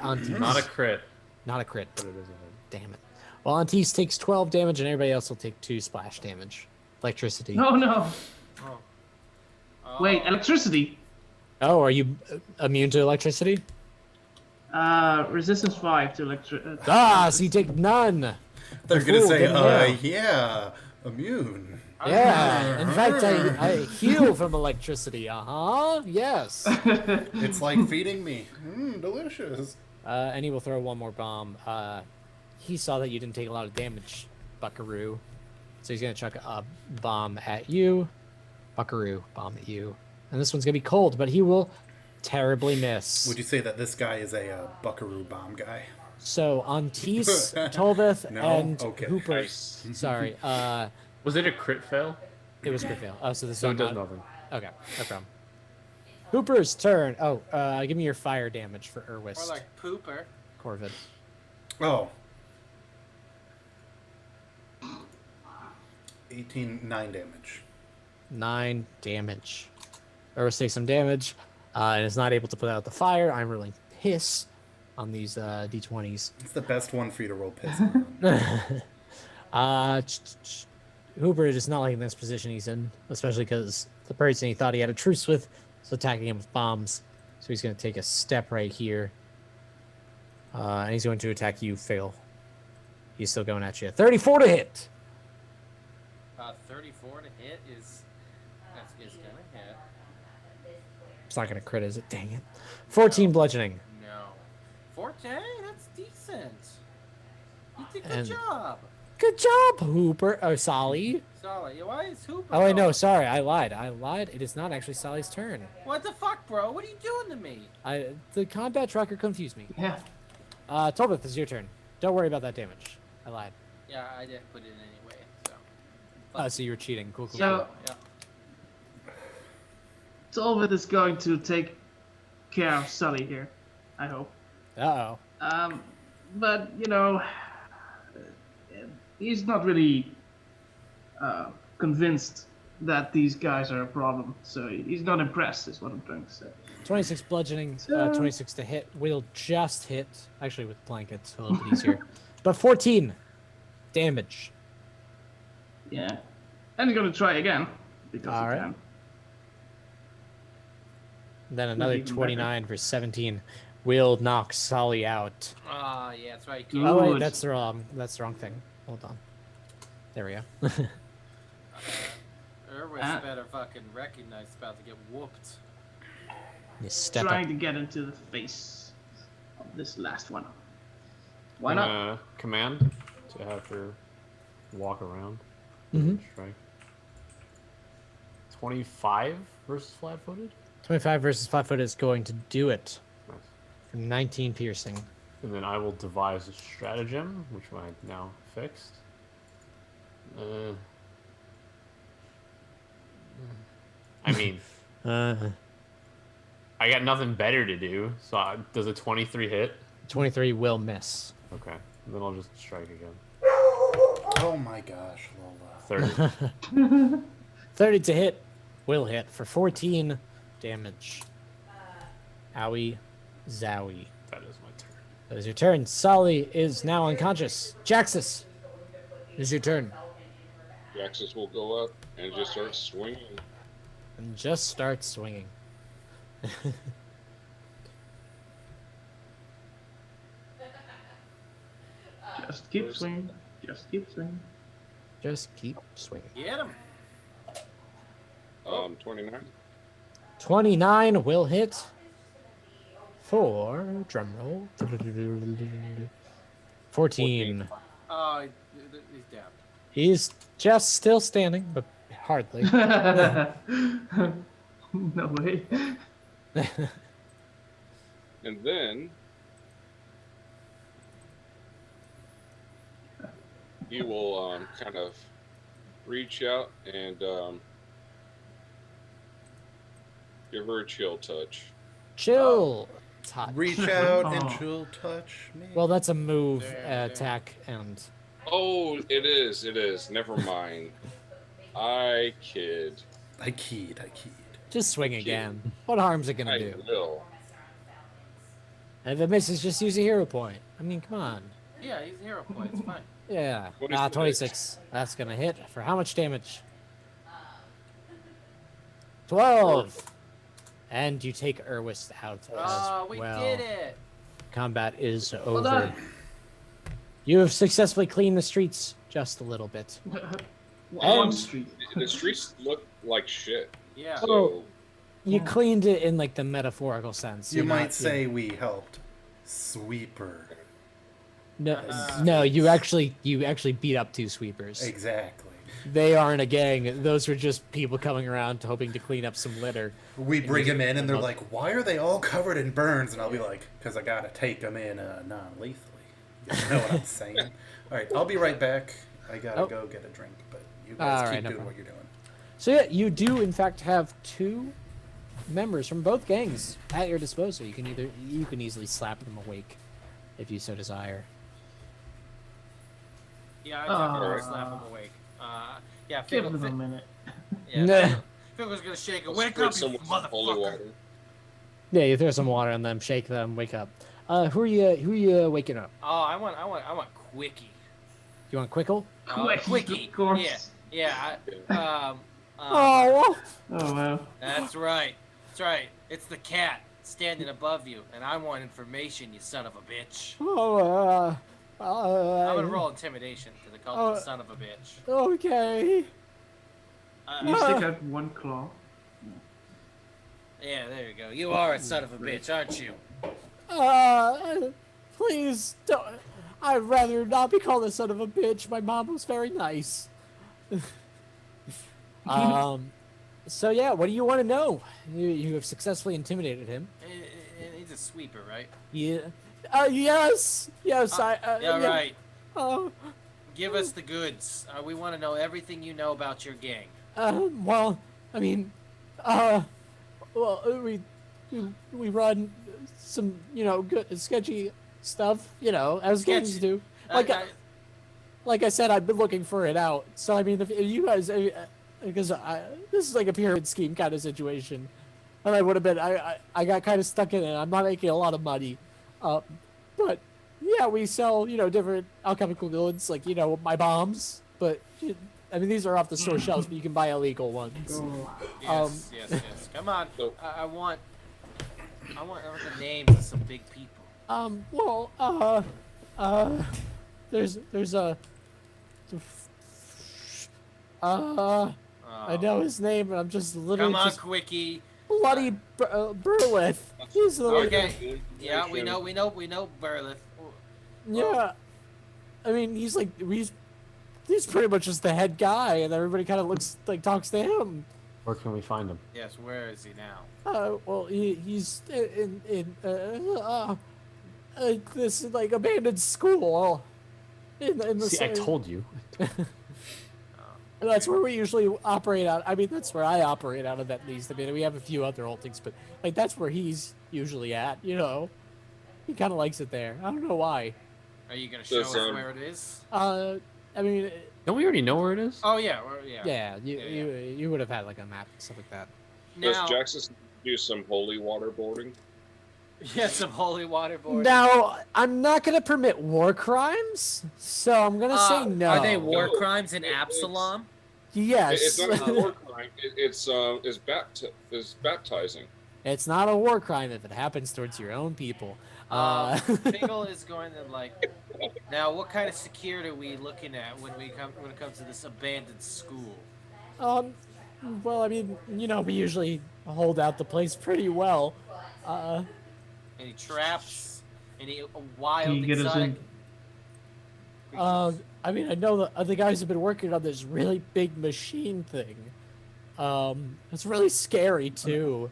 Antis. Not a crit. Not a crit. But it is a hit. Damn it. Well, Antis takes 12 damage, and everybody else will take 2 splash damage. Electricity. No. Oh. Wait, electricity. Oh, are you immune to electricity? Resistance 5 to electricity. So you take none. They're going to Fool, say, didn't know. yeah, immune. Yeah. In fact, I heal from electricity. Yes. It's like feeding me. Delicious. And he will throw one more bomb. He saw that you didn't take a lot of damage, Buckaroo. So he's going to chuck a bomb at you. Buckaroo bomb at you. And this one's going to be cold, but he will terribly miss. Would you say that this guy is a buckaroo bomb guy? So on Tease, Tolvith, No? and Okay. Hooper. Nice. Sorry, Was it a crit fail? it was crit fail. Oh, so this So it is does not. nothing. Okay, no problem. Hooper's turn. Oh, give me your fire damage for Or Irwist. like pooper. Corvid. Oh. 9 damage. 9 damage. Irwist takes some damage, and is not able to put out the fire. I'm rolling piss on these d20s. It's the best one for you to roll piss on. Hooper is not liking this position he's in, especially because the person he thought he had a truce with is attacking him with bombs. So he's going to take a step right here. And he's going to attack you, Fail. He's still going at you. 34 to hit. 34 to hit is gonna hit. It's not going to crit, is it? Dang it. 14 bludgeoning. No. 14? That's decent. You did a And- good job. Good job, Hooper. Oh, Solly. Sorry, why is Hooper? Oh, wait, no, going? sorry. I lied. It is not actually Solly's turn. What the fuck, bro? What are you doing to me? The combat tracker confused me. Yeah. Tolbeth, it's your turn. Don't worry about that damage. I lied. Yeah, I didn't put it in anyway, so. Oh, so you were cheating. Cool. So Yeah. Tolbert is going to take care of Sully here, I hope. Uh-oh. But you know, he's not really convinced that these guys are a problem. So he's not impressed, is what I'm trying to say. 26 bludgeoning, So- 26 to hit. Will just hit. Actually, with blankets, a little bit easier. But 14 damage. Yeah. And he's going to try again because All he right. can. Then another even better. 29 for 17. Will knock Solly out. Ah, yeah, that's right. Good. Oh wait, Good. that's the wrong thing. Hold on. There we go. Irwis Ah. better fucking recognize it's about to get whooped. You step Trying up. to get into the face of this last one. Why I'm not? gonna command to have her walk around. Mhm. Strike. 25 versus flat-footed. 25 versus 5 foot is going to do it. Nice. For 19 piercing. And then I will devise a stratagem, which I now fixed. I mean, Uh, I got nothing better to do. So does a 23 hit? 23 will miss. Okay. Then I'll just strike again. Oh my gosh, Lola. 30. 30 to hit. Will hit for 14 damage. Owie. Zowie. That is my turn. That is your turn. Solly is now unconscious. Jaxus, it is your turn. Jaxus will go up and just start swinging. And just start swinging. Just keep swinging. Just keep swinging. Just keep swinging. Get him. 29. 29 will hit for drumroll. 14. Oh, he's down. He's just still standing, but hardly. No way. And then he will kind of reach out and give her a chill touch. Chill. Touch. Reach out and Oh. she'll touch me. Well, that's a move, There. attack, and Oh, it is. It is. Never mind. I kid. I keyed. just swing again. What harm's it gonna I do? will. And if it misses, just use a hero point. I mean, come on. Yeah, he's a hero point. It's fine. Yeah. 26. 26. That's gonna hit for how much damage? 12. And you take Irwist out as Oh, we well. did it. Combat is Well over. done. You have successfully cleaned the streets just a little bit. One And- street. The streets look like shit. Yeah. So You cleaned it in like the metaphorical sense. You You're might not- say we helped sweeper. no, no. You actually beat up 2 sweepers. Exactly. they aren't a gang. Those are just people coming around hoping to clean up some litter. We bring him in, and they're like, "Why are they all covered in burns?" And I'll be like, "Because I gotta take them in non-lethally." You know what I'm saying? All right, I'll be right back. I gotta go get a drink, but you guys keep doing what you're doing. So yeah, you do in fact have 2 members from both gangs at your disposal. You can easily slap them awake if you so desire. Yeah, I definitely slap him awake. Yeah, Give them a minute. Yeah, Fickle's gonna shake it. Wake up, you Holy motherfucker! water. Yeah, you throw some water on them, shake them, wake up. Who are you waking up? Oh, I want Quickie. You want Quickle? Quickie. Of course. Yeah. Oh. Oh wow. That's right. That's right. It's the cat standing above you, and I want information, you son of a bitch. Oh. I'm gonna roll intimidation because I called it the son of a bitch. Okay. You stick out one claw. Yeah, there you go. You are a son of a bitch, aren't you? Please don't. I'd rather not be called a son of a bitch. My mom was very nice. So yeah, what do you want to know? You have successfully intimidated him. He's a sweeper, right? Yeah. Yes. Yes. Yeah, right. Oh. Give us the goods. We want to know everything you know about your gang. Well, I mean, well, we run some, good sketchy stuff, as gangs do. Like I said, I've been looking for it out. So I mean, if you guys, because this is like a pyramid scheme kind of situation, and I would have been, I got kind of stuck in it. I'm not making a lot of money, but yeah, we sell, different alchemical goods, like my bombs, but. I mean, these are off the store shelves, but you can buy illegal ones. Yes. Come on. I want the names of some big people. Well, there's a, I know his name, and I'm just literally Come on, just Quickie. bloody Burlith. He's the Okay. Yeah, we know Burlith. Yeah, I mean, he's pretty much just the head guy, and everybody kind of talks to him. Where can we find him? Yes, where is he now? Well, he's in this abandoned school. In the See, I told you. That's where we usually operate out. I mean, that's where I operate out of, at least. I mean, we have a few other holdings, but that's where he's usually at. He kind of likes it there. I don't know why. Are you gonna show us where it is? I mean, Don't we already know where it is? Oh yeah, yeah. You would have had like a map and stuff like that. Does Jaxus do some holy waterboarding? Yeah, some holy waterboarding. Now, I'm not going to permit war crimes, so I'm going to say no. Are they war crimes in Absalom? Yes. It's not a war crime. It's baptizing. It's not a war crime if it happens towards your own people. Fingal is going to Now, what kind of security are we looking at when it comes to this abandoned school? Well, I mean, we usually hold out the place pretty well. Any traps? Any wild Can you get us exotic? I mean, I know the other guys have been working on this really big machine thing. It's really scary too.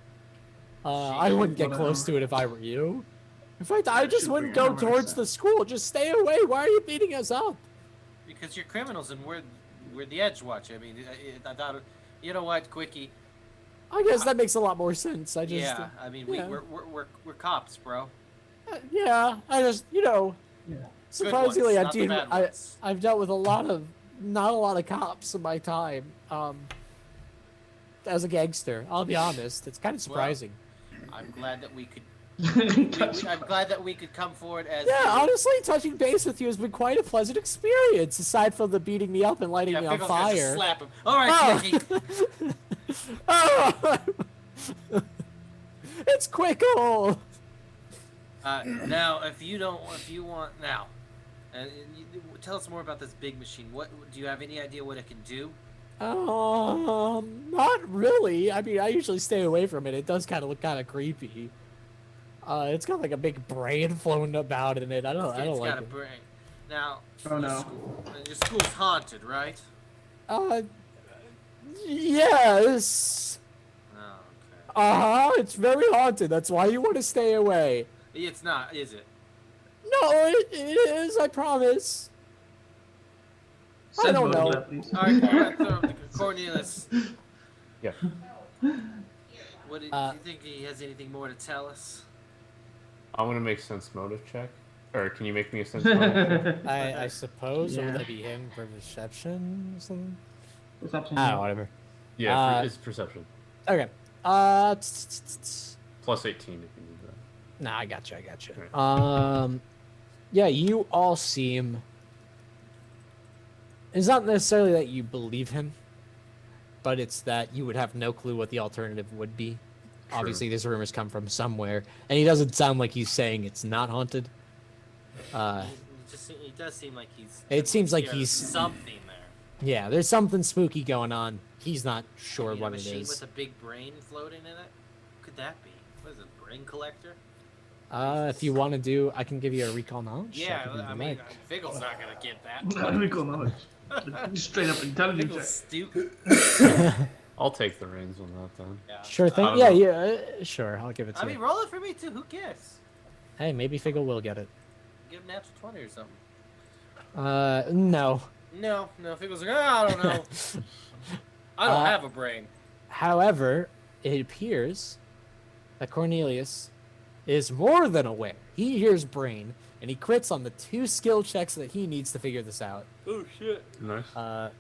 I wouldn't get close to it if I were you. In fact, I just wouldn't go towards the school. Just stay away. Why are you beating us up? Because you're criminals and we're the Edgewatch. I mean, I thought, you know what, Quickie? I guess that makes a lot more sense. I just I mean, we're cops, bro. Yeah, I just surprisingly, I've dealt with not a lot of cops in my time. As a gangster, I'll be honest, it's kind of surprising. Well, I'm glad that we could. I'm glad that we could come forward as. Yeah, honestly, touching base with you has been quite a pleasant experience. Aside from the beating me up and lighting me on fire. Just slap him. All right, Quickie. Oh, it's Quickle. Now, if you want now, tell us more about this big machine. What do you have any idea what it can do? Not really. I mean, I usually stay away from it. It does kind of look kind of creepy. It's got like a big brain floating about in it. I don't like it. Brain. Now, Oh no. Your school's haunted, right? Yes. Oh, okay. It's very haunted. That's why you want to stay away. It's not, is it? No, it is. I promise. I Send don't both of know. that, please. All right, Cornelius. Yeah. What do you think he has anything more to tell us? I'm gonna make sense motive check. Or can you make me a sense motive check? I suppose. Or would Yeah. that be him for perception or something? Perception. I don't know, whatever. Yeah, it's perception. Okay. Plus 18 if you need that. Nah, I got you. Right. Yeah, you all seem. It's not necessarily that you believe him, but it's that you would have no clue what the alternative would be. True. Obviously, these rumors come from somewhere, and he doesn't sound like he's saying it's not haunted. It does seem like he's. It seems like there's he's- something there. Yeah, there's something spooky going on. He's not sure Maybe what a it machine is. with a big brain floating in it. Could that be? What is it? Brain collector? If you want to do, I can give you a recall knowledge. check Yeah, if you'd I mean, like. Figgle's not gonna get that. Critical knowledge. Straight up intelligence check. Figgle's stupid. I'll take the reins on that then. Yeah. Sure thing. don't Yeah, know. yeah, sure. I'll give it to I you. mean, roll it for me too. Who cares? Hey, maybe Figgle will get it. Give him natural 20 or something. No. No, Figgle's like, I don't know. I don't have a brain. However, it appears that Cornelius is more than aware. He hears brain, and he crits on the 2 skill checks that he needs to figure this out. Oh shit. Nice.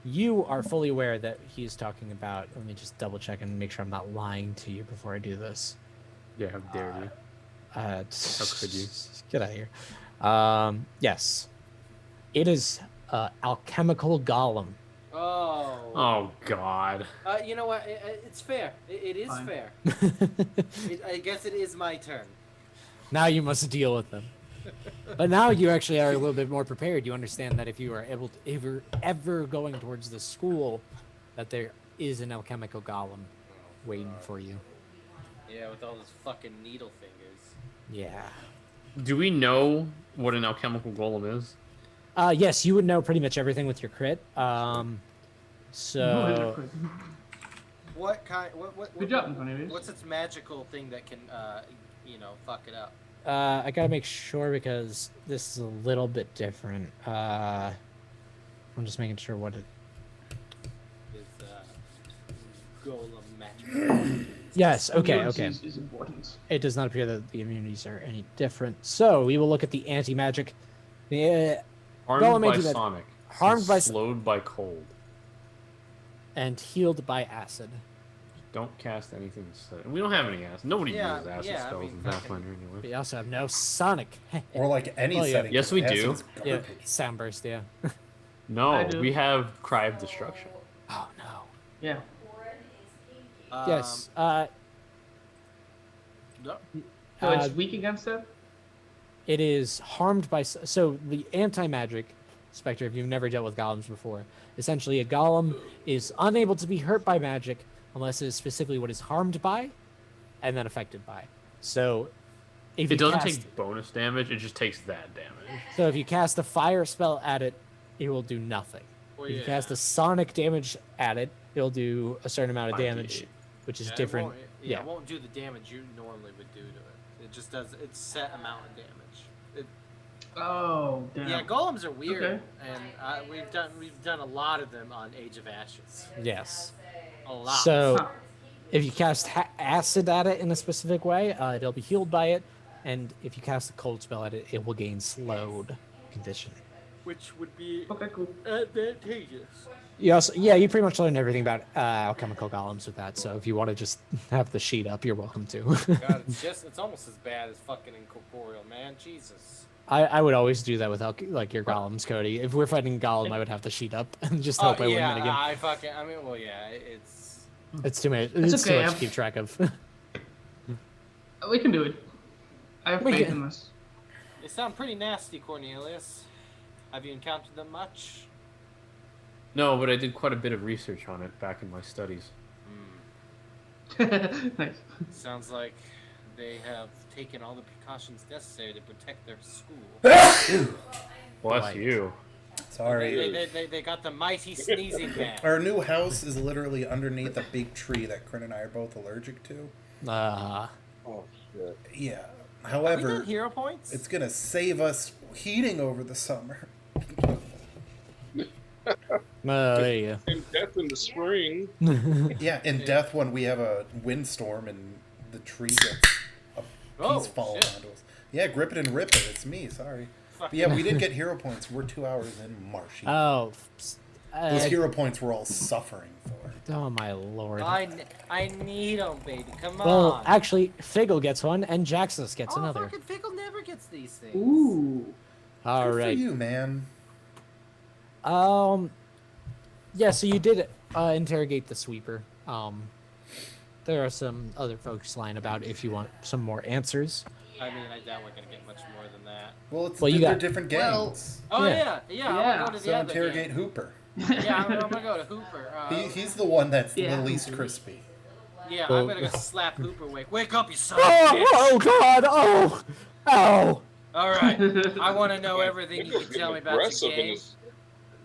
You are fully aware that he's talking about. Let me just double check and make sure I'm not lying to you before I do this. Yeah, how dare you? How could you? Get out of here. Yes. It is alchemical golem. Oh. Oh God. You know what? It's fair. It is Fine. fair. I guess it is my turn. Now you must deal with them. But now you actually are a little bit more prepared. You understand that if you are able to, if you're ever going towards the school, that there is an alchemical golem waiting for you. Yeah, with all those fucking needle fingers. Yeah. Do we know what an alchemical golem is? Yes, you would know pretty much everything with your crit. So What kind? What? Good job, Cornelius. What's its magical thing that can, fuck it up? I gotta make sure because this is a little bit different. I'm just making sure what it. Is golem magic? Yes. Okay. Okay. Is important. It does not appear that the immunities are any different. So we will look at the anti-magic. Harmed Golem by anti-magic. sonic. Harmed by slowed by cold. and healed by acid. Don't cast anything. We don't have any acid. Nobody Yeah, uses acid yeah, I spells mean, in fucking- Pathfinder anyway. We also have no sonic. Or like any Oh, yeah. setting. Yes, we do. acid's Yeah, garbage. sound burst. Yeah. No, I do. we have Cry of Destruction. Oh no. Yeah. Yes. No. So it's Uh, weak against that? It is harmed by so the anti-magic specter. If you've never dealt with golems before, essentially a golem is unable to be hurt by magic unless it is specifically what is harmed by, and then affected by. So, if It you doesn't cast, take bonus damage. It just takes that damage. So if you cast a fire spell at it, it will do nothing. Well, If you yeah. cast a sonic damage at it, it'll do a certain amount of 5d8. damage, which is Yeah, different. It won't, Yeah. It won't do the damage you normally would do to it. It just does its set amount of damage. Oh, damn. Yeah, golems are weird, Okay. and we've done a lot of them on Age of Ashes. Yes. A lot. So, Huh. if you cast acid at it in a specific way, it'll be healed by it, and if you cast a cold spell at it, it will gain slowed condition. which would be Okay, cool. advantageous. You also, yeah, you pretty much learned everything about alchemical golems with that. So if you want to just have the sheet up, you're welcome to. God, it's almost as bad as fucking incorporeal, man. Jesus. I would always do that with like your golems, Cody. If we're fighting a golem, I would have the sheet up and just hope I win yeah, it again. It's. It's too much. It's too okay, much to keep track of. We can do it. I have We faith can- in us. They sound pretty nasty, Cornelius. Have you encountered them much? No, but I did quite a bit of research on it back in my studies. Nice. Sounds like they have taken all the precautions necessary to protect their school. Bless Right. you. Sounds Sorry. They got the mighty sneezing man. Our new house is literally underneath a big tree that Corinne and I are both allergic to. Oh shit. Yeah. Are we However, done hero points? it's gonna save us heating over the summer. There you And death in the spring. go. Yeah, in death when we have a windstorm and the tree gets a piece falling shit. onto us. Yeah, grip it and rip it. It's me. Sorry. But yeah, we didn't get hero points. We're 2 hours in, Marshy. Oh. Those hero points we're all suffering for. Oh my lord. I need them, baby. Come Well, on. actually, Figgle gets one, and Jaxus gets another. Fucking Fickle never gets these things. Ooh. All Good right. for you, man. Yeah. So you did interrogate the sweeper. There are some other folks lying about if you want some more answers. I mean, I doubt we're gonna get much more than that. Well, Well, you they're got- different Well- gangs. Oh Yeah. yeah. Yeah, I'm gonna go to the So other interrogate game. Hooper. Yeah, I'm gonna go to Hooper. He's the one that's Yeah. the least crispy. Yeah, Well- I'm gonna go slap Hooper. Wake up, you son of a Oh, bitch! oh God! Oh, ow! All right, I want to know everything you can tell me about your Aggressive in game. his-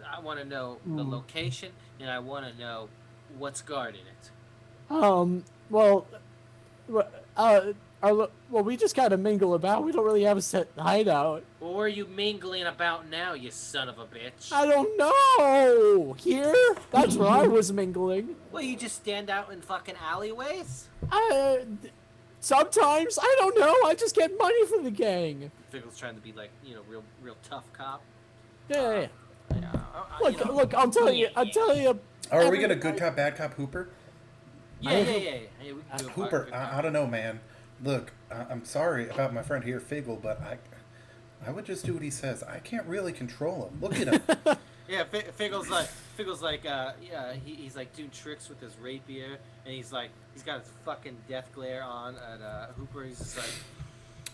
I want to know the location, and I want to know what's guarding it. Well, well, we just kind of mingle about. We don't really have a set hideout. Well, where are you mingling about now, you son of a bitch? I don't know. Here? That's where I was mingling. Well, you just stand out in fucking alleyways? Sometimes I don't know. I just get money from the gang. Figgle's trying to be like, real tough cop. Yeah. Yeah, Look, look. I'm telling you. Oh, are we gonna good cop, bad cop, Hooper? Yeah. Hey, we can do a Hooper, good cop. I don't know, man. Look, I'm sorry about my friend here, Figgle, but I would just do what he says. I can't really control him. Look at him. Yeah, Figgle's like, he's like doing tricks with his rapier, and he's got his fucking death glare on at Hooper. He's just like,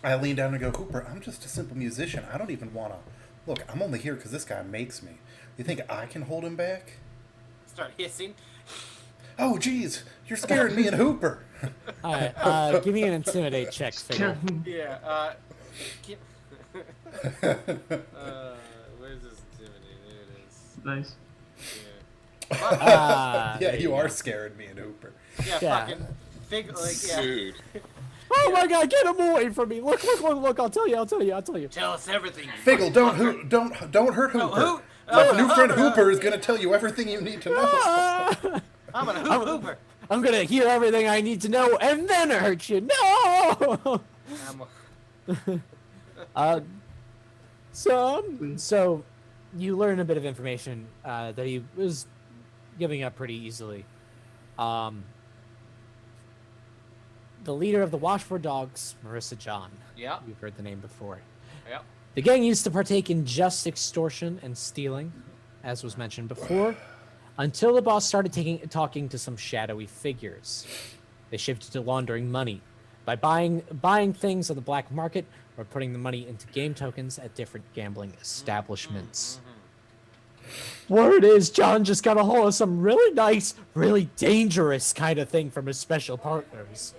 I lean down and go, Hooper, I'm just a simple musician. I don't even want to. Look, I'm only here because this guy makes me. You think I can hold him back? start hissing. Oh, geez, you're scaring me and Hooper. All right. Give me an intimidate check, Figgle. Yeah. Get, where's this intimidate? There it is. Nice. Yeah. Yeah, there you go. are scaring me and Hooper. Yeah. Yeah. Fucking fig. Like yeah. Dude. Oh my God! Get him away from me! Look! I'll tell you. Tell us everything. you Figgle, don't hurt Hooper. who- My new friend Hooper is gonna tell you everything you need to know. Ah! I'm gonna hoop Hooper. I'm gonna hear everything I need to know and then hurt you. No. So you learn a bit of information that he was giving up pretty easily. The leader of the Washboard Dogs, Marissa John. Yeah. You've heard the name before. Yeah. The gang used to partake in just extortion and stealing, as was mentioned before, until the boss started talking to some shadowy figures. They shifted to laundering money by buying things on the black market or putting the money into game tokens at different gambling establishments. Word is John just got a hold of some really nice, really dangerous kind of thing from his special partners.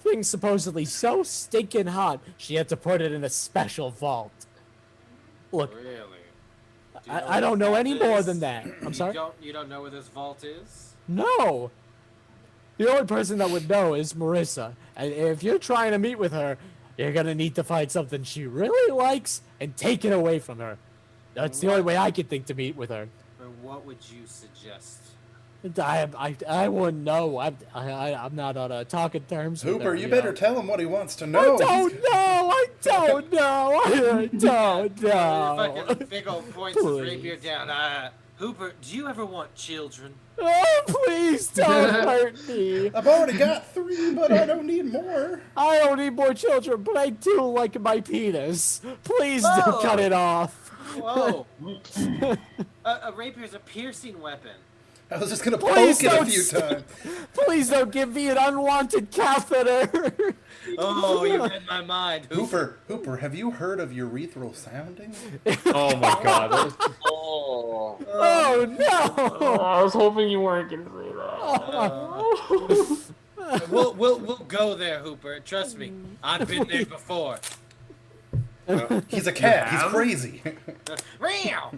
Thing supposedly so stinking hot, she had to put it in a special vault. Look, Really? I don't know any more than that. I'm sorry? You don't know where this vault is? No! The only person that would know is Marissa. And if you're trying to meet with her, you're gonna need to find something she really likes and take it away from her. That's the only way I can think to meet with her. Or what would you suggest? I wouldn't know. I'm not on talking terms with Hooper, her. you know. better tell him what he wants to I know. don't know. I don't know. Fucking Figgle points his Please. rapier down. Hooper, do you ever want children? Oh, please don't hurt me. I've already got 3, but I don't need more. I don't need more children, but I do like my penis. Please Oh. don't cut it off. Whoa. A rapier is a piercing weapon. I was just gonna Please poke it a don't few stop. times. Please don't give me an unwanted catheter. Oh, you read my mind. Hooper, have you heard of urethral sounding? Oh my God. That was, Oh. Oh no. I was hoping you weren't gonna say that. We'll go there, Hooper. Trust me, I've been there before. He's a cat. He's have? crazy. Meow!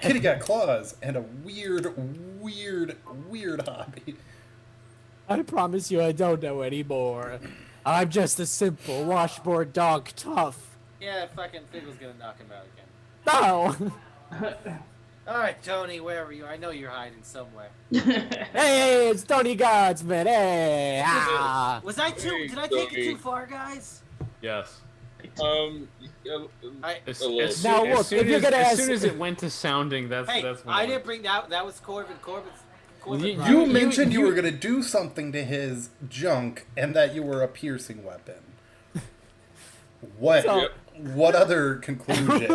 Kitty got claws and a weird hobby. I promise you I don't know anymore. I'm just a simple washboard dog tough. Yeah, fucking Figgle's gonna knock him out again. No! Alright, Tony, where are you? I know you're hiding somewhere. Hey, it's Tony Godsman. Hey! Ah. Was I too? Did I take it too far, guys? Yes. I, As, A little as Now, soon, look, as, soon if you're as, gonna as ask- soon as it went to sounding, that's hey, when I didn't bring that. That was Corbin. Corbin You brought it. mentioned you were going to do something to his junk and that you were a piercing weapon. What? So- What other conclusion?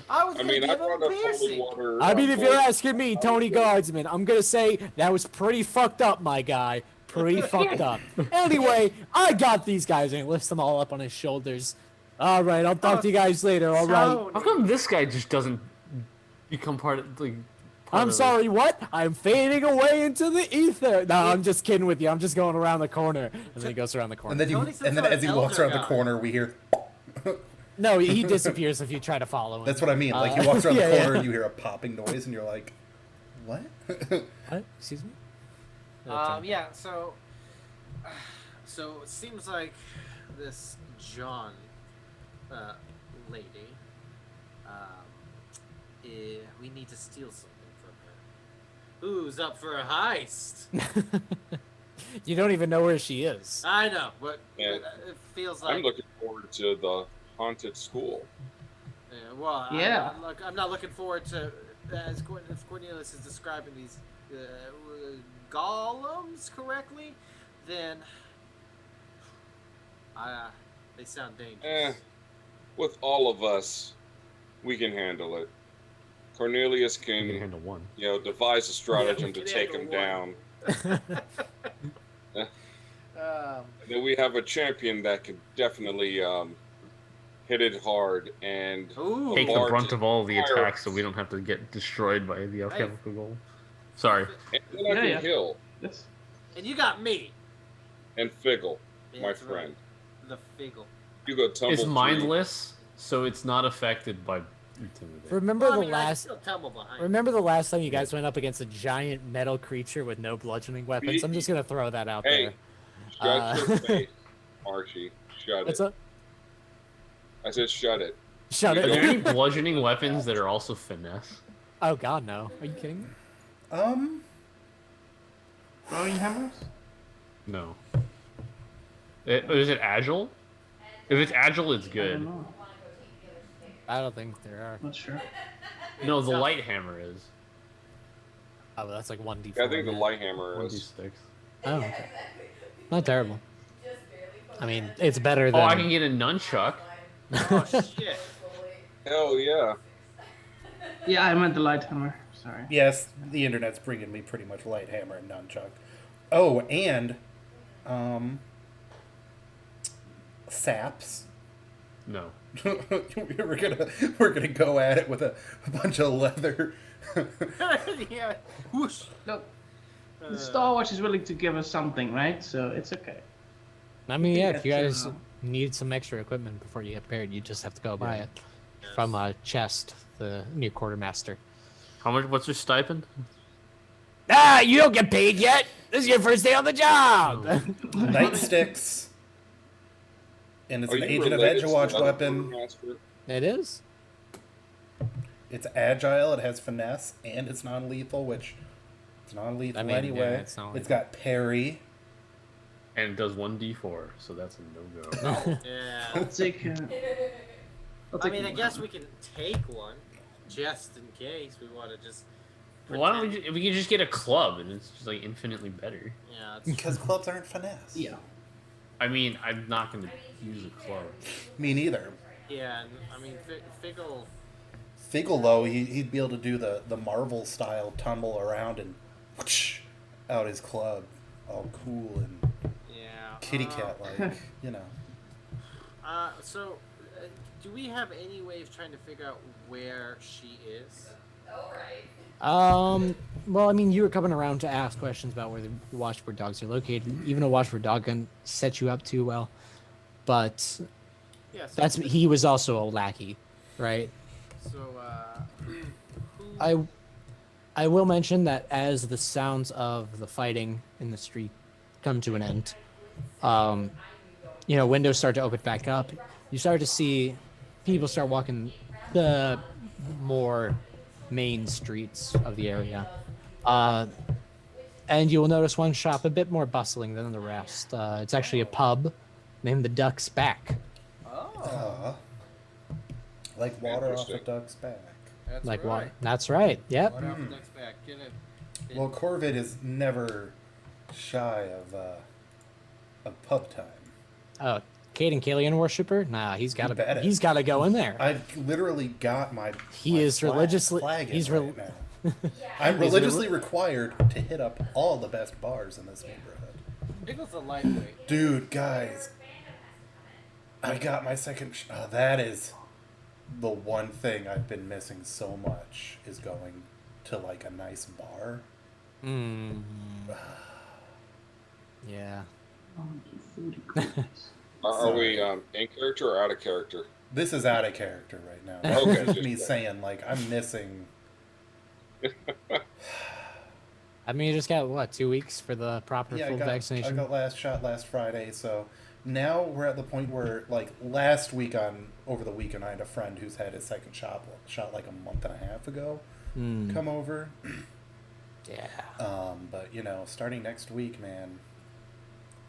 I was I gonna mean, I give him brought a up holy piercing. water. I mean, if you're on board. asking me, Tony Guardsman, I'm gonna say that was pretty fucked up, my guy. Pretty fucked up. Anyway, I got these guys and he lifts them all up on his shoulders. All right, I'll talk to you guys later. All right. How come this guy just doesn't become part of like? I'm sorry. What? I'm fading away into the ether. No, I'm just kidding with you. I'm just going around the corner, and then he goes around the corner. And then as he walks around the corner, we hear. No, he disappears if you try to follow him. That's what I mean. Like he walks around yeah, the corner yeah. and you hear a popping noise, and you're like, "What?" What? Excuse me. Yeah. So it seems like this John lady. We need to steal something from her. Who's up for a heist? You don't even know where she is. I know, but Yeah. it feels like. I'm looking forward to the haunted school. Well, Yeah. I'm not looking forward to as Cornelius is describing these golems correctly. Then they sound dangerous. With all of us, we can handle it. Cornelius You can can, handle one. devise a stratagem to can take him handle down. And then we have a champion that can definitely hit it hard and Ooh. Take the Large brunt of all the fire. attacks, so we don't have to get destroyed by the alchemical golem. Sorry. and then I can Yeah. heal That's And you got me. and Figgle, my That's right. friend. The Figgle. You go tumble. It's through. mindless, so it's not affected by intimidation. Remember Well, I the mean, I last. still tumble behind. Remember the last time you guys went up against a giant metal creature with no bludgeoning weapons? I'm just gonna throw that out Hey, there. shut your face, Archie. Shut What's it. up? I said shut it. Shut Are there any it. bludgeoning weapons that are also finesse? Oh God, no. Are you kidding me? throwing hammers. No. Is it agile? If it's agile, it's I don't good. know. I don't think there are. Not sure. No, the light hammer is. Oh, that's like 1d4. Yeah, I think the yeah. light hammer is. 1d6. Oh, okay. Not terrible. I mean, it's better Oh, than. I can get a nunchuck. Oh shit. Hell yeah. Yeah, I meant the light hammer. Sorry. Yes, the internet's bringing me pretty much light hammer and nunchuck. Oh, and saps. No. we're gonna go at it with a bunch of leather. Yeah. Whoosh. Look, the Star Watch is willing to give us something, right? So it's okay. I mean, yeah, if you That's, guys need some extra equipment before you get paired, you just have to go buy it from Chest, the new quartermaster. How much? What's your stipend? Ah, you don't get paid yet. This is your first day on the job. Nightsticks. And it's Are an you Agent of related to Edgewatch the other weapon. quartermaster? It is. It's agile, it has finesse, and it's non-lethal, which it's non-lethal I mean, anyway. yeah, it's not It's got parry. And it does 1d4, so that's a no-go. Yeah. I'll take. I'll I take mean, I one. guess we can take one, just in case we want to just. Why don't pretend. we can just get a club, and it's just like infinitely better. Yeah. It's, Because clubs aren't finesse. Yeah. I mean, I'm not gonna use a club. Me neither. yeah. And, I mean, Figgle. Figgle, though, he'd be able to do the Marvel style tumble around and whoosh, out his club. All cool and Yeah. kitty cat like, you know. So, do we have any way of trying to figure out where she is? Well, I mean, you were coming around to ask questions about where the Washboard Dogs are located. Even a Washboard Dog can set you up too well. But Yeah. So, He was also a lackey, right? So, who? I will mention that as the sounds of the fighting in the street come to an end, windows start to open back up. You start to see people start walking the more main streets of the area. And you will notice one shop a bit more bustling than the rest. It's actually a pub named the Duck's Back. Oh, Like water off a Interesting. duck's back. that's Like right. what? That's right. Yep. Water off the duck's back. Get it. Well, Corvid is never shy of pub time. Oh, Caden Kalian worshiper? Nah, he's bet got it. he's got to go in there. I've literally got my. He my is religiously- flag he's right now. I'm He's religiously required to hit up all the best bars in this neighborhood. Pickle's a lightweight. Dude, guys, I got my second. That is the one thing I've been missing so much is going to like a nice bar. Mm. Yeah. Are we in character or out of character? This is out of character right now. That's Okay, just just me check. saying like I'm missing. I mean, you just got what, 2 weeks for the proper Yeah, full I vaccination? got last shot last Friday, so now we're at the point where like last week over the weekend I had a friend who's had his second shot like a month and a half ago Mm, come over. yeah. But starting next week, man,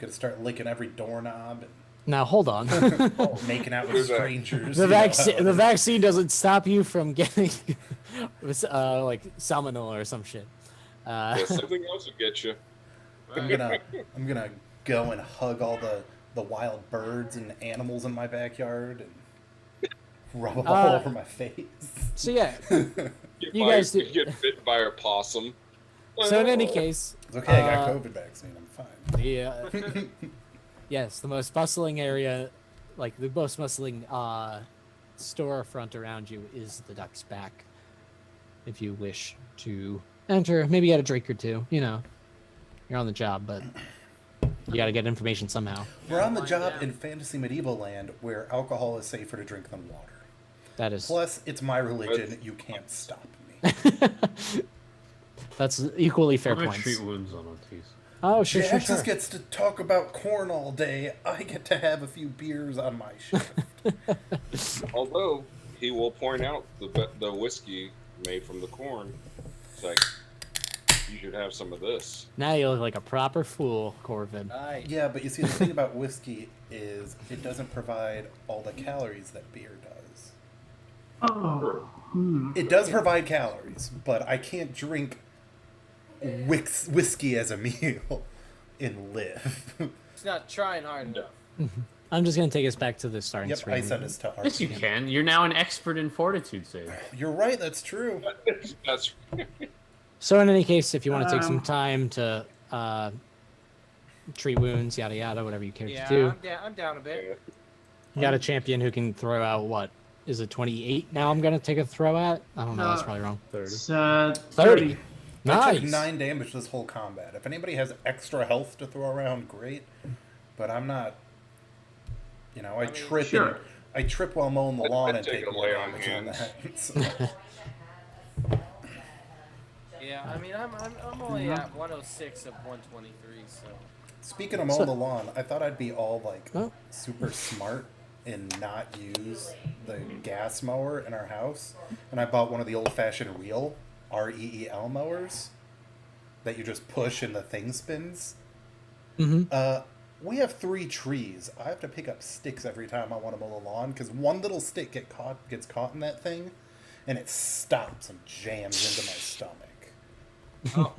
gonna start licking every doorknob Now hold on. and making out with Who's that? strangers. the you know vaccine how it the is. vaccine doesn't stop you from getting like salmonella or some shit. Yeah, something else will get you. I'm gonna go and hug all the wild birds and animals in my backyard and rub them all over my face. So yeah. Get You by- guys do- get bit by a possum. So in any case, It's okay, I got Uh, COVID vaccine. I'm fine. the yes, the most bustling area, like the most bustling storefront around you is the Duck's Back. If you wish to enter, maybe get a drink or two. You're on the job, but you got to get information somehow. We're on the Wind job down. in fantasy medieval land where alcohol is safer to drink than water. That is Plus, it's my religion. That's- You can't stop me. that's equally fair I'm gonna points. treat wounds on Otis. Oh, sure, sure, Jaxus sure. gets to talk about corn all day. I get to have a few beers on my shift. Although he will point out the whiskey made from the corn. It's like you should have some of this. Now you look like a proper fool, Corvin. Right. Yeah, but you see, the thing about whiskey is it doesn't provide all the calories that beer does. Oh. It does provide calories, but I can't drink whiskey as a meal and live. It's not trying hard enough. I'm just gonna take us back to the starting Yep, screen. I sent this to Art. Yes, you can. You're now an expert in fortitude save. You're right, that's true. That's So in any case, if you want to take some Um, time to treat wounds, yada yada, whatever you care Yeah, to do, I'm down a bit. you got a champion who can throw out what is it 28? Now I'm gonna take a throw at. I don't know. That's probably wrong. 30. It's 30. 30. I took Nice. 9 damage this whole combat. If anybody has extra health to throw around, great. But I'm not. I mean, trip. sure. I trip while mowing the I'd lawn and take take a more lay on damage than hands. that. So, Yeah, I mean, I'm only at 106 of 123, so. speaking of mowing the lawn, I thought I'd be all like Oh. super smart and not use the gas mower in our house, and I bought one of the old-fashioned reel REEL mowers that you just push and the thing spins. Mm-hmm. We have 3 trees. I have to pick up sticks every time I want to mow the lawn because one little stick gets caught in that thing, and it stops and jams into my stomach. Oh,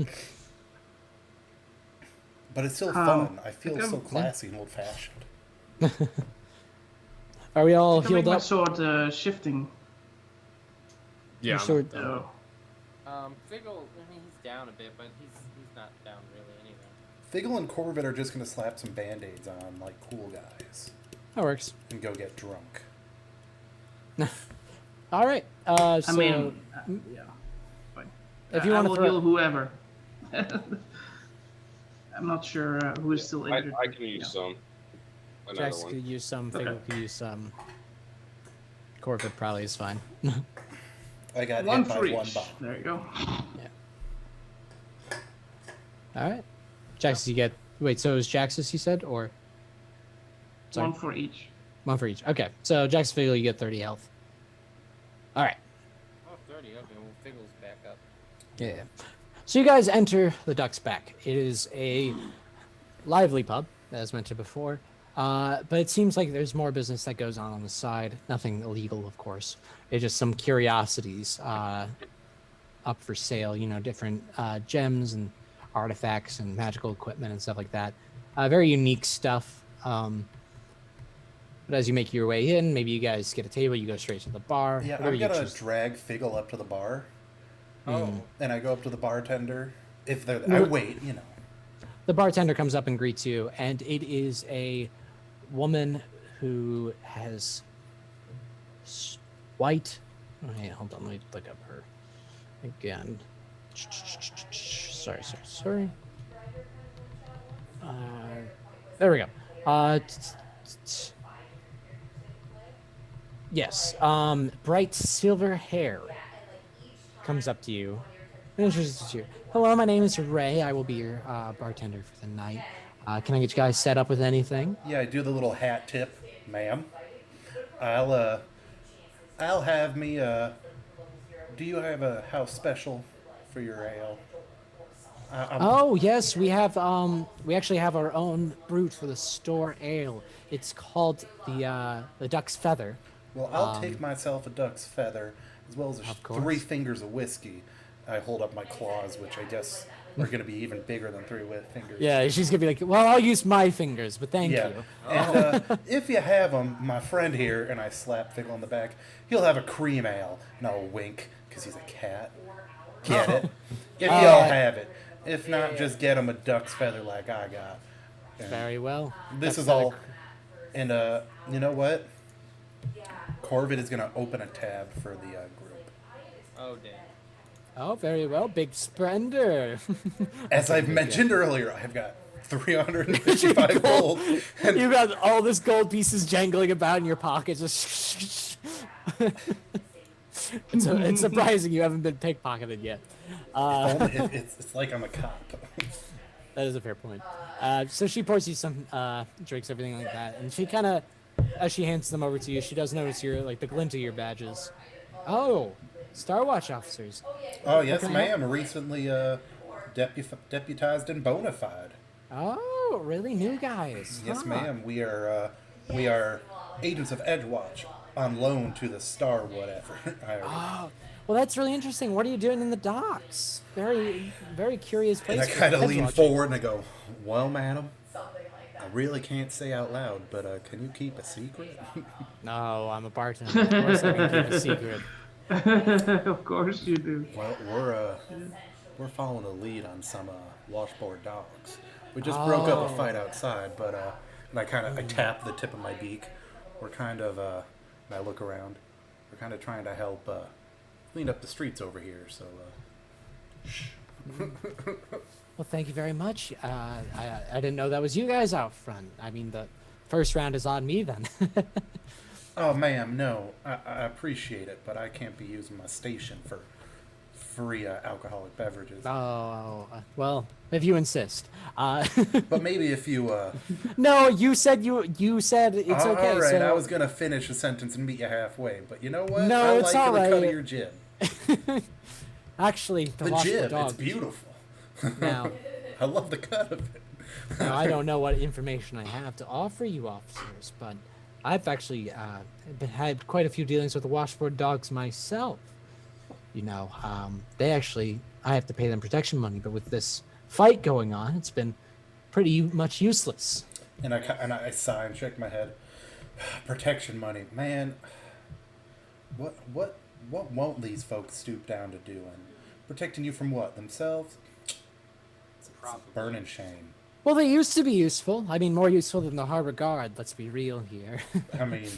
But it's still Um, fun. I feel I think so I'm- classy and old-fashioned. Are we all I can make healed my up? sword shifting. Yeah. Your sword- So, Figgle, I mean, he's down a bit, but he's not down really anyway. Figgle and Corvid are just going to slap some band-aids on like cool guys That works. and go get drunk. All right. So I mean, yeah. Fine. if you I want will to heal throw, whoever. I'm not sure who is still I injured. can use some. Another Jax one. could use some. Okay. Figgle could use some. Corvid probably is fine. I got One hit by for each. one bomb. There you go. All right. Jaxus, you get. Wait, so it was Jaxus you said, or? Sorry. One for each. One for each. Okay, so Jaxus Figgle, you get 30 health. All right. Oh, 30. Okay, well, Figgle's back up. Yeah. So you guys enter the Duck's Back. It is a lively pub, as mentioned before, but it seems like there's more business that goes on the side. Nothing illegal, of course. It's just some curiosities up for sale. You know, different gems and artifacts and magical equipment and stuff like that. Very unique stuff. But as you make your way in, maybe you guys get a table. You go straight to the bar. Yeah, whatever I'm you gonna choose. drag Figgle up to the bar, Oh. and I go up to the bartender. If they're, I wait, you know. The bartender comes up and greets you, and it is a woman who has white. Oh, hey, hold on, let me look up her again. Sorry. There we go. Yes. Bright silver hair comes up to you and introduces you. Hello, my name is Ray. I will be your bartender for the night. Can I get you guys set up with anything? Yeah, I do the little hat tip, ma'am. I'll have me. Do you have a house special for your ale? Oh yes, we have. We actually have our own brute for the store ale. It's called the Duck's Feather. Well, I'll take myself a duck's feather, as well as Of course. 3 fingers of whiskey. I hold up my claws, which I guess are going to be even bigger than 3 fingers. Yeah, she's gonna be like, well, I'll use my fingers, but thank Yeah. you. And if you have them, my friend here, and I slap Figgle on the back, he'll have a cream ale. And I'll wink, because he's a cat. Get it? If y'all have it. If not, just get him a duck's feather like I got. And Very well. this Duck's is Feather. all. And you know what? Corvid is going to open a tab for the group. Oh, dang. Oh, very well. Big spender. As I've mentioned earlier, I've got 355 gold. And You got all this gold pieces jangling about in your pocket. Just it's surprising you haven't been pickpocketed yet. it's like I'm a cop. That is a fair point. So she pours you some drinks, everything like that, and she kind of, as she hands them over to you, she does notice your the glint of your badges. Oh, Star Watch officers. Oh, yes, Okay. ma'am. Recently deputized and bona fide. Oh, really? New guys? Yes, Huh. ma'am. We are agents of Edgewatch on loan to the Star whatever. Oh, well, that's really interesting. What are you doing in the docks? Very, very curious place. And I for kind of hedge lean watching. forward and I go, well, madam, I really can't say out loud, but can you keep a secret? No, I'm a bartender. Of course I can keep a secret. Of course you do. Well, we're following a lead on some washboard dogs. We just broke up a fight outside, but and I tap the tip of my beak. We're kind of and I look around. We're kind of trying to help clean up the streets over here. So, Well, thank you very much. I didn't know that was you guys out front. I mean, the first round is on me then. oh, ma'am, no, I appreciate it, but I can't be using my station for free alcoholic beverages. Well, if you insist. But maybe if you. No, you said it's okay. All right, So I was gonna finish a sentence and meet you halfway, but you know what? No, I it's like all the cut right. of your jib. actually, The Washboard jib, it's Dogs. beautiful. Now, I love the cut of it. now, I don't know what information I have to offer you officers, but I've actually had quite a few dealings with the Washboard Dogs myself. You know, I have to pay them protection money, but with this fight going on, it's been pretty much useless. And I sigh and shake my head. Protection money, man. What won't these folks stoop down to doing? Protecting you from what? Themselves? It's a burning shame. Well, they used to be useful. I mean, more useful than the harbor guard. Let's be real here. I mean,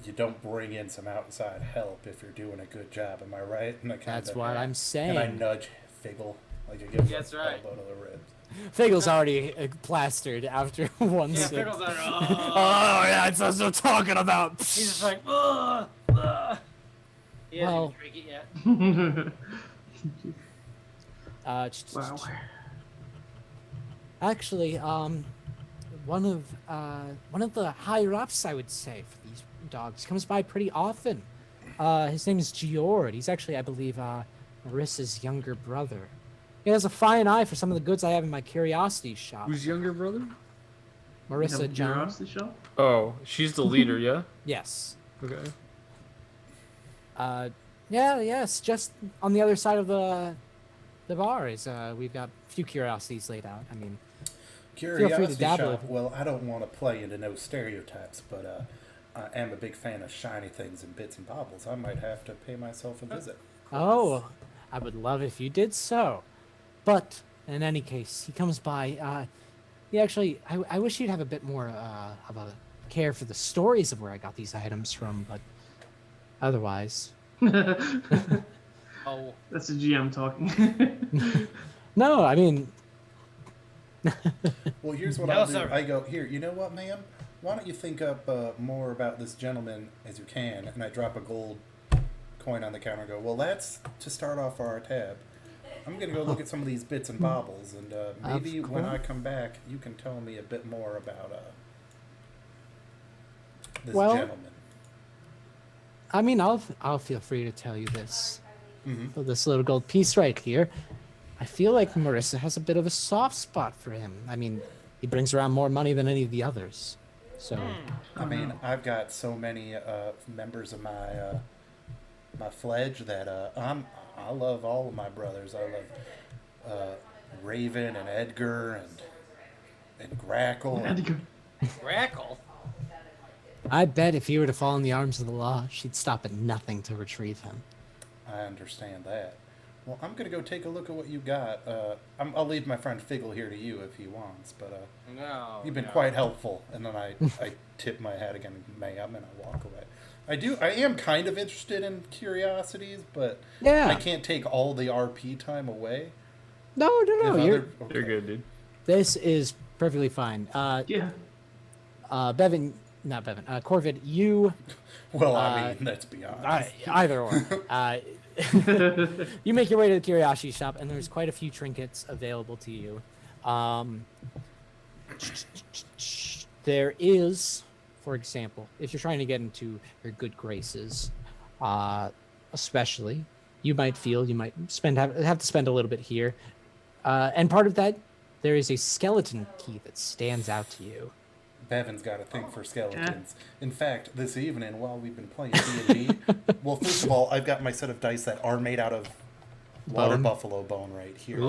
you don't bring in some outside help if you're doing a good job. Am I right? And That's what I'm saying. And I nudge Figgle like I give him That's a right. elbow to the ribs. Figgle's already plastered after one Yeah, sip. Figgle's like, Oh yeah, that's what I'm talking about. He's just like, ugh, ugh. He hasn't Well- even drank it yet. Wow. Actually, one of the higher ups, I would say, for these dogs comes by pretty often. His name is Geord. He's actually, I believe, Marissa's younger brother. He has a fine eye for some of the goods I have in my curiosity shop. Who's younger brother? Marissa Have Jones. the show? Oh, she's the leader, yeah? Yes. Okay. Yes. Just on the other side of the bar is we've got a few curiosities laid out. I mean, free to Curiosity dabble shop. if- Well, I don't want to play into no stereotypes, but I am a big fan of shiny things and bits and bobbles. I might have to pay myself a visit. oh, I would love if you did so. But in any case, he comes by. He actually, I wish you'd have a bit more of a care for the stories of where I got these items from, but otherwise, Oh, That's the GM talking. no. I mean, Well, here's what No, I'll do. sir. I go, here, you know what, ma'am? Why don't you think up more about this gentleman as you can? And I drop a gold coin on the counter and go, well, that's to start off our tab. I'm going to go look at some of these bits and bobbles, and maybe when I come back, you can tell me a bit more about this Well- gentleman. I mean, I'll feel free to tell you this. Mhm. For this little gold piece right here, I feel like Marissa has a bit of a soft spot for him. I mean, he brings around more money than any of the others. So, I mean, I've got so many members of my my fledge that I love all of my brothers. I love Raven and Edgar and Grackle. And, Grackle. I bet if he were to fall in the arms of the law, she'd stop at nothing to retrieve him. I understand that. Well, I'm gonna go take a look at what you got. I'll leave my friend Figgle here to you if he wants, but No. you've been no. quite helpful. And then I tip my hat again, ma'am, and I walk away. I am kind of interested in curiosities, but Yeah. I can't take all the RP time away. No, If you're, okay. You're good, dude. this is perfectly fine. Yeah. Bevan, not Bevan, Corvid, you, Well, I mean, let's be honest. either or. You make your way to the curiosity shop, and there's quite a few trinkets available to you. There is, for example, if you're trying to get into your good graces, especially, you might feel you might have to spend a little bit here, and part of that, there is a skeleton key that stands out to you. Bevan's got a thing for skeletons. In fact, this evening while we've been playing D&D, well, first of all, I've got my set of dice that are made out of water Bone? buffalo bone right here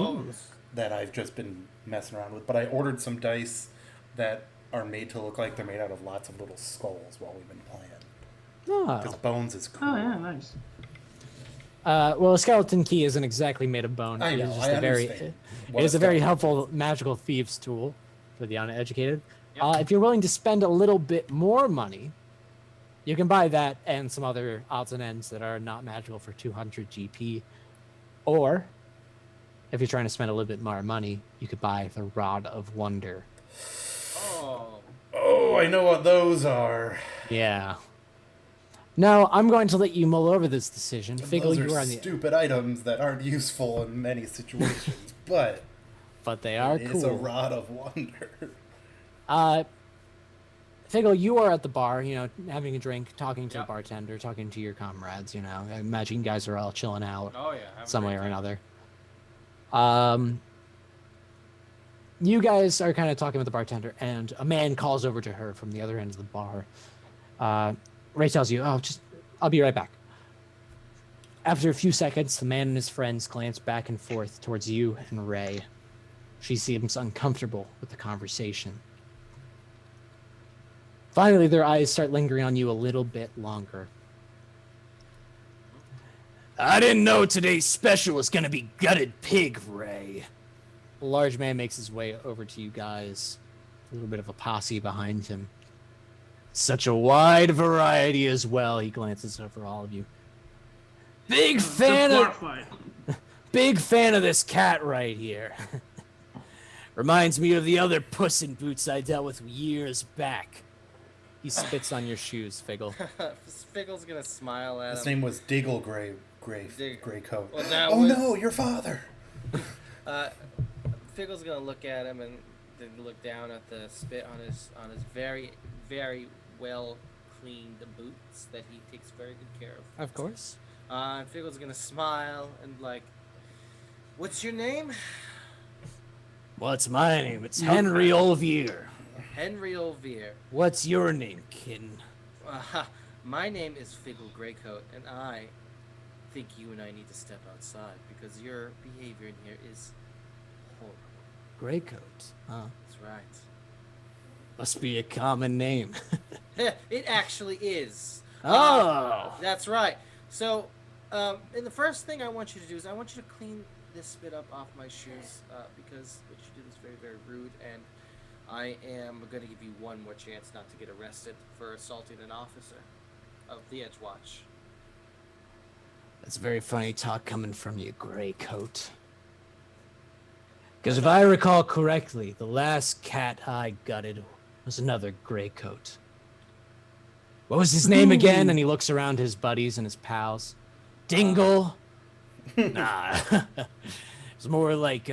that I've just been messing around with. But I ordered some dice that are made to look like they're made out of lots of little skulls while we've been playing. Because Oh. bones is cool. Oh yeah, nice. Well, a skeleton key isn't exactly made of bone. I It know, is just I a very, understand. it What is a a very skeleton helpful magical thieves tool for the uneducated. Yep. If you're willing to spend a little bit more money, you can buy that and some other odds and ends that are not magical for 200 GP. Or, if you're trying to spend a little bit more money, you could buy the Rod of Wonder. Oh. Oh, I know what those are. Yeah. Now, I'm going to let you mull over this decision. Figgle, Those you are are on the... stupid items that aren't useful in many situations, but But they are it's a cool. rod of wonder. Figgle, you are at the bar, you know, having a drink, talking to the Yep. bartender, talking to your comrades, you know. I imagine you guys are all chilling out Oh yeah. have a some way great or time. another. You guys are kind of talking with the bartender, and a man calls over to her from the other end of the bar. Ray tells you, I'll be right back. After a few seconds, the man and his friends glance back and forth towards you and Ray. She seems uncomfortable with the conversation. Finally, their eyes start lingering on you a little bit longer. I didn't know today's special was gonna be gutted pig, Ray. A large man makes his way over to you guys. A little bit of a posse behind him. Such a wide variety as well. He glances over all of you. Big fan The bar of fight. big fan of this cat right here. Reminds me of the other Puss in Boots I dealt with years back. He spits on your shoes, Figgle. Figgle's gonna smile at His him. name was Diggle Gray Coat. Well, that Oh was- no, your father! Figgle's gonna look at him and then look down at the spit on his very, very well cleaned boots that he takes very good care of. Of course. Figgle's gonna smile and like, "What's your name?" What's my name? It's Henry Olvier. Henry Olvier. What's your name, kitten? My name is Figgle Greycoat, and I think you and I need to step outside because your behavior in here is horrible. Greycoat. Huh. That's right. Must be a common name. It actually is. Oh. That's right. So, and the first thing I want you to do is I want you to clean this spit up off my shoes because what you did is very, very rude, and I am going to give you one more chance not to get arrested for assaulting an officer of the Edgewatch. That's very funny talk coming from you, Greycoat. Because if I recall correctly, the last cat I gutted was another Greycoat. What was his name again? And he looks around his buddies and his pals. Dingle? Nah. It's more like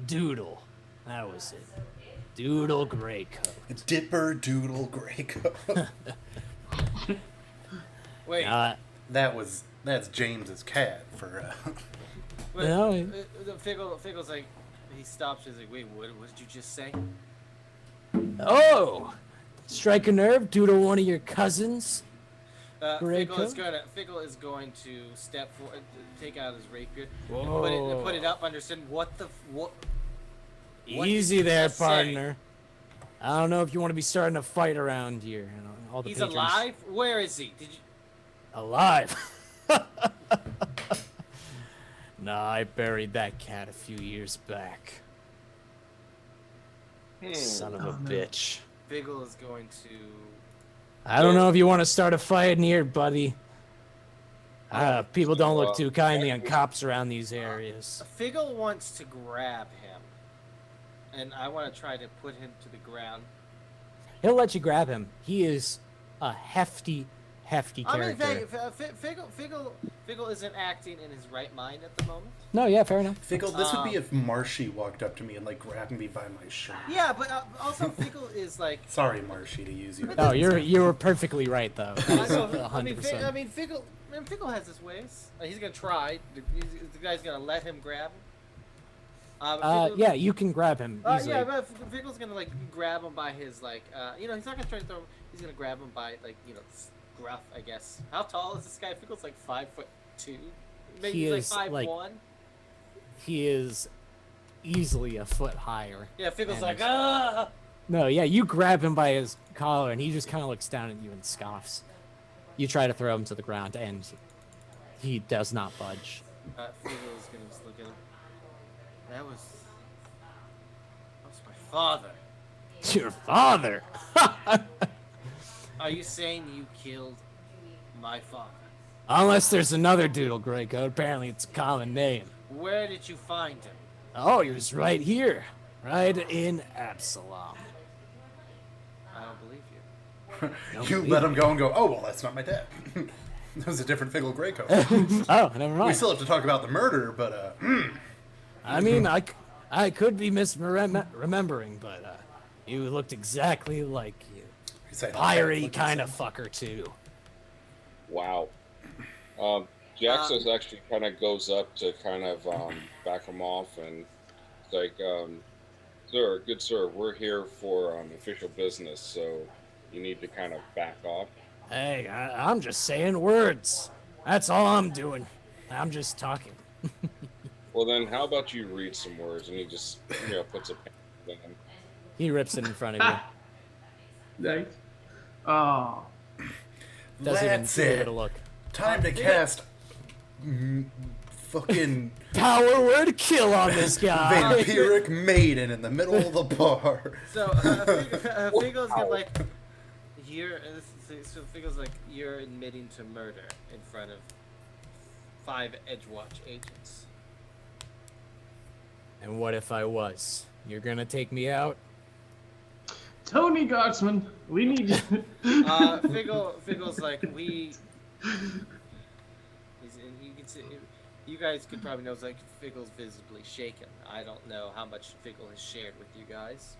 Doodle. That was it. Doodle Greycoat. Dipper Doodle Gray Coat. Wait, That's James's cat for. wait No. Figgle's like, he stops. He's like, wait, what did you just say? Oh! Strike a nerve, Doodle one of your cousins? Figgle is Greycoat? going to step forward, take out his rapier, and Whoa. put it up. Understand what? What Easy did you there, just say? partner. I don't know if you want to be starting a fight around here. You know, all the He's patrons- alive. Where is he? Did you? Alive. Nah, I buried that cat a few years back. Son of a bitch. Figgle is going to. I don't know if you want to start a fight in here, buddy. People don't look too kindly on cops around these areas. Figgle wants to grab him, and I want to try to put him to the ground. He'll let you grab him. He is a hefty I mean, character. Figgle isn't acting in his right mind at the moment. No, yeah, fair enough. Figgle, this would be if Marshy walked up to me and like grabbed me by my shirt. Yeah, but also Figgle is like. Sorry, Marshy, to use you. No, you were perfectly right though. I know, 100%. I mean, Figgle has his ways. He's gonna try. The guy's gonna let him grab him. Yeah, you can grab him easily. Yeah, but Figgle's gonna like grab him by his like, he's not gonna try to throw him. He's gonna grab him by like, gruff, I guess. How tall is this guy? Figgle's like 5'2". Maybe He he's is, like 5'1". like- He is easily a foot higher. Yeah, Figgle's and- like, ah. No, yeah, you grab him by his collar and he just kind of looks down at you and scoffs. You try to throw him to the ground and he does not budge. Figgle's gonna just look at him. That was my father. Your father? Are you saying you killed my father? Unless there's another Doodle Greycoat. Apparently it's a common name. Where did you find him? Oh, he was right here. Right in Absalom. I don't believe you. You let him go and go, oh, well, that's not my dad. That was a different Figgle Gray Coat. Oh, never mind. We still have to talk about the murder, but, I mean, I could be misremembering, but you looked exactly like you. he said, Fiery kind of fucker, too. Wow. Jaxus actually kind of goes up to kind of back him off and it's like, sir, good sir, we're here for official business, so you need to kind of back off. Hey, I'm just saying words. That's all I'm doing. I'm just talking. Well, then, how about you read some words? And he just, puts a pen in. He rips it in front of you. Nice. Oh. Doesn't even That's give it it. a look. time to cast fucking Power word kill on this guy. vampiric maiden in the middle of the bar. So Figgle's gonna like, Figgle's like, you're admitting to murder in front of 5 Edgewatch agents. And what if I was? You're gonna take me out? Tony Guardsman, we need you. Figgle's like, you can see, you guys could probably know, like, Figgle's visibly shaken. I don't know how much Figgle has shared with you guys.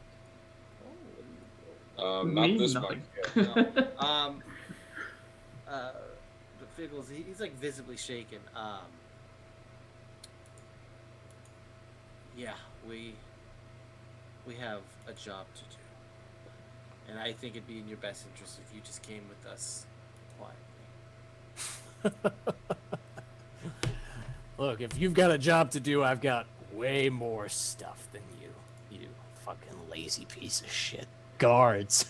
Not this much. nothing. No. But Figgle's, he's like visibly shaken. Yeah, we have a job to do. And I think it'd be in your best interest if you just came with us quietly. Look, if you've got a job to do, I've got way more stuff than you. You fucking lazy piece of shit. Guards.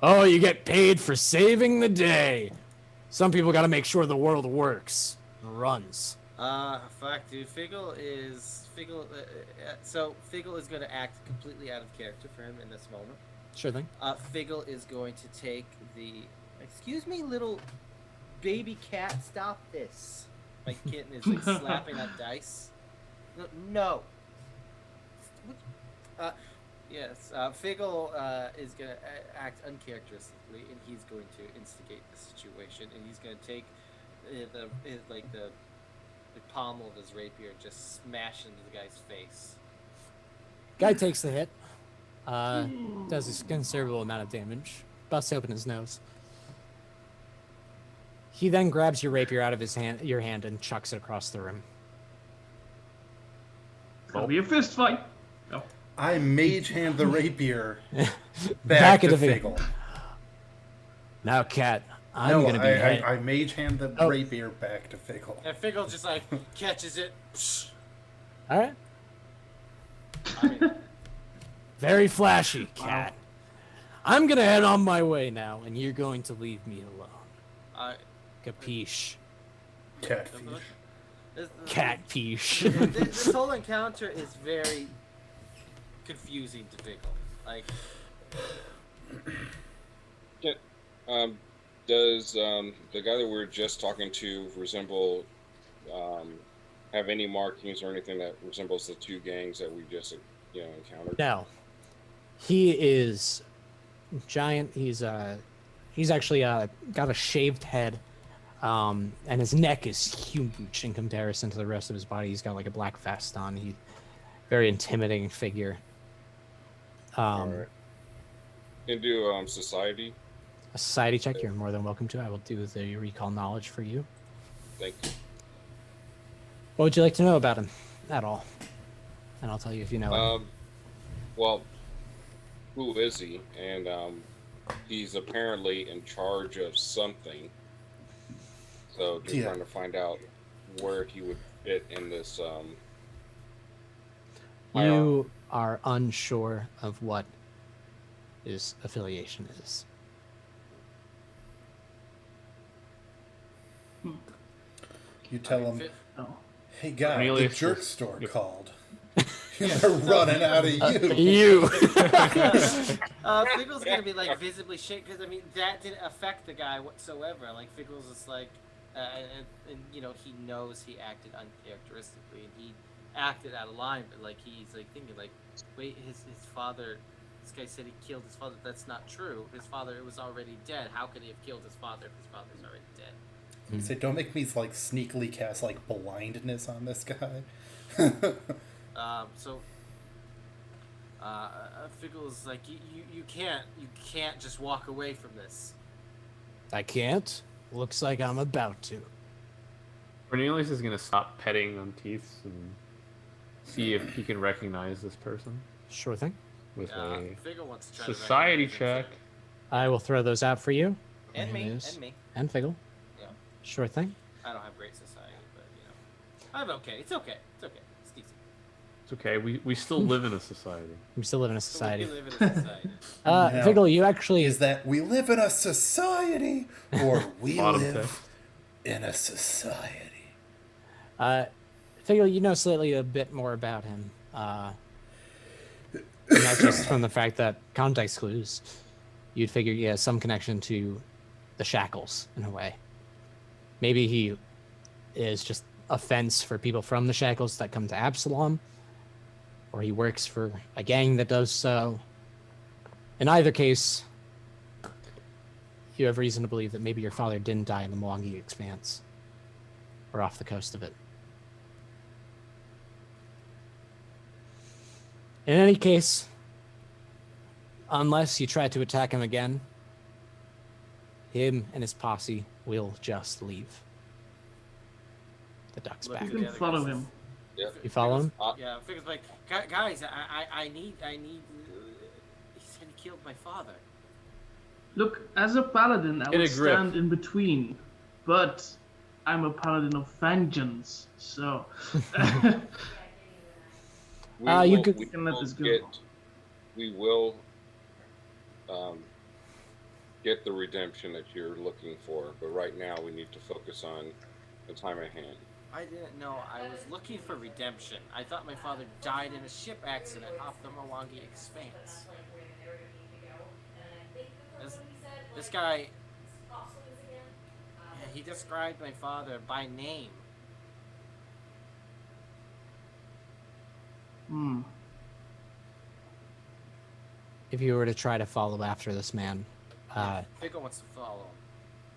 Oh, you get paid for saving the day. Some people gotta make sure the world works and runs. Fuck, dude. Figgle is going to act completely out of character for him in this moment. Sure thing. Figgle is going to take the. Excuse me, little baby cat. Stop this. My kitten is like slapping on dice. No. Yes. Figgle is going to act uncharacteristically, and he's going to instigate the situation, and he's going to take the pommel of his rapier and just smash into the guy's face. Guy takes the hit. Does a considerable amount of damage. Busts open his nose. He then grabs your rapier out of your hand, and chucks it across the room. It'll be a fist fight. Oh. I mage hand the rapier back to Figgle. Now, Cat, I'm gonna be. I mage hand the rapier back to Figgle. And Figgle just like catches it. All right. I mean, Very flashy, Cat. I'm gonna head on my way now, and you're going to leave me alone. Capiche? Catfish. Catfish. This whole encounter is very confusing to Figgle. Like, Does the guy that we were just talking to resemble, have any markings or anything that resembles the two gangs that we just, encountered? No. He is giant. He's actually got a shaved head, and his neck is huge in comparison to the rest of his body. He's got like a black vest on. He's very intimidating figure. All right. Can do society. A society check. You're more than welcome to. I will do the recall knowledge for you. Thank you. What would you like to know about him at all? And I'll tell you if you know him. Well, who is he? And he's apparently in charge of something. So just trying to find out where he would fit in this. You are unsure of what his affiliation is. You tell him, Oh. hey guy, Cornelius the jerk is- store called. They're running out of you. You. Figgle's gonna be like visibly shaken because I mean that didn't affect the guy whatsoever. Like Figgle's just like, and he knows he acted uncharacteristically and he acted out of line, but like he's like thinking like, wait, his father. This guy said he killed his father. That's not true. His father was already dead. How could he have killed his father if his father's already dead? Say, don't make me like sneakily cast like blindness on this guy. Figgle's like, you can't just walk away from this. I can't. Looks like I'm about to. Cornelius is gonna stop petting on Teeth and see if he can recognize this person Sure thing. with a Figgle wants to try to society recognize check. himself. I will throw those out for you. And me, Cornelius. and me. And Figgle. Yeah. Sure thing. I don't have great society, but I'm okay. It's okay. It's okay. It's decent. It's okay. We still live in a society. We still live in a So society. we live in a society. Now, Figgle, you actually Is that we live in a society or we Bottom live text. in a society? Figgle, you know slightly a bit more about him. Not just from the fact that context clues, you'd figure he has some connection to the shackles in a way. Maybe he is just a fence for people from the shackles that come to Absalom, or he works for a gang that does so. In either case, you have reason to believe that maybe your father didn't die in the Mwangi Expanse or off the coast of it. In any case, unless you try to attack him again, him and his posse will just leave. The duck's Look back. You can follow him. Yeah. You follow him? Yeah, Figures like, guys, I need. He said he killed my father. Look, as a paladin, I Get would a grip. stand in between, but I'm a paladin of vengeance, so You could- We can let this go. We will get the redemption that you're looking for, but right now we need to focus on the time at hand. I didn't know. I was looking for redemption. I thought my father died in a ship accident off the Mwangi Expanse. This guy, yeah, he described my father by name. If you were to try to follow after this man, Figure wants to follow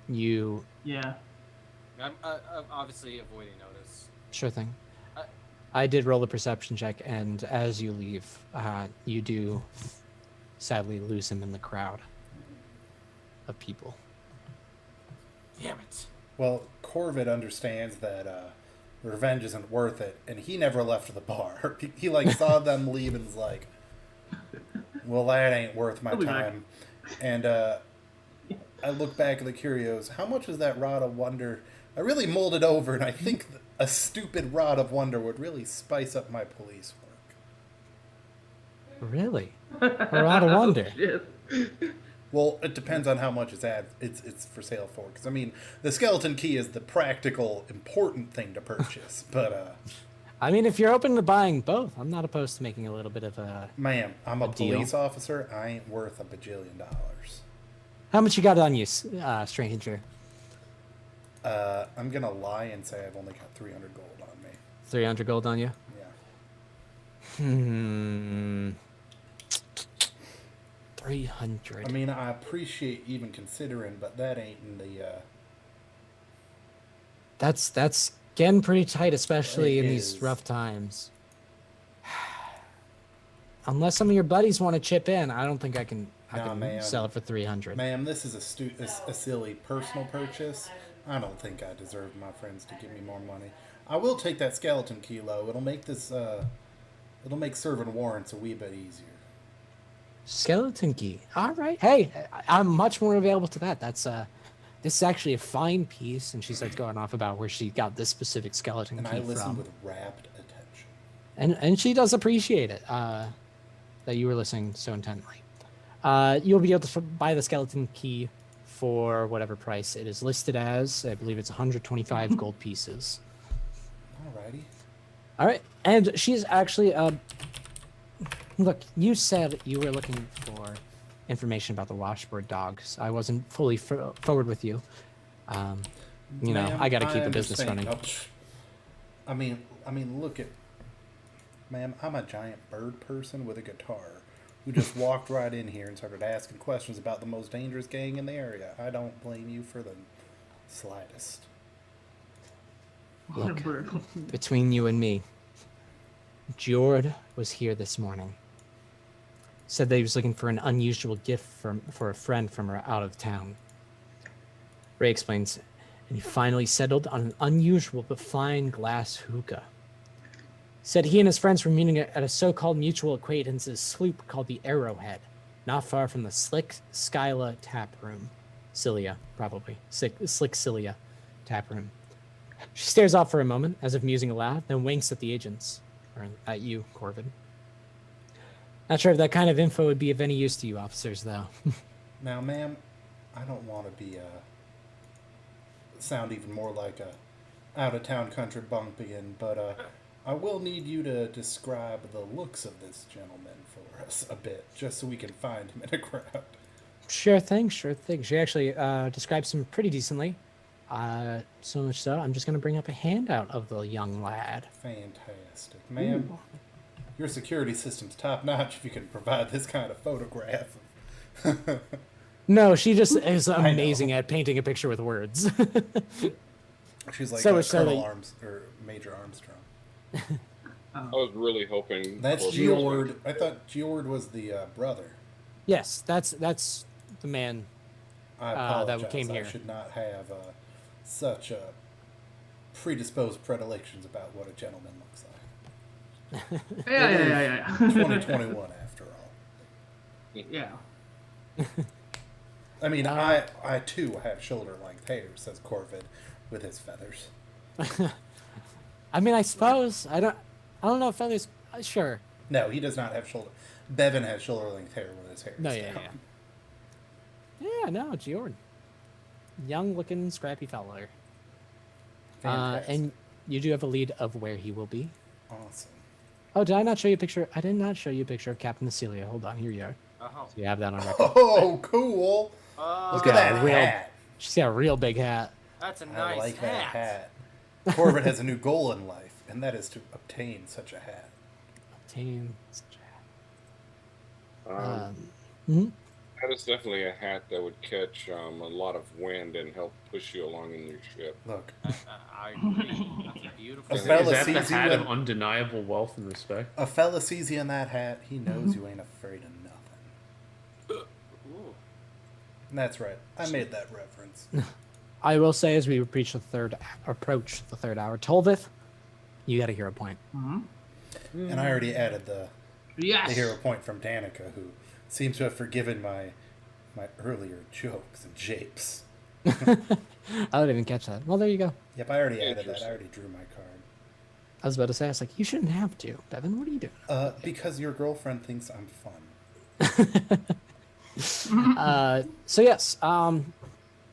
him. you yeah. I'm obviously avoiding notice. sure thing. Uh, I did roll a perception check, and as you leave, you do sadly lose him in the crowd of people. Damn it. Well, Corvid understands that revenge isn't worth it, and he never left the bar. He like saw them leave and was like, "Well, that ain't worth my He'll be back." time." And I look back at the curios. How much is that rod of wonder? I really mulled it over, and I think a stupid rod of wonder would really spice up my police work. Really? A rod of wonder. Shit. Well, it depends on how much it's for sale for. Because I mean, the skeleton key is the practical, important thing to purchase. But I mean, if you're open to buying both, I'm not opposed to making a little bit of a. ma'am, I'm a deal. police officer. I ain't worth $1 bajillion. How much you got on you, stranger? I'm gonna lie and say I've only got 300 gold on me. 300 gold on you? Yeah. 300. I mean, I appreciate even considering, but that ain't in the. That's getting pretty tight, especially It in these is. rough times. Unless some of your buddies want to chip in, I don't think I can. I Nah, can man. sell it for 300. Ma'am, this is a silly personal purchase. I don't think I deserve my friends to give me more money. I will take that skeleton kilo. It'll make this. It'll make serving warrants a wee bit easier. Skeleton key. All right. Hey, I'm much more available to that. That's this is actually a fine piece, and she starts going off about where she got this specific skeleton And key I listen from. with rapt attention. And she does appreciate it that you were listening so intently. You'll be able to buy the skeleton key for whatever price it is listed as. I believe it's 125 gold pieces. Alrighty. All right, and she's actually look. You said you were looking for information about the Washboard Dogs. I wasn't fully forward with you. You know, Ma'am, I got to keep the business understand. running. I mean, look at, ma'am. I'm a giant bird person with a guitar who just walked right in here and started asking questions about the most dangerous gang in the area. I don't blame you for the slightest. Look, Whatever. between you and me, Jord was here this morning. Said that he was looking for an unusual gift for a friend from out of town. Ray explains, and he finally settled on an unusual but fine glass hookah. Said he and his friends were meeting at a so-called mutual acquaintance's sloop called the Arrowhead, not far from the Slick Scylla tap room. Cilia, probably. Slick Cilia tap room. She stares off for a moment, as if musing aloud, then winks at the agents. Or at you, Corvid. Not sure if that kind of info would be of any use to you officers, though. Now, ma'am, I don't want to be sound even more like a out-of-town country bumpkin, but I will need you to describe the looks of this gentleman for us a bit, just so we can find him in a crowd. Sure thing, sure thing. She actually describes him pretty decently. So much so, I'm just going to bring up a handout of the young lad. Fantastic. Ma'am, your security system's top-notch if you can provide this kind of photograph No, she just is know. amazing at painting a picture with words. She's like So much so Colonel that- Arms or Major Armstrong. I was really hoping. That's Corbett was Geord. I thought Geord was the brother. Yes, that's the man. I that apologize. came here. I should not have such predisposed predilections about what a gentleman looks like. Yeah. 2021, after all. Yeah. I mean, I too have shoulder-length hair, says Corvid, with his feathers. I mean, I suppose I don't know if feathers. Sure. No, he does not have shoulder. Bevan has shoulder-length hair with his hair. No, is yeah, down. Yeah, no, Jordan. Young-looking, scrappy feller. Fantastic. And you do have a lead of where he will be. Awesome. Oh, did I not show you a picture? I did not show you a picture of Captain Celia. Hold on, here you are. Oh. So you have that on record. Oh, cool! Look at Yeah, that real- hat. She's got a real big hat. That's a I nice like hat. that hat. Corbett has a new goal in life, and that is to obtain such a hat. Obtain such a hat. Um, that is definitely a hat that would catch a lot of wind and help push you along in your ship. Look, I agree. That's a beautiful. A Is fella that the sees you hat of and- undeniable wealth and respect? a fella sees you in that hat, he knows you ain't afraid of nothing. Ooh. And that's right. I made that reference. I will say, as we approach the third hour, Tolvith, you got a hero point. And I already added the Yes. hero point from Danica, who seems to have forgiven my earlier jokes and japes. I didn't even catch that. Well, there you go. Yep, I already added that. I Interesting. already drew my card. I was about to say, I was like, you shouldn't have to. Bevan, what are you doing? Because your girlfriend thinks I'm fun. So yes,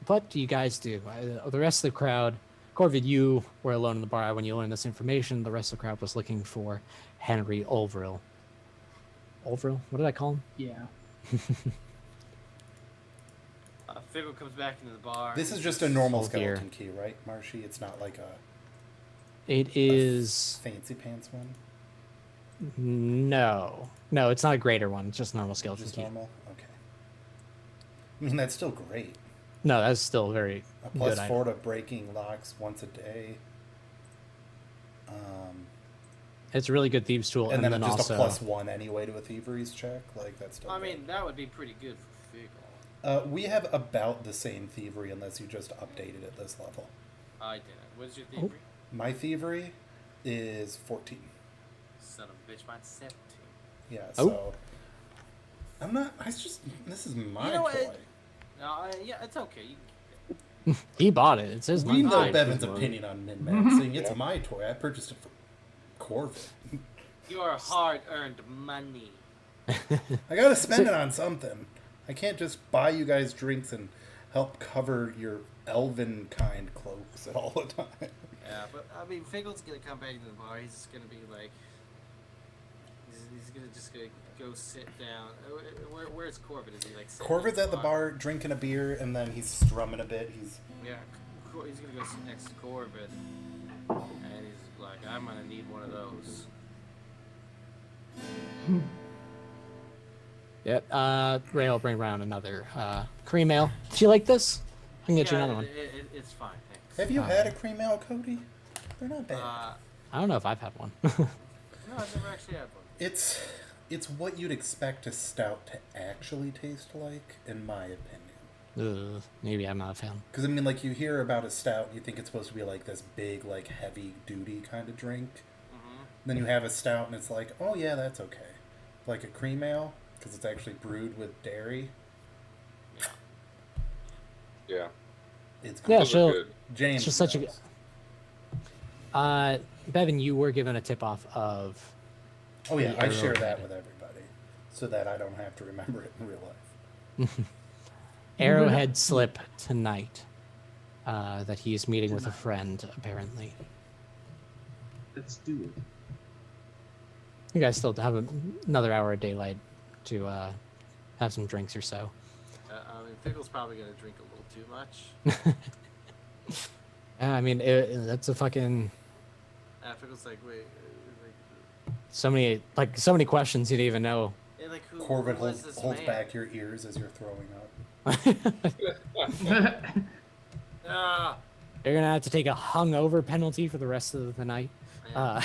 what do you guys do? The rest of the crowd, Corvid, you were alone in the bar when you learned this information. The rest of the crowd was looking for Henry Olvril. Olvril? What did I call him? Yeah. Figgle comes back into the bar. This is just a normal Oh, dear. skeleton key, right, Marshy? It's not like a It is fancy pants one? no, it's not a greater one. It's just a normal skeleton Just key. normal? Okay. I mean, that's still great. No, that's still very A good. +4 to breaking locks once a day. It's a really good thieves tool, And then then just also a +1 anyway to a thieveries check. Like, that's still I good. mean, that would be pretty good for Figgle. We have about the same thievery unless you just updated at this level. I didn't. What's your thievery? My thievery is 14. Son of a bitch, mine's 17. Yeah, Oh. so I'm not. This is my You know what? toy. No, yeah, it's okay. You can he bought it. It says We money. know Fine. Bevan's opinion on min-maxing. It's my toy. I purchased it for Corvin. keep it. Your hard-earned money. I gotta spend it on something. I can't just buy you guys drinks and help cover your elven kind cloaks at all the time. Yeah, but I mean, Figgle's gonna come back to the bar. He's just gonna be like, he's gonna just go sit down. Where's Corbin? Is he like? sitting Corvin's at the bar drinking a beer and then he's strumming a bit. He's Yeah, he's gonna go sit next to Corbin, and he's like, I'm gonna need one of those. Yep. Ray will bring around another cream ale. Do you like this? I can get you Yeah, another one. It's fine, thanks. Have you had a cream ale, Cody? They're not bad. I don't know if I've had one. No, I've never actually had one. It's what you'd expect a stout to actually taste like, in my opinion. Ugh, maybe I'm not a fan. Because I mean, like, you hear about a stout, you think it's supposed to be like this big, like, heavy duty kind of drink. Then you have a stout, and it's like, oh yeah, that's okay. Like a cream ale, because it's actually brewed with dairy. Yeah. It's Yeah, good. Those are she'll. good. James It's just such a good. knows. Bevan, you were given a tip off of. Oh yeah, the I share arrowhead. that with everybody, so that I don't have to remember it in real life. Arrowhead slip tonight. That he is meeting with a friend, apparently. Let's do it. You guys still have another hour of daylight to have some drinks or so. I mean, Figgle's probably gonna drink a little too much. I mean, that's a fucking Figgle's like, wait, so many questions you didn't even know. and like, who Corvid was this holds man? back your ears as you're throwing up. Ah, You're gonna have to take a hungover penalty for the rest of the night. yeah.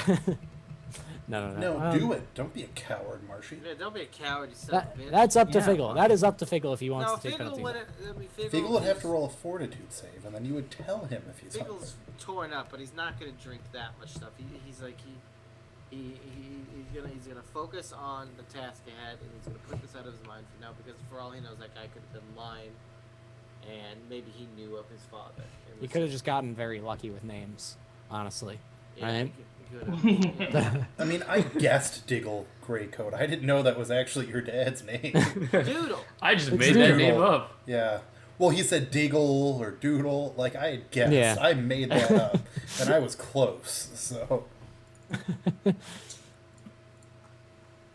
No. No, do it. Don't be a coward, Marshy. Yeah, don't be a coward, you son of a bitch. That's up to Yeah, Figgle. fuck That it. is up to Figgle if he wants No, to take Figgle penalties. wouldn't. I mean, Figgle would have is- to roll a fortitude save, and then you would tell him if he's hungry. Figgle's torn up, but he's not gonna drink that much stuff. He's gonna focus on the task ahead, and he's gonna put this out of his mind for now, because for all he knows, that guy could have been lying, and maybe he knew of his father. and You was- could have just gotten very lucky with names, honestly. Yeah, right? he could have. I mean, I guessed Diggle Greycoat. I didn't know that was actually your dad's name. Doodle. I just It's made that Doodle. name up. Yeah. Well, he said Diggle or Doodle. Like, I had guessed. Yeah. I made that up. And I was close. So,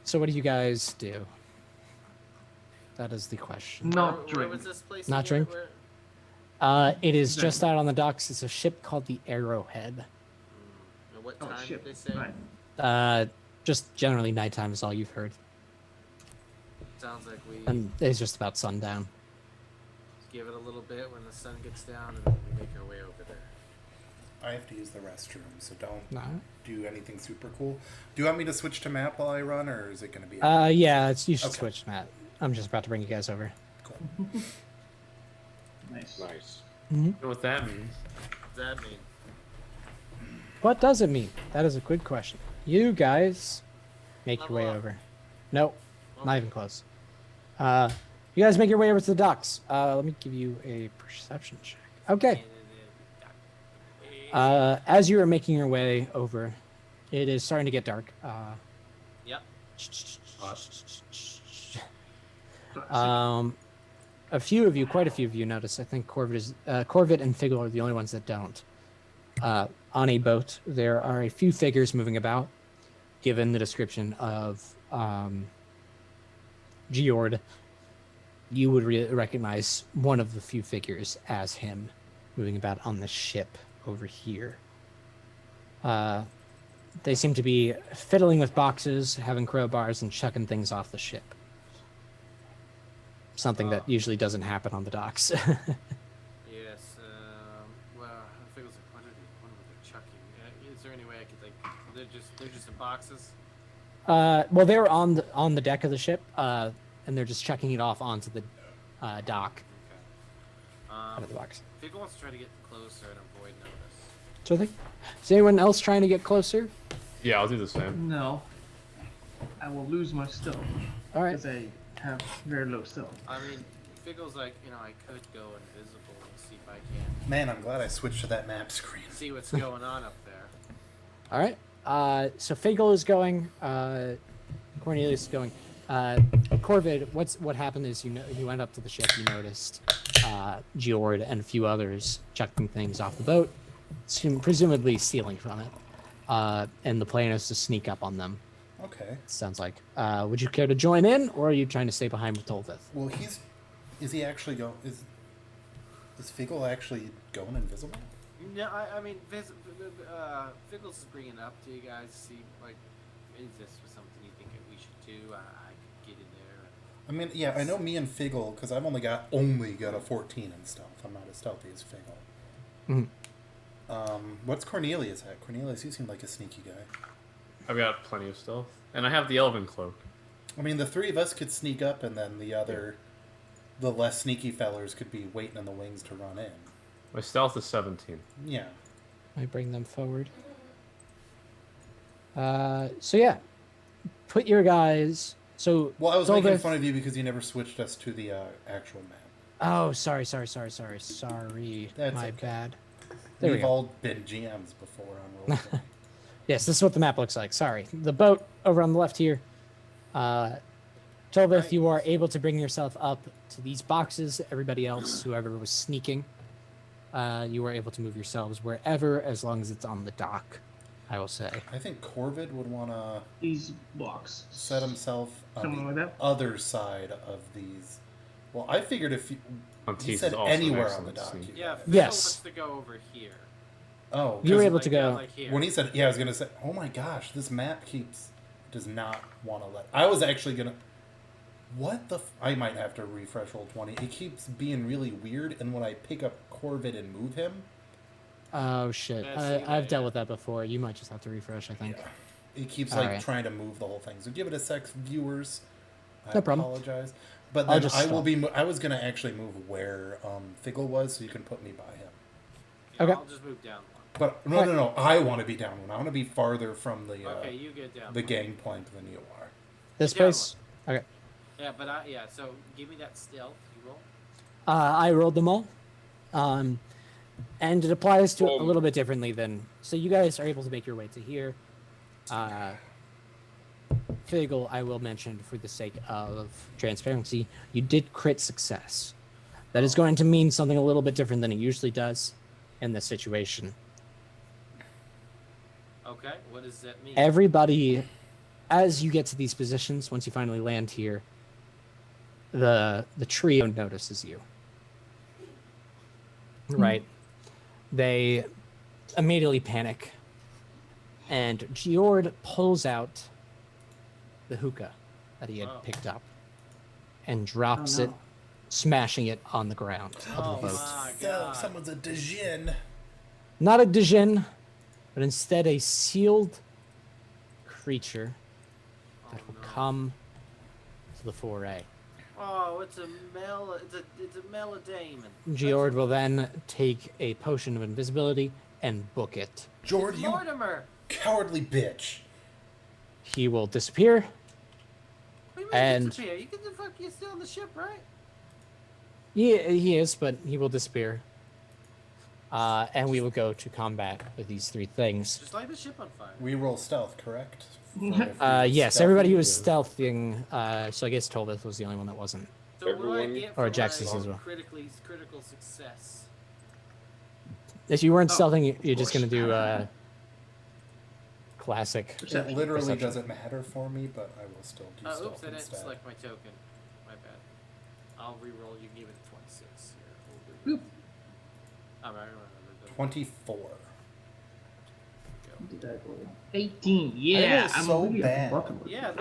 So what do you guys do? That is the question. Not Where drink. was this place? Not again? drink? Where- It is just out on the docks. It's a ship called the Arrowhead. and what Oh time shit. did they say? Right. Just generally nighttime is all you've heard. Sounds like we And it's just about sundown. give it a little bit when the sun gets down, and then we make our way over there. I have to use the restroom, so don't No. do anything super cool. Do you want me to switch to map while I run, or is it going to be... Yeah, you should Okay. switch, Matt. I'm just about to bring you guys over. Cool. Nice. Nice. You know what that means? What does that mean? What does it mean? That is a good question. You guys make your way Level up. over. Nope, not even close. You guys make your way over to the docks. Let me give you a perception check. Okay. As you are making your way over, it is starting to get dark. Yep. A few of you, quite a few of you, notice. I think Corvid and Figgle are the only ones that don't. On a boat, there are a few figures moving about. Given the description of Geord, you would recognize one of the few figures as him moving about on the ship over here. They seem to be fiddling with boxes, having crowbars, and chucking things off the ship. Something that usually doesn't happen on the docks. Yes. Well, I think it was like, what are they chucking? Is there any way I could like? They're just in boxes. Well, they're on the deck of the ship, and they're just chucking it off onto the dock Okay. out of the box. Figgle wants to try to get closer and avoid notice. So I think. Is anyone else trying to get closer? Yeah, I'll do the same. No. I will lose my stealth All right. because I have very low stealth. I mean, Figgle's like, I could go invisible and see if I can Man, I'm glad I switched to that map screen. see what's going on up there. All right. So Figgle is going. Cornelius is going. Corvid, what happened is you went up to the ship. You noticed Geord and a few others chucking things off the boat, presumably stealing from it. And the plan is to sneak up on them. Okay. Sounds like. Would you care to join in, or are you trying to stay behind with Tolvith? Well, is he actually going... Is Figgle actually going invisible? No, I mean, Figgle's is bringing it up to you guys to see, like, is this something you think that we should do? I could get in there. I mean, yeah, I know me and Figgle, because I've only got a 14 in stealth. I'm not as stealthy as Figgle. What's Cornelius at? Cornelius, you seem like a sneaky guy. I've got plenty of stealth, and I have the elven cloak. I mean, the three of us could sneak up, and then the less sneaky fellers could be waiting in the wings to run in. My stealth is 17. Yeah. I bring them forward. So yeah, put your guys. So Well, I was making Tolvith- fun of you because you never switched us to the actual map. Oh, sorry. That's My okay. bad. There we We've go. all been GMs before on Roll20. Yes, this is what the map looks like. Sorry. The boat over on the left here. Tolvith, you are able to bring yourself up to these boxes. Everybody else, whoever was sneaking, you were able to move yourselves wherever, as long as it's on the dock, I will say. I think Corvid would want to These blocks. set himself Something on like the that? other side of these. Well, I figured if you Matisse said is also an anywhere on the excellent dock. sneaker. Yeah, Figgle Yes. wants to go over here. Oh, You were 'cause able to go. Like here. when he said, yeah, I was gonna say, oh my gosh, this map does not want to let. I was actually gonna. What the? I might have to refresh Roll20. It keeps being really weird, and when I pick up Corvid and move him, Oh shit! Yeah, see I've that, dealt yeah. with that before. You might just have to refresh. I think. it keeps All like right. trying to move the whole thing. So give it a sec, viewers. I No problem. apologize, but I'll then just I will stop. be. I was gonna actually move where Figgle was, so you can put me by him. Yeah, Okay. I'll just move down one. But no. I want to be down one. I want to be farther from the Okay, you get down. the one. gangplank than you are. This Down place. Okay. Yeah, but so give me that stealth. You roll. I rolled them all. And it applies to it a Um, little bit differently than. So you guys are able to make your way to here. Figgle, I will mention for the sake of transparency, you did crit success. That is going to mean something a little bit different than it usually does in this situation. Okay, what does that mean? Everybody, as you get to these positions, once you finally land here, the trio notices you. Right. They immediately panic, and Giord pulls out the hookah that he had Oh. picked up and drops Oh, it, no. smashing it on the ground Oh of the boat. my So god. someone's a Dejin. Not a Djinn, but instead a sealed creature that will no. come to the foray. Oh, it's a melodamon. Giord will then take a potion of invisibility and book it. Jord, you Mortimer. cowardly bitch. He will disappear. What do you mean And- disappear? You can fuck. You're still on the ship, right? He is, but he will disappear. And we will go to combat with these three things. Just like the ship on fire. We roll stealth, correct? Yes, everybody who was stealthing, so I guess Tolvith was the only one that wasn't. So what do I Everyone- get Or for Jax's my as well. critical success? If you weren't Oh, stealthing, you're just course. going to do classic. It literally Perception. doesn't matter for me, but I will still do stealth Oops, I didn't instead. select my token. My bad. I'll re-roll. You can give it 26 here. All right, 24. 18. Yeah, That is I'm so really bad. bottom. Yeah,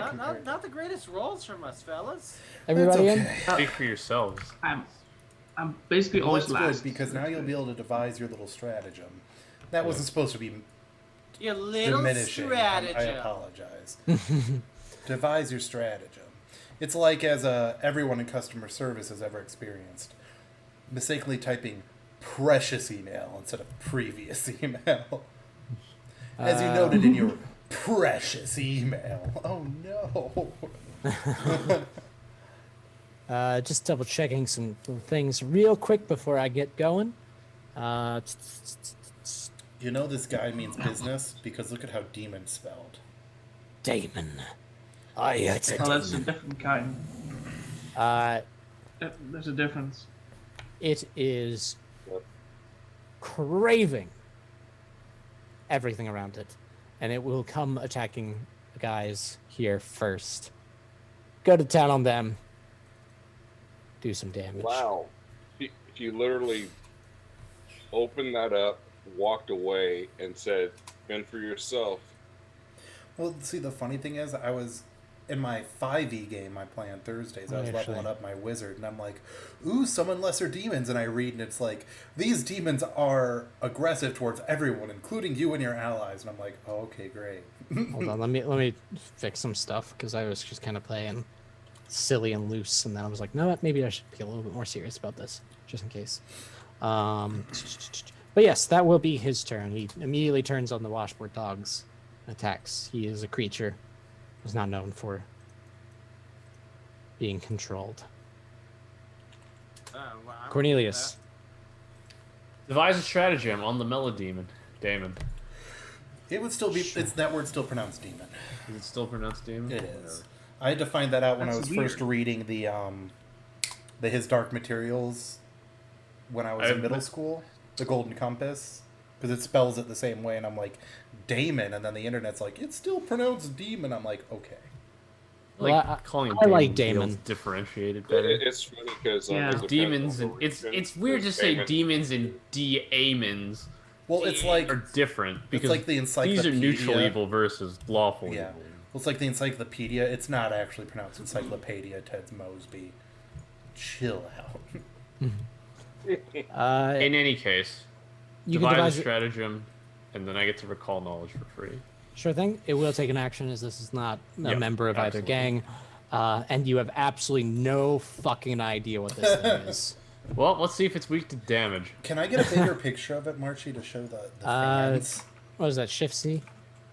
not the greatest rolls from us, fellas. Everybody That's in? okay. Speak for yourselves. I'm basically Well, always that's last. good because now you'll be able to devise your little stratagem. That wasn't supposed to be Your little diminishing. I stratagem. apologize. Devise your stratagem. It's like as everyone in customer service has ever experienced, mistakenly typing precious email instead of previous email. As you noted in your precious email. Oh no. Just double checking some things real quick before I get going. You know this guy means business because look at how demon spelled. Damon. Oh, yeah, it's a Oh, that's a demon. different kind. There's a difference. It is craving everything around it, and it will come attacking the guys here first. Go to town on them. Do some damage. Wow. If you literally opened that up, walked away, and said, "Fend for yourself." Well, see, the funny thing is, I was in my 5e game I play on Thursdays. I was Actually. leveling up my wizard, and I'm like, "Ooh, summon lesser demons." And I read, and it's like, "These demons are aggressive towards everyone, including you and your allies." And I'm like, "Oh, okay, great." Hold on, let me fix some stuff because I was just kind of playing silly and loose, and then I was like, no, what? Maybe I should be a little bit more serious about this, just in case. But yes, that will be his turn. He immediately turns on the Washboard Dogs, and attacks. He is a creature who's not known for being controlled. Well, I'm Cornelius. Devise a stratagem on the Melodemon. Damon. It would still be, it's that word still pronounced demon. Is it still pronounced Damon? It is. I had to find that out when I That's was first weird. reading the His Dark Materials when I was in I've- middle school, the Golden Compass, because it spells it the same way, and I'm like, Damon, and then the internet's like, it's still pronounced demon. I'm like, okay. Like Well, calling it I like Damon feels Damon. differentiated better. It's funny because Yeah. Demons and it's weird to say demons. demons and demons Well, it's like are different because like the these are encyclopedia. neutral evil versus lawful Yeah. evil. It's like the encyclopedia. It's not actually pronounced encyclopedia. Ted Mosby. Chill out. In any case, You can devise devise a stratagem, and then I get to recall knowledge for free. Sure thing. It will take an action as this is not a Yep, member of either absolutely. gang. And you have absolutely no fucking idea what this thing is. Well, let's see if it's weak to damage. Can I get a bigger picture of it, Marshy, to show the fans? What is that, Shift C?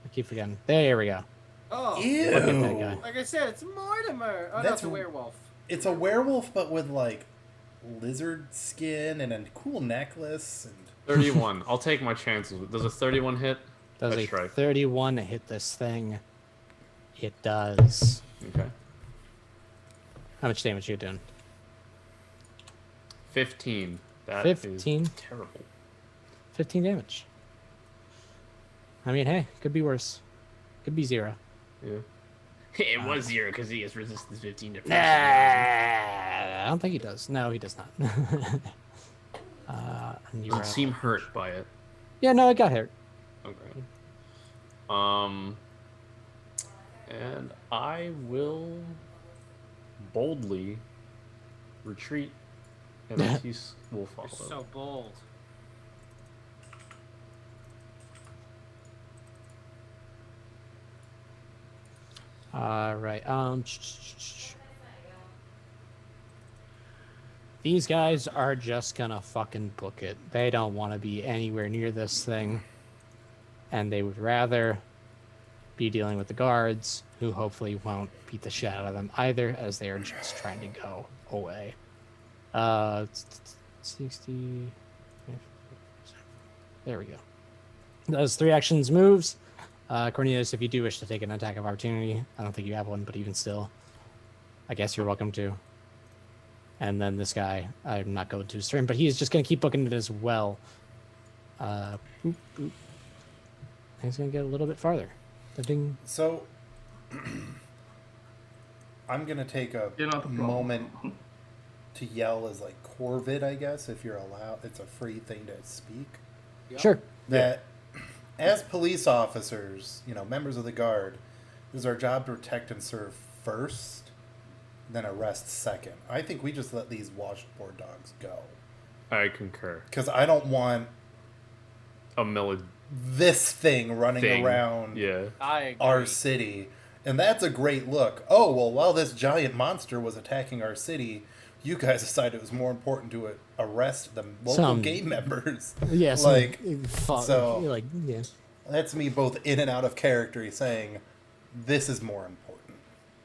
I keep forgetting. There we go. Oh, Ew. Look at that guy. like I said, it's Mortimer. Oh, That's that's a werewolf. It's a werewolf, but with like lizard skin and a cool necklace. And 31. I'll take my chances. Does a 31 hit? Does That's a right. 31 hit this thing? It does. Okay. How much damage are you doing? 15. That is 15? terrible. 15 damage. I mean, hey, could be worse. Could be 0. Yeah. It was 0 because he has resistance 15 to Nah, I don't think he does. No, he does not. And you Doesn't seem hurt by it. Yeah, no, it got hurt. Okay. And I will boldly retreat, and Matisse will follow. You're so bold. All right. These guys are just gonna fucking book it. They don't want to be anywhere near this thing, and they would rather be dealing with the guards, who hopefully won't beat the shit out of them either, as they are just trying to go away. 60. There we go. Those 3 actions moves. Cornelius, if you do wish to take an attack of opportunity, I don't think you have one, but even still, I guess you're welcome to. And then this guy, I'm not going to his turn, but he's just going to keep booking it as well. Boop, boop. He's going to get a little bit farther. Ding. so, I'm gonna take a You're not the problem. moment to yell as like Corvid, I guess, if you're allowed. It's a free thing to speak. Yep. Sure. That as police officers, members of the guard, it is our job to protect and serve first, then arrest second. I think we just let these washboard dogs go. I concur. Because I don't want A melody. this thing running around Yeah. I agree. our city. And that's a great look. Oh, well, while this giant monster was attacking our city, you guys decided it was more important to arrest the local gang members. Yes. Like, so, like, yeah. that's me both in and out of character saying, this is more important.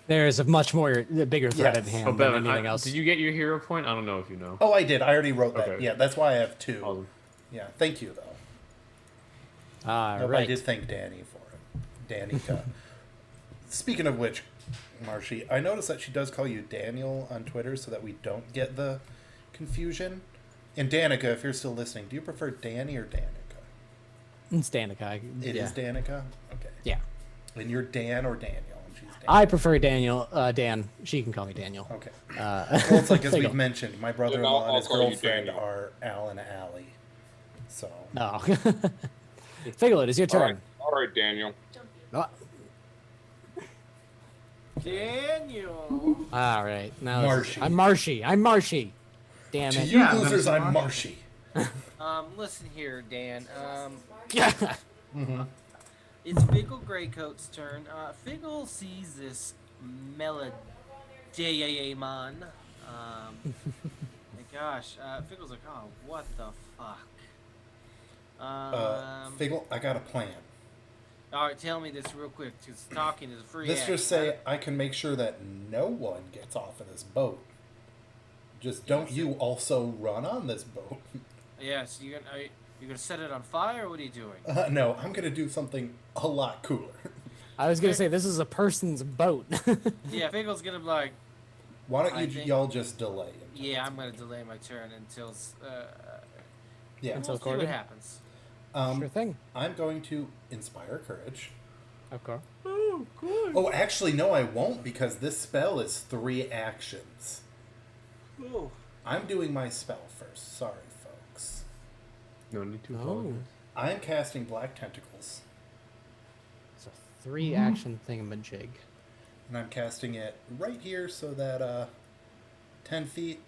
There is a much more bigger threat at Yes. hand Oh, than Bevan, anything else. did you get your hero point? I don't know if you know. Oh, I did. I already wrote that. Okay. Yeah, that's why I have 2. Awesome. Yeah, thank you, though. All Nope, right. I did thank Danny for it. Danica. Speaking of which, Marshy, I noticed that she does call you Daniel on Twitter so that we don't get the confusion. And Danica, if you're still listening, do you prefer Danny or Danica? It's Danica. It is Danica? Okay. Yeah. And you're Dan or Daniel? And she's Dan. I prefer Daniel. Dan. She can call me Daniel. Okay. Well, it's like, as There you we've go. mentioned, my brother-in-law and I'll his call you girlfriend Daniel. are Al and Allie. So, No. Figgle, it is your turn. All right, Daniel. Oh, Daniel. all right. Now Marshy. I'm Marshy. I'm Marshy. Damn to it. you Yeah, losers, that's I'm Marshy. Listen here, Dan. Yeah. It's Figgle Greycoat's turn. Figgle sees this Melodamon. My gosh. Figgle's like, oh, what the fuck? Figgle, I got a plan. All right, tell me this real quick, because talking is a free. Let's action. just say I can make sure that no one gets off of this boat. Just don't you also run on this boat. Yes, you gonna set it on fire? Or what are you doing? No, I'm gonna do something a lot cooler. I was gonna say this is a person's boat. Yeah, Figgle's gonna be like, Why don't I you think- y'all just delay it? yeah, I'm gonna delay my turn until Yeah. Until we'll see what Corbin? happens. Sure thing. I'm going to inspire courage. Of course. Oh, actually, no, I won't because this spell is 3 actions. Ooh. I'm doing my spell first. Sorry, folks. No need to Oh. apologize. I'm casting Black Tentacles. It's a 3-action thingamajig. And I'm casting it right here so that 10 feet,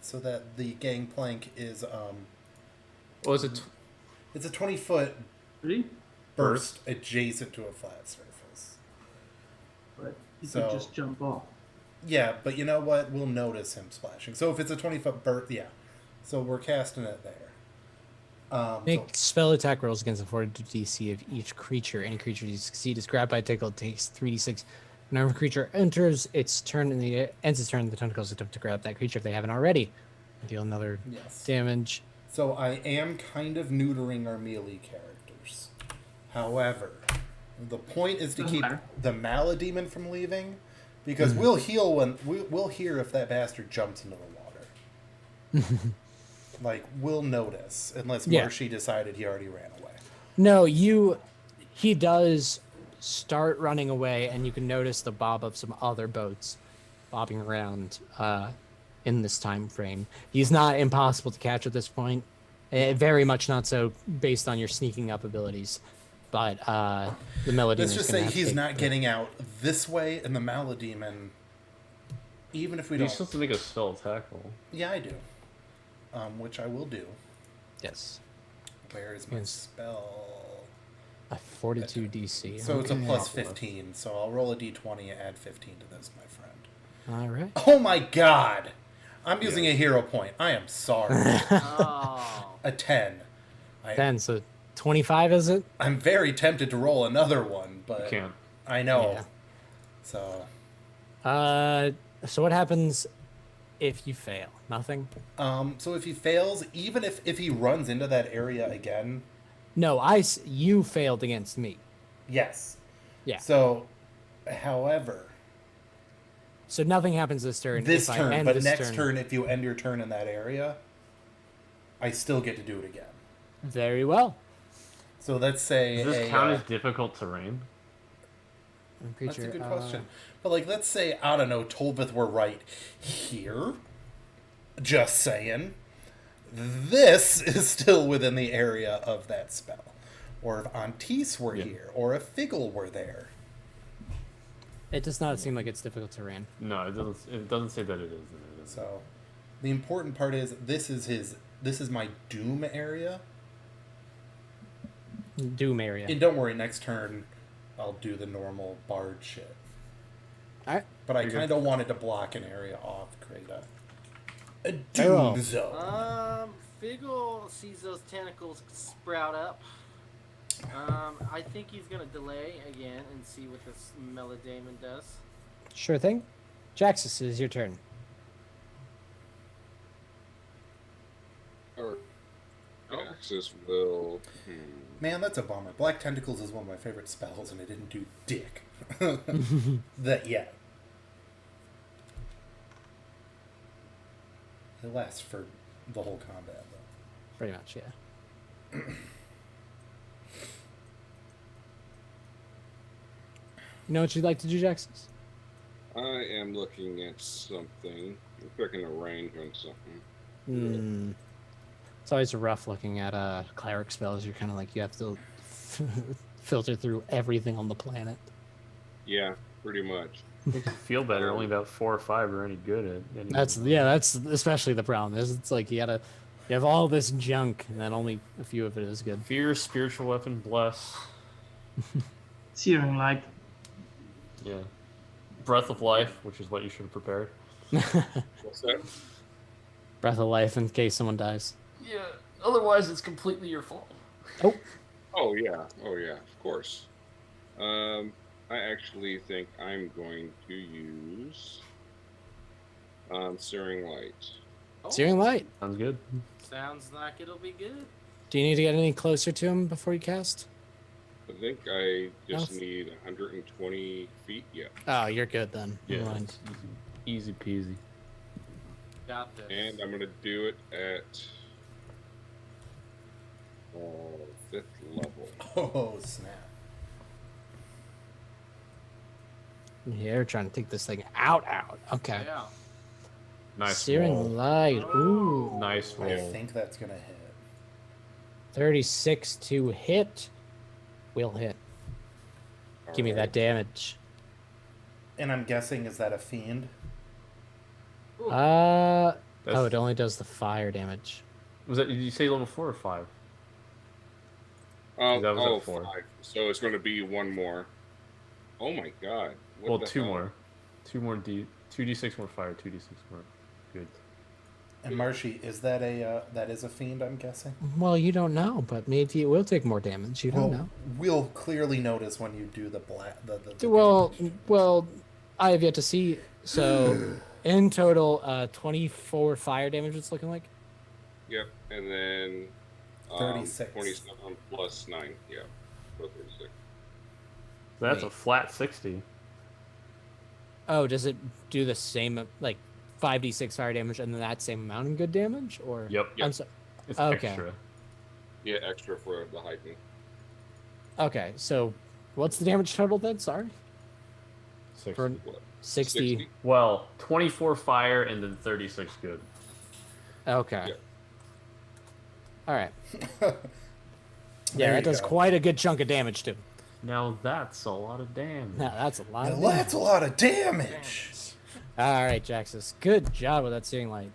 so that the gangplank is What was it? it's a 20-foot Ready? burst adjacent to a flat surface. But you So- could just jump off. Yeah, but you know what? We'll notice him splashing. So if it's a 20-foot burst, yeah. So we're casting it there. Make spell attack rolls against the fortitude DC of each creature. Any creature you succeed is grabbed by a tentacle. It takes 3d6. Whenever a creature ends its turn, the tentacles attempt to grab that creature if they haven't already. Deal another Yes. damage. So I am kind of neutering our melee characters. However, the point is to Doesn't keep matter. the Malademon from leaving, because we'll heal when we'll hear if that bastard jumps into the water. Like we'll notice, unless Yeah. Marshy decided he already ran away. No, he does start running away, and you can notice the bob of some other boats bobbing around in this time frame. He's not impossible to catch at this point. Very much not so based on your sneaking up abilities. But the Melody. Let's just say he's not getting out this way, and the Malademon, even if we You're don't. supposed to make a spell attack roll. Yeah, I do. Which I will do. Yes. Where is my Yes. spell? A 42 DC. So it's a Okay. plus 15. So I'll roll a d20 and add 15 to this, my friend. All right. Oh my god! I'm using a hero point. I am sorry. Oh. A 10. 10, so 25 is it? I'm very tempted to roll another one, but You can't. I know. Yeah. So, So what happens if you fail? Nothing? so if he fails, even if he runs into that area again, No, you failed against me. yes. Yeah. So, however, So nothing happens this turn. this if I turn, end but this next turn, if you end your turn in that area, I still get to do it again. Very well. So let's say Does this count as difficult terrain? that's a Creature, good question. But like, let's say, I don't know, Tolvith were right here. Just saying. This is still within the area of that spell. Or if Antis were here, or if Figgle were there. It does not seem like it's difficult terrain. No, it doesn't. It doesn't say that it is. So, the important part is this is my Doom area. Doom area. And don't worry, next turn I'll do the normal bard shit. All right. But I You're good. kind of wanted to block an area off, create a Very well. Doom zone. Figgle sees those tentacles sprout up. I think he's gonna delay again and see what this Melodamon does. Sure thing. Jaxus, it is your turn. Or Axis will. Man, that's a bummer. Black Tentacles is one of my favorite spells, and it didn't do dick. That yet. It lasts for the whole combat, though. Pretty much, yeah. You know what you'd like to do, Jaxus? I am looking at something. I'm picking a range on something. Hmm. It's always rough looking at cleric spells. You're kind of like you have to filter through everything on the planet. Yeah, pretty much. Makes you feel better. Only about 4 or 5 are any good at. Any That's especially the problem. It's like you have all this junk, and then only a few of it is good. Fear, spiritual weapon, bless. Searing light. Yeah. Breath of life, which is what you should have prepared. What's that? Breath of life in case someone dies. Yeah. Otherwise, it's completely your fault. Oh yeah, of course. I actually think I'm going to use Searing Light. Oh, Searing light. Sounds good. sounds like it'll be good. Do you need to get any closer to him before you cast? I think I just No. need 120 feet. Yeah, Oh, you're good then. Yeah. Never mind. it's Easy peasy. Got this. and I'm gonna do it at 5th level. Oh, snap. Yeah, you're trying to take this thing out. Okay. Yeah. Nice Searing roll. light. Ooh. Nice I roll. think that's going to hit. 36 to hit. Will hit. Give me that damage. And I'm guessing, is that a fiend? Oh, That's- it only does the fire damage. Was that? Did you say level 4 or 5? That was at 4. 5. So it's going to be one more. Oh my god. What Well, the 2 hell? more. 2d6 more fire, 2d6 more. Good. And Marshy, is that that is a fiend? I'm guessing. Well, you don't know, but maybe it will take more damage. You don't know. We'll clearly notice when you do the black. The Well, damage. well, I have yet to see. So, in total, 24 fire damage. It's looking like. Yep. And then 36. 27 plus 9. Yeah. So 36. That's a Wait. flat 60. Oh, does it do the same like 5d6 fire damage and then that same amount in good damage, or? Yep. I'm so, It's Okay. extra. Yeah, extra for the heighten. okay, so what's the damage total then? Sorry, 60. for What? 60. Well, 24 fire and then 36 good. Okay. Yeah. All right. There Yeah, you that does go. quite a good chunk of damage too. Now that's a lot of damage. Now that's a lot. Of Now, damage. that's a lot of damage. All right, Jaxus. Good job with that searing light.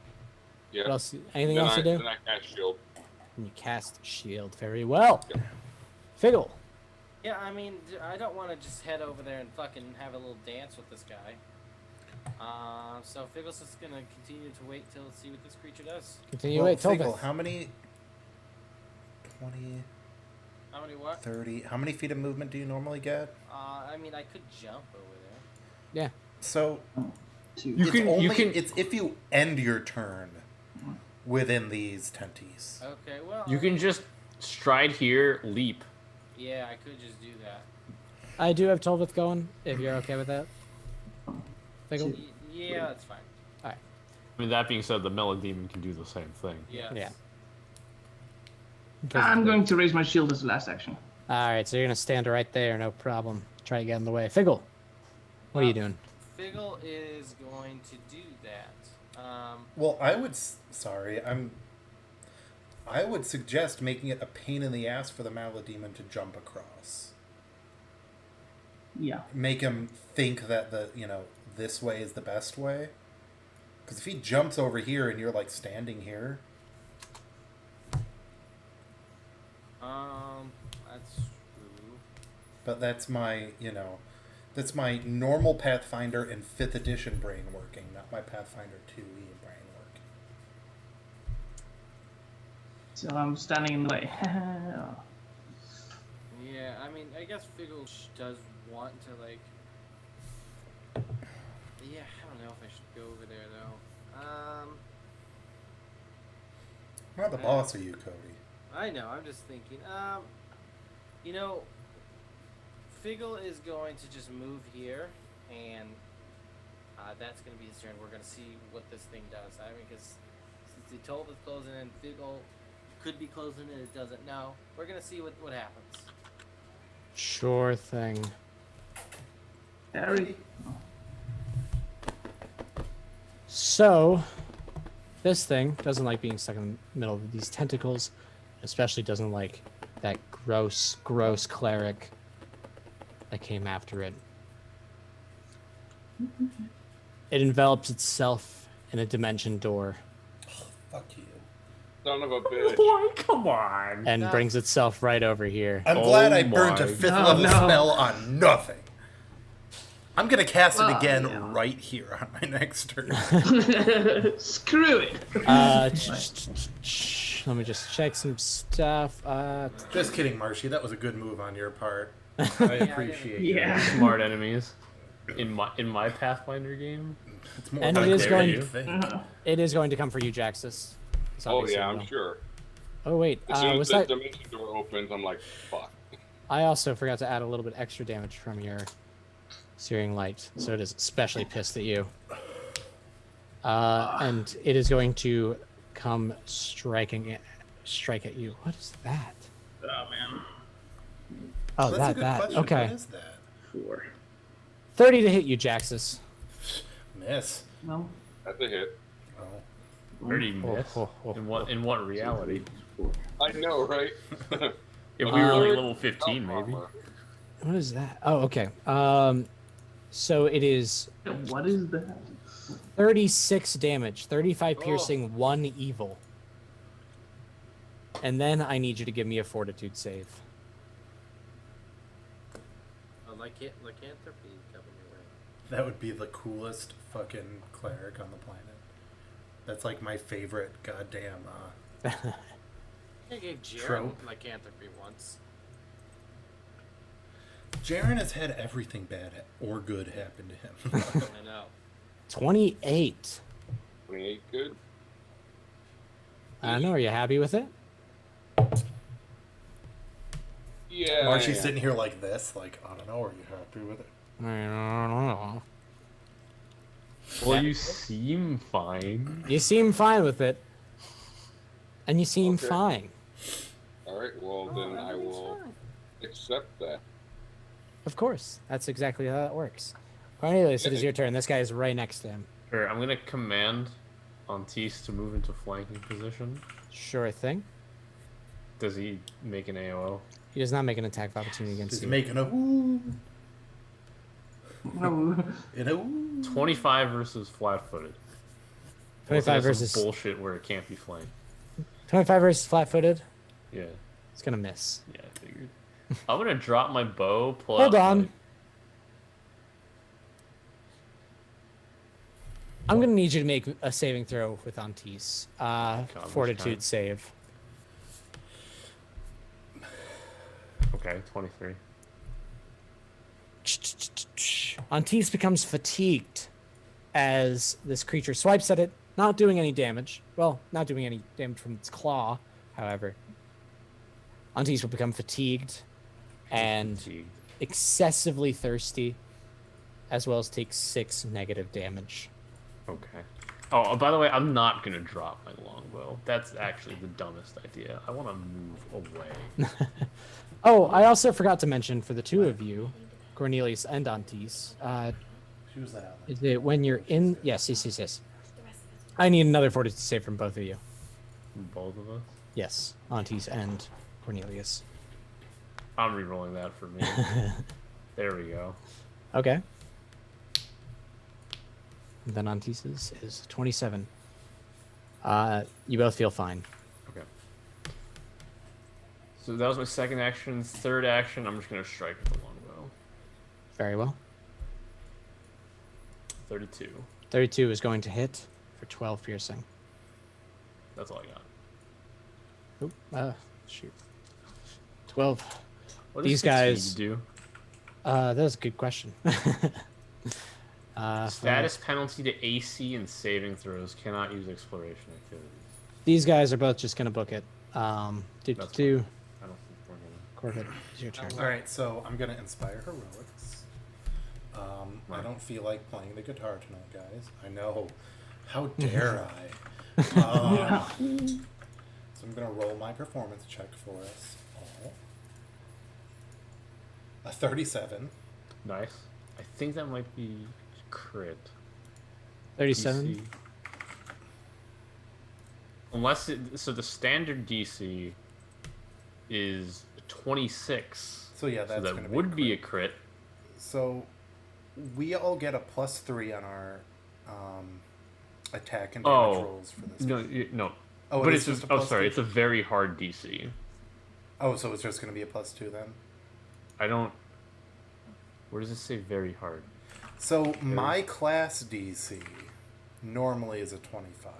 Yeah. What else? Anything Then else to do? Then I cast shield. And you cast shield very well. Yep. Figgle. Yeah, I mean, I don't want to just head over there and fucking have a little dance with this guy. So Figgle's just gonna continue to wait till see what this creature does. Continue. Well, Wait, Figgle, Tolbeth. how many? 20, How many what? 30. How many feet of movement do you normally get? I mean, I could jump over there. Yeah. So Two. You it's can- only you can- it's if you end your turn within these tenties. Okay, well. You can just stride here, leap. Yeah, I could just do that. I do have Tolbeth going. If you're okay with that. Figgle. Yeah, that's fine. All right. I mean, that being said, the Mellow Demon can do the same thing. Yes. Yeah. I'm going to raise my shield as the last action. All right, so you're gonna stand right there, no problem. Try to get in the way. Figgle. What are you doing? Figgle is going to do that. Well, I would suggest making it a pain in the ass for the Malademon to jump across. Yeah. Make him think that this way is the best way. Because if he jumps over here and you're like standing here, That's true. but that's my normal Pathfinder and 5th edition brain working, not my Pathfinder 2e brain working. So I'm standing in the way. Yeah, I mean, I guess Figgle does want to, like... Yeah, I don't know if I should go over there, though. I'm not the boss of you, Cody. I know, I'm just thinking, you know, Figgle is going to just move here, and that's going to be his turn. We're going to see what this thing does. I mean, because since he told us closing in, Figgle could be closing in, it doesn't know. We're going to see what happens. Sure thing. Harry. So, this thing doesn't like being stuck in the middle of these tentacles, especially doesn't like that gross cleric that came after it. It envelops itself in a dimension door Fuck you. Son of a bitch. Boy, come on. and No. brings itself right over here. I'm glad I Oh burned a my 5th God. level No. spell on nothing. I'm gonna cast it Well, again yeah. right here on my next turn. Screw it. Let me just check some stuff. Just kidding, Marshy. That was a good move on your part. I appreciate it. Yeah. Smart enemies. In my Pathfinder game. It's more And like it is that going- than you think. it is going to come for you, Jaxus. It's Oh obviously yeah, I'm will. sure. Oh wait, As soon as was the that? dimension door opens, I'm like, fuck. I also forgot to add a little bit extra damage from your searing light, so it is especially pissed at you. And it is going to come strike at you. What is that? Oh man. Oh, That's a good that. question. Okay, What is that? 4. 30 to hit you, Jaxus. Miss. Well, That's a hit. Oh. 30 miss. In what reality? four. I know, right? If we were like Uh, level 15, maybe. What is that? Oh, okay. So it is Yeah, what is that? 36 damage, 35 Oh. piercing, 1 evil. And then I need you to give me a fortitude save. Lycanthropy coming your way. That would be the coolest fucking cleric on the planet. That's like my favorite goddamn. I gave Jaren Trope. lycanthropy once. Jaren has had everything bad or good happen to him. I know. 28. 28 good. I don't know. Are you happy with it? Yeah. Marshy's sitting here like this, like, I don't know, are you happy with it? I don't know. Well, you seem fine. You seem fine with it. And you seem Okay. fine. All right. Well, then I will accept that. Of course. That's exactly how that works. Cornelius, it is your turn. This guy is right next to him. Sure, I'm gonna command Antis to move into flanking position. Sure thing. Does he make an AOO? He does not make an attack of opportunity against He's you. making a ooh. Oh, In a ooh. 25 versus flat-footed. 25 Unless there's some versus bullshit where it can't be flanked. 25 versus flat-footed. Yeah, It's gonna miss. yeah, I figured. I'm gonna drop my bow. Pull Hold out on. my- I'm gonna need you to make a saving throw with Antis. which Fortitude kind? save. Okay, 23. Antis becomes fatigued as this creature swipes at it, not doing any damage. Well, not doing any damage from its claw, however. Antis will become fatigued and Fatigued. excessively thirsty, as well as take 6 negative damage. Okay. Oh, by the way, I'm not gonna drop my longbow. That's actually the dumbest idea. I want to move away. Oh, I also forgot to mention for the two of you, Cornelius and Antis, Who's that? is it when you're in... Yes. I need another fortitude save from both of you. Both of us. Yes, Antis and Cornelius. I'm re-rolling that for me. There we go. Okay. And then Antis is 27. You both feel fine. Okay. So that was my second action. Third action, I'm just gonna strike with the longbow. Very well. 32. 32 is going to hit for 12 piercing. That's all I got. Oop, shoot. 12. What These does fatigue guys- do? That was a good question. Status penalty to AC and saving throws. Cannot use exploration activities. These guys are both just going to book it. That's Do, I don't think we're gonna. Corbett, it's your turn. Alright, so I'm gonna inspire heroics. I Right. don't feel like playing the guitar tonight, guys. I know. How dare I? So I'm gonna roll my performance check for us all. A 37. Nice. I think that might be crit. 37. DC. Unless it, so the standard DC is 26. So yeah, that's so gonna that would be a crit. crit. So we all get a +3 on our attack and damage rolls for this. No. Oh, but it it's is just, a oh sorry, +2? it's a very hard DC. Oh, so it's just gonna be a +2 then? I don't. Where does it say very hard? So my class DC normally is a 25.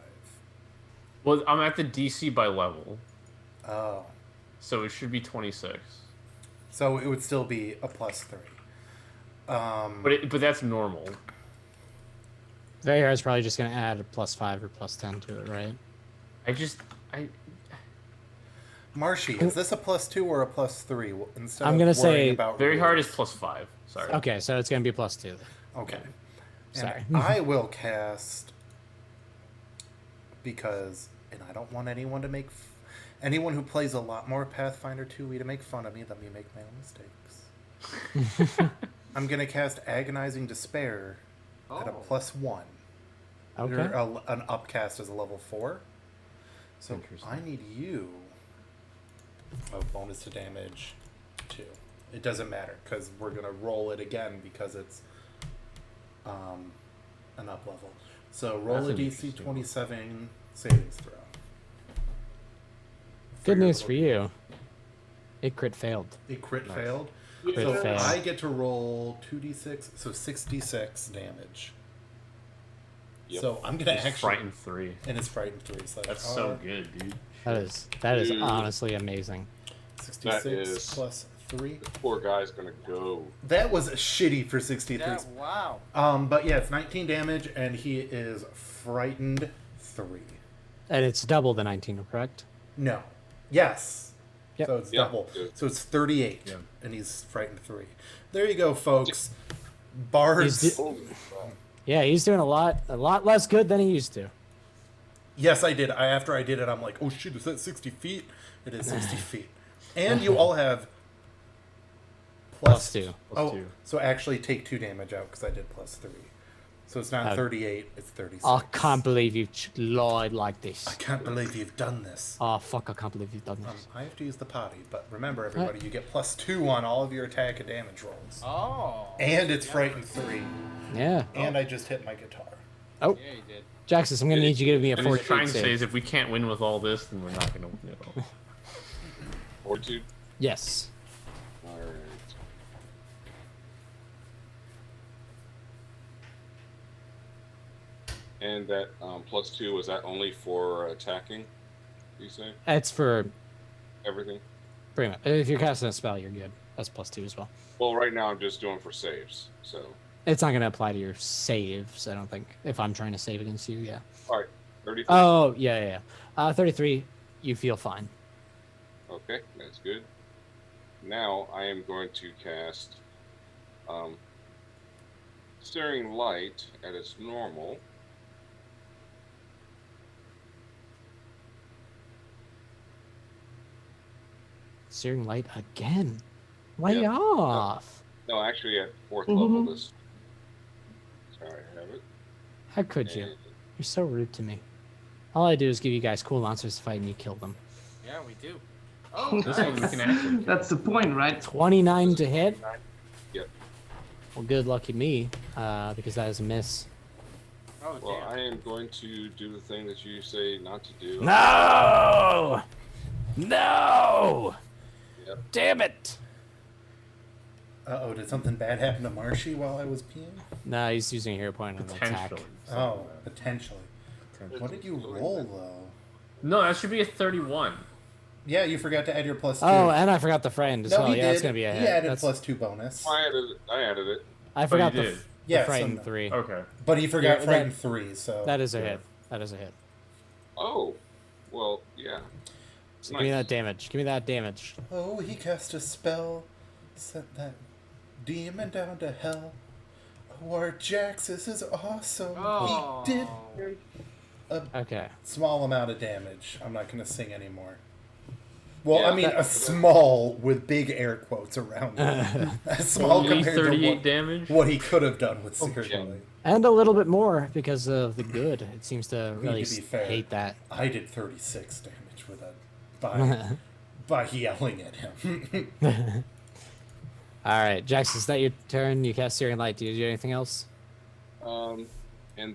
Well, I'm at the DC by level, Oh. so it should be 26. So it would still be a +3. But that's normal. Very hard is probably just going to add a +5 or +10 to it, right? I Marshy, is this a +2 or a +3? Instead I'm of gonna worrying say about very hard is rules. +5. Sorry. Okay, so it's going to be +2. Okay. Sorry. And I will cast because, and I don't want anyone to make anyone who plays a lot more Pathfinder 2e to make fun of me. Let me make my own mistakes. I'm gonna cast Agonizing Despair at a +1. Okay. An upcast is a level 4. So Interesting. I need you. Oh, bonus to damage 2. It doesn't matter because we're gonna roll it again because it's an up level. So roll That's a an DC interesting 27 savings throw. Good your news for little- you. It crit failed. It crit Nice. failed. Crit So failed. I get to roll 2d6, so 66 damage. Yep. So I'm gonna It's actually frightened 3. and it's frightened 3. So That's so good, dude. That is Dude. honestly amazing. 66 is- plus 3. This poor guy's gonna go. That was shitty for 63. Yeah, wow. But yeah, it's 19 damage, and he is frightened 3. And it's double the 19, correct? No. Yes. Yep. So it's Yeah. double. Yeah. So it's 38, Yeah. and he's frightened 3. There you go, folks. Bards. He's Holy crap. Yeah, he's doing a lot less good than he used to. Yes, I did. After I did it, I'm like, oh shit, is that 60 feet? It is 60 feet. And you all have Plus 2. Oh, 2. so actually take 2 damage out because I did plus 3. So it's not Uh, 38, it's 36. I can't believe you've lied like this. I can't believe you've done this. Oh, fuck, I can't believe you've done this. I have to use the potty, but remember, everybody, you get plus 2 on all of your attack and damage rolls. Oh. And it's frightened 3. Yeah. And I just hit my guitar. Oh, Yeah, you did. Jackson, I'm going to need you to give me a And he's trying fortitude to say is save. if we can't win with all this, then we're not gonna win at all. Fortitude. Yes. All right. And that plus 2, was that only for attacking? You say That's for everything? pretty much. If you're casting a spell, you're good. That's plus 2 as well. Well, right now I'm just doing for saves. So, It's not going to apply to your saves, I don't think. If I'm trying to save against you, yeah. all right, 33. Oh, yeah. 33, you feel fine. Okay, that's good. Now I am going to cast Searing Light at its normal. Searing light again. Way Yeah. off. No, actually at 4th Mm-hmm. level. This. Sorry, I have it. How could you? And- You're so rude to me. All I do is give you guys cool monsters to fight and you kill them. Yeah, we do. Oh, This one we nice. can actually. That's the point, right? 29 to hit. Yep. Well, good lucky me, because that is a miss. Oh, Well, damn. I am going to do the thing that you say not to do. No! No! Yep. Damn it! Uh-oh, did something bad happen to Marshy while I was peeing? No, he's using a hero point on the attack. Potentially. Oh, potentially. What did you roll, though? No, that should be a 31. Yeah, you forgot to add your plus 2. Oh, and I forgot the friend as no, well. he Yeah, did. that's gonna be a hit. He added That's- plus 2 bonus. I added it. I forgot you the, did. the Yeah, so frightened no. 3. Okay. But he forgot Yeah, frightened 3, so... That is a hit. That is a hit. Oh, well, yeah. So give me that damage. Give me that damage. Oh, he cast a spell. Sent that demon down to hell. Oh, our Jax, this is awesome. Oh. He did a Okay. small amount of damage. I'm not going to sing anymore. Well, Yeah. I mean, a small with big air quotes around it. A small Only compared to 38 damage. what he could have done with Searchlight. And a little bit more because of the good. It seems to really to be fair. hate that. I did 36 damage with that by yelling at him. All right, Jackson, is that your turn? You cast Searing Light. Do you do anything else? And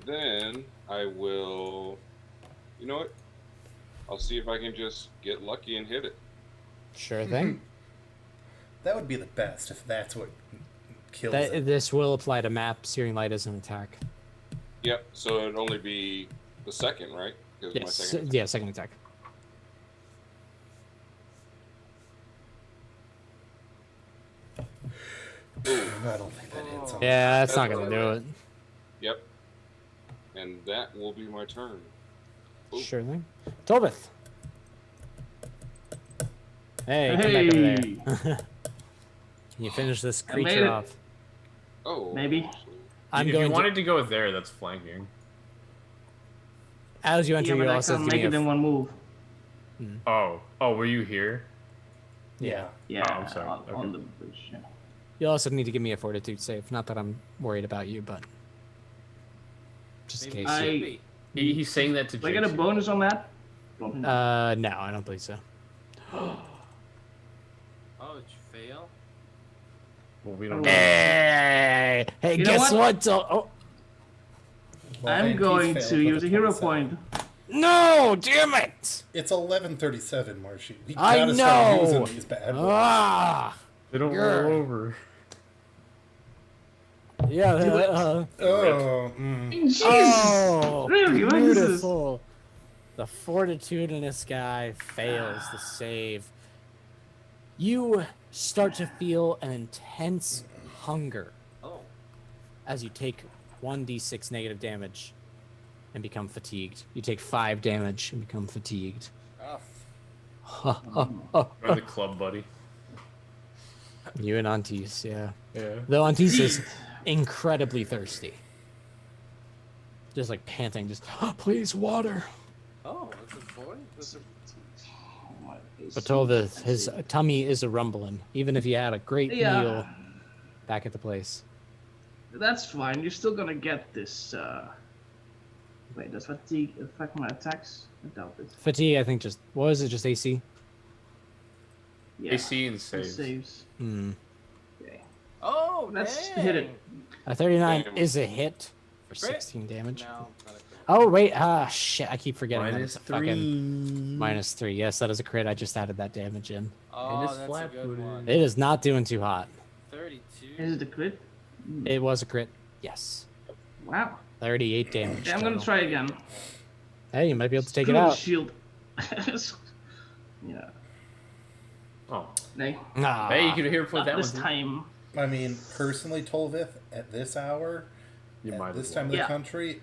then I will. You know what? I'll see if I can just get lucky and hit it. Sure thing. That would be the best if that's what kills it. This will apply to map. Searing Light is an attack. Yep. So it'd only be the second, right? 'Cause my Yes. second. Yeah, second attack. I don't think that hits him. Yeah, that's not That's gonna do alright. it. Yep. And that will be my turn. Ooh. Sure thing. Tolbith. Hey, come back over there. Can you finish this I made creature it. off? Oh. Maybe. actually. I'm if going you to. wanted to go there, that's flanking. As you enter, Yeah, you but I also can't have to make give it me in one move. Oh, were you here? Yeah. Yeah, I'm sorry. on Okay. the bridge. Yeah. You also need to give me a fortitude save. Not that I'm worried about you, but just in Maybe case. it I- should be. He's saying that to Do I get a Jason. bonus on that? Don't know. No, I don't believe so. Oh, did you fail? Well, we don't know. Hey, You know guess what? what? Oh, Well, I'm Van going Keith to failed with use a hero 27. point. no, damn it! It's 11:37, Marshy. We I gotta start know. using these bad boys. Ah, They don't Grr. roll over. yeah. Oh, Jesus! Oh, Really? What is this? beautiful. The fortitudinous guy fails the save. You start to feel an intense hunger Oh. as you take 1d6 negative damage and become fatigued. You take 5 damage and become fatigued. Rough. Or the club buddy. You and Antis, yeah. Yeah. Though Antis is incredibly thirsty. Just like panting, just, please, water. Oh, that's a boy. That's a... Batova, his tummy is a rumbling, even if he had a great Yeah. meal back at the place. That's fine. You're still gonna get this. Wait, does fatigue affect my attacks? I doubt it. Fatigue, I think just, what was it, just AC? Yeah. AC and it saves. saves. Hmm. Okay. Oh, Let's dang. hit it. A 39 Damn. is a hit for Crit? 16 damage. No, not a crit. Oh, wait, shit, I keep forgetting that Minus it's a fucking 3. -3. Yes, that is a crit, I just added that damage in. Oh, it's that's a flat-footed. good one. It is not doing too hot. 32. Is it a crit? It was a crit, yes. Wow. 38 damage. Okay, I'm gonna total. try again. Hey, you might be able to take it Screw the out. Shield. Yeah. Oh. Nay. Ah. Hey, you can hear for Not that this one. time. I mean, personally, Tolvith, at this hour, You at might this as time of well. the Yeah. country,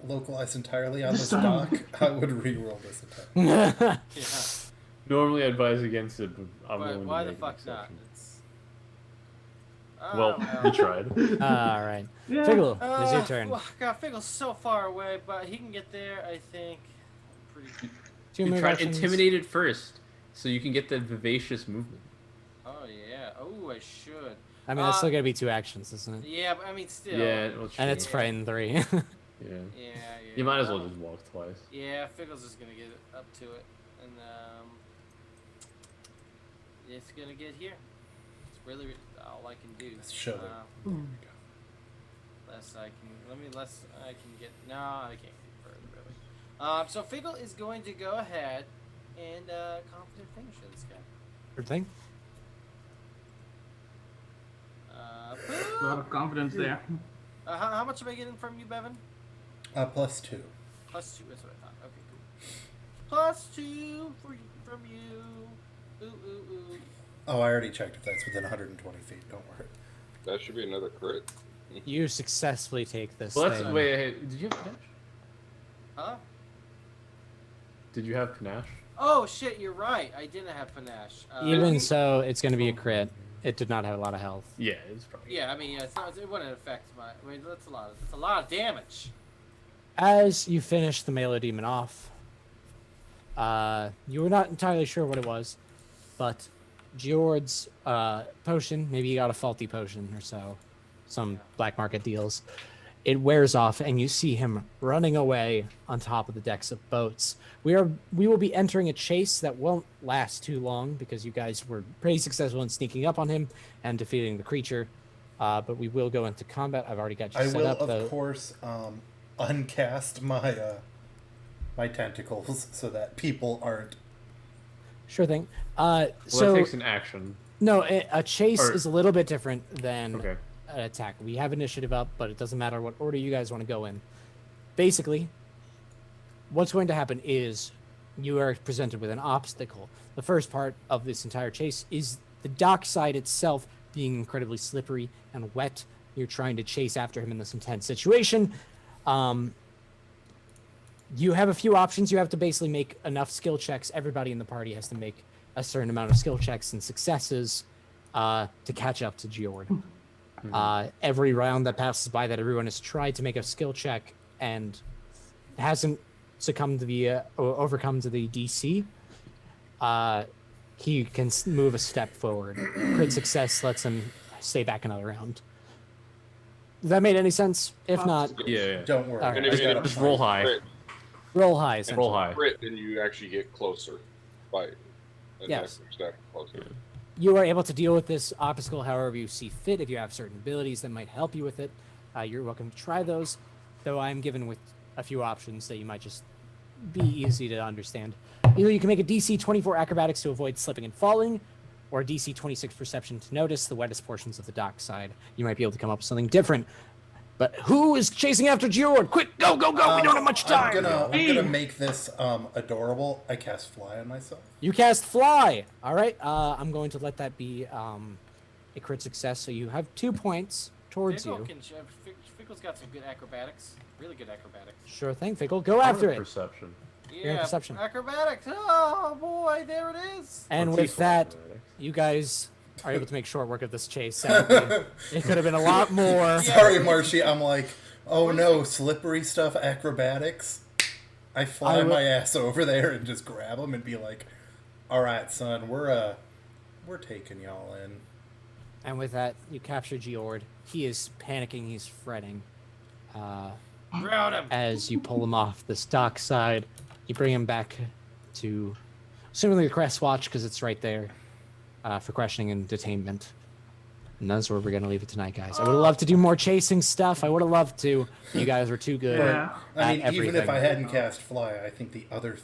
localized entirely on This this time. dock, I would reroll this attack. Yeah. Normally I advise against it, but I'm But willing why to the make fuck an not? exception. It's... Well, you tried. All right. Yeah. Figgle, it's your turn. Well, God, Figgle's so far away, but he can get there, I think. Pretty. 2 You move tried actions. intimidated first, so you can get the vivacious movement. Oh yeah. Oh, I should. I mean, that's still gonna be 2 actions, isn't it? Yeah, but I mean, still. Yeah, well, And it's true. frightened 3. Yeah. Yeah, yeah. You might as well just walk twice. Yeah, Figgle's just gonna get up to it, and it's gonna get here. It's really all I can do. Let's show it. Uh, less I can. Less I can get. No, I can't get further really. So Figgle is going to go ahead and confident finish this guy. Good thing. A lot of confidence there. How much am I getting from you, Bevan? +2. +2. That's what I thought. Okay, cool. +2 from you. Ooh, ooh, ooh. Oh, I already checked if that's within 120 feet. Don't worry. That should be another crit. You successfully take this Well, that's thing. wait. Hey, did you have panache? Huh? Did you have panache? Oh shit, you're right. I didn't have panache. Even so, it's gonna be a crit. It did not have a lot of health. Yeah, it's probably. Yeah, I mean, yeah, it's not, it wouldn't affect my. I mean, that's a lot. That's a lot of damage. As you finish the melee demon off, you were not entirely sure what it was, but Geord's potion, maybe you got a faulty potion or so, some black market deals. It wears off, and you see him running away on top of the decks of boats. We will be entering a chase that won't last too long because you guys were pretty successful in sneaking up on him and defeating the creature. But we will go into combat. I've already got you I set will, up. Though. of course, uncast my my tentacles so that people aren't. Sure thing. Well, So that takes an action. no, a chase Or- is a little bit different than Okay. an attack. We have initiative up, but it doesn't matter what order you guys want to go in. Basically, what's going to happen is you are presented with an obstacle. The first part of this entire chase is the dockside itself being incredibly slippery and wet. You're trying to chase after him in this intense situation. You have a few options. You have to basically make enough skill checks. Everybody in the party has to make a certain amount of skill checks and successes to catch up to Geord. Every round that passes by that everyone has tried to make a skill check and hasn't succumbed to the or overcome to the DC, he can move a step forward. Crit success lets him stay back another round. Does that make any sense? If not, Yeah. Don't worry. All right. And I if you got get a Just plan. roll high. crit, roll high. Essentially. Roll high. crit, then you actually get closer by an Yes. extra step closer. you are able to deal with this obstacle however you see fit. If you have certain abilities that might help you with it, you're welcome to try those. Though I'm given with a few options that you might just be easy to understand. Either you can make a DC 24 acrobatics to avoid slipping and falling, or a DC 26 perception to notice the wettest portions of the dockside. You might be able to come up with something different. But who is chasing after Geord? Quick, go, go, go! We don't have much time. I'm gonna make this adorable. I cast fly on myself. You cast fly. All right. I'm going to let that be a crit success. So you have 2 points towards you. Fickle's got some good acrobatics. Really good acrobatics. Sure thing, Fickle. Go after it. Perception. You're in Yeah, perception. acrobatics. Oh boy, there it is. And What's with he that, for? you guys are able to make short work of this chase. Sadly. It could have been a lot more. Sorry, Marshy. I'm like, oh no, slippery stuff, acrobatics. I fly my ass over there and just grab him and be like, all right, son, we're taking y'all in. And with that, you capture Geord. He is panicking. He's fretting. Round him. As you pull him off the dock side, you bring him back to, assuming the Crest Watch, because it's right there, for questioning and detainment. And that's where we're going to leave it tonight, guys. I would have loved to do more chasing stuff. I would have loved to. You guys were too good Yeah. I mean, at even if everything. I hadn't cast fly, I think the other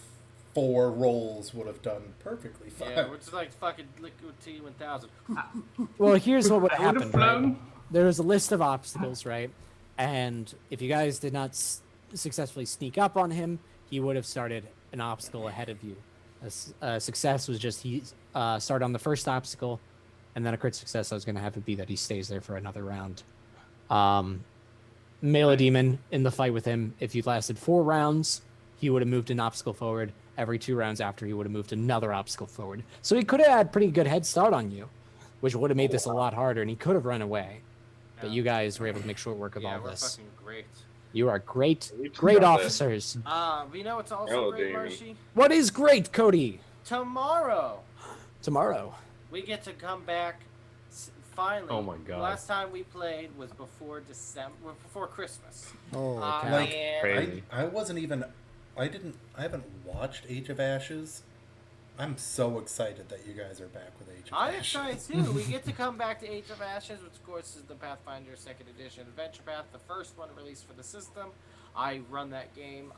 4 rolls would have done perfectly fine. Yeah, which is like fucking Liquid T1000. Well, here's what would have I would have happened, right? flown. There was a list of obstacles, right? And if you guys did not successfully sneak up on him, he would have started an obstacle ahead of you. A success was just he started on the first obstacle, and then a crit success I was going to have it be that he stays there for another round. Melee Demon, in the fight with him, if you lasted 4 rounds, he would have moved an obstacle forward. Every 2 rounds after, he would have moved another obstacle forward. So he could have had pretty good head start on you, which would have made this a lot harder, and he could have run away. But you guys were able to make short work of Yeah, all we're this. fucking great. You are great, We great got that. officers. But you know what's also Hello, great, Damon. Marshy? What is great, Cody? Tomorrow, Tomorrow. we get to come back. Finally. Oh my God. Last time we played was before before Christmas. Oh, Like, and Crazy. I wasn't even, I haven't watched Age of Ashes. I'm so excited that you guys are back with Age of I'm Ashes. excited too. We get to come back to Age of Ashes, which of course is the Pathfinder 2nd Edition Adventure Path, the first one released for the system. I run that game,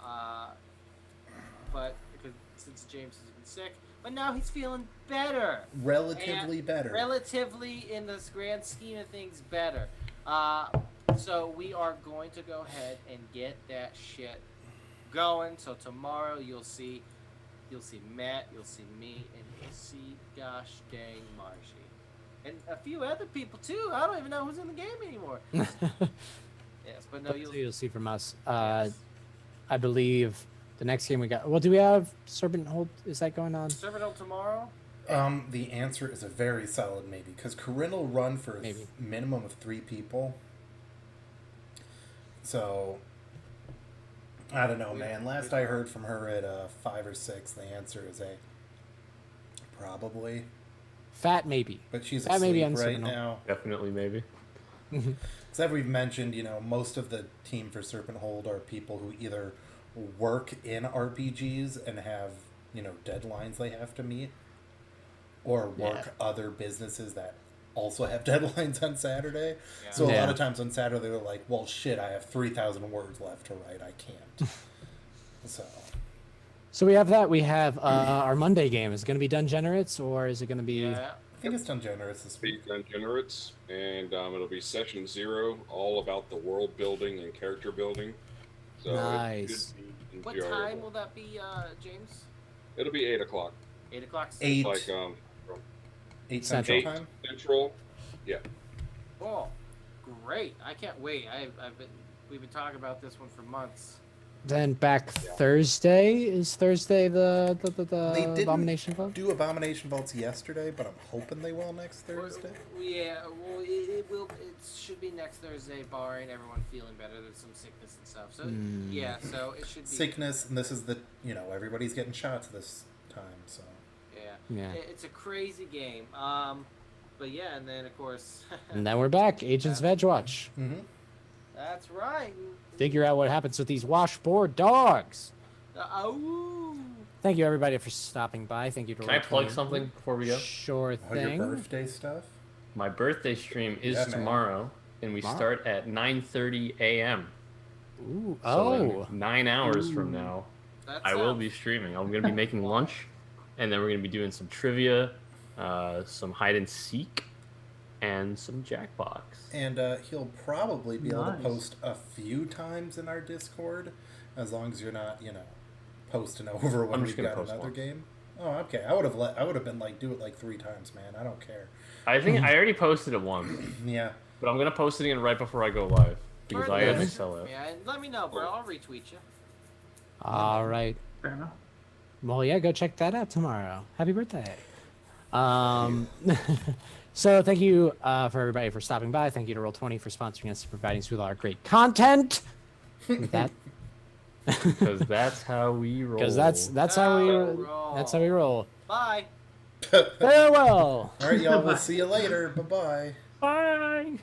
but because since James has been sick, but now he's feeling better. Relatively And better. Relatively, in this grand scheme of things, better. So we are going to go ahead and get that shit going. So tomorrow you'll see Matt, you'll see me, and you'll see gosh dang Marshy. And a few other people too. I don't even know who's in the game anymore. Yes, but no, you'll see from us. Yes. I believe the next game we got. Well, do we have Serpent Hold? Is that going on? Serve it on tomorrow. The answer is a very solid maybe, because Corinne will run for a Maybe. minimum of 3 people. So, I don't know, man. Last I heard from her at 5 or 6, the answer is a probably. Fat maybe. But she's That may be asleep right uncertain. now. Definitely, maybe. Because as we've mentioned, most of the team for Serpent Hold are people who either work in RPGs and have, deadlines they have to meet, or work other businesses that also have deadlines on Saturday. Yeah. So a lot Yeah. of times on Saturday they're like, well, shit, I have 3,000 words left to write. I can't. So we have that. We have our Monday game. Is it going to be Dungenerates, or is it going to be? Yeah. I think it's done generous this week. Speak Ungenerates, and it'll be session 0, all about the world building and character building. So Nice. It should be What enjoyable. time will that be, James? It'll be 8 o'clock. 8 o'clock. 8. Like From 8 Central. Central 8 Time. Central. Oh, great! I can't wait. We've been talking about this one for months. Then back Thursday. Is Thursday the They didn't Abomination Vote? do Abomination Vaults yesterday, but I'm hoping they will next Thursday. Yeah, well, it will. It should be next Thursday, barring everyone feeling better. There's some sickness and stuff. So yeah, so it should be Sickness, and this is everybody's getting shots this time, so. Yeah. It's a crazy game. But yeah, and then of course. And then we're back. Agents of Edgewatch. Mm-hmm. That's right. Figure out what happens with these washboard dogs. Oh. thank you everybody for stopping by. Thank you to Can I plug Roll20. something before we go? Sure Oh, your thing. birthday stuff? My birthday stream is Yeah, man. tomorrow, and we Tomorrow? start at 9:30 a.m. Ooh, So in oh, 9 hours from now, That I will sounds- be streaming. I'm going to be making lunch, and then we're going to be doing some trivia, some hide and seek, and some Jackbox. And he'll probably be able to Nice. post a few times in our Discord, as long as you're not, posting over when I'm we've just gonna got post another once. game. Oh, okay. I would have been like, do it like 3 times, man. I don't care. I think I already posted it once, Yeah. but I'm going to post it again right before I go live, because I had to Nice. sell it. Yeah, and let me know, bro. I'll retweet you. all right. Fair enough. Well, yeah, go check that out tomorrow. Happy birthday. So thank you for everybody for stopping by. Thank you to Roll20 for sponsoring us and providing us with all our great content. With that, Because that's how we roll. because that's how we Roll. that's how we roll. Bye. Farewell. All right, y'all. We'll see you later. Bye-bye. Bye.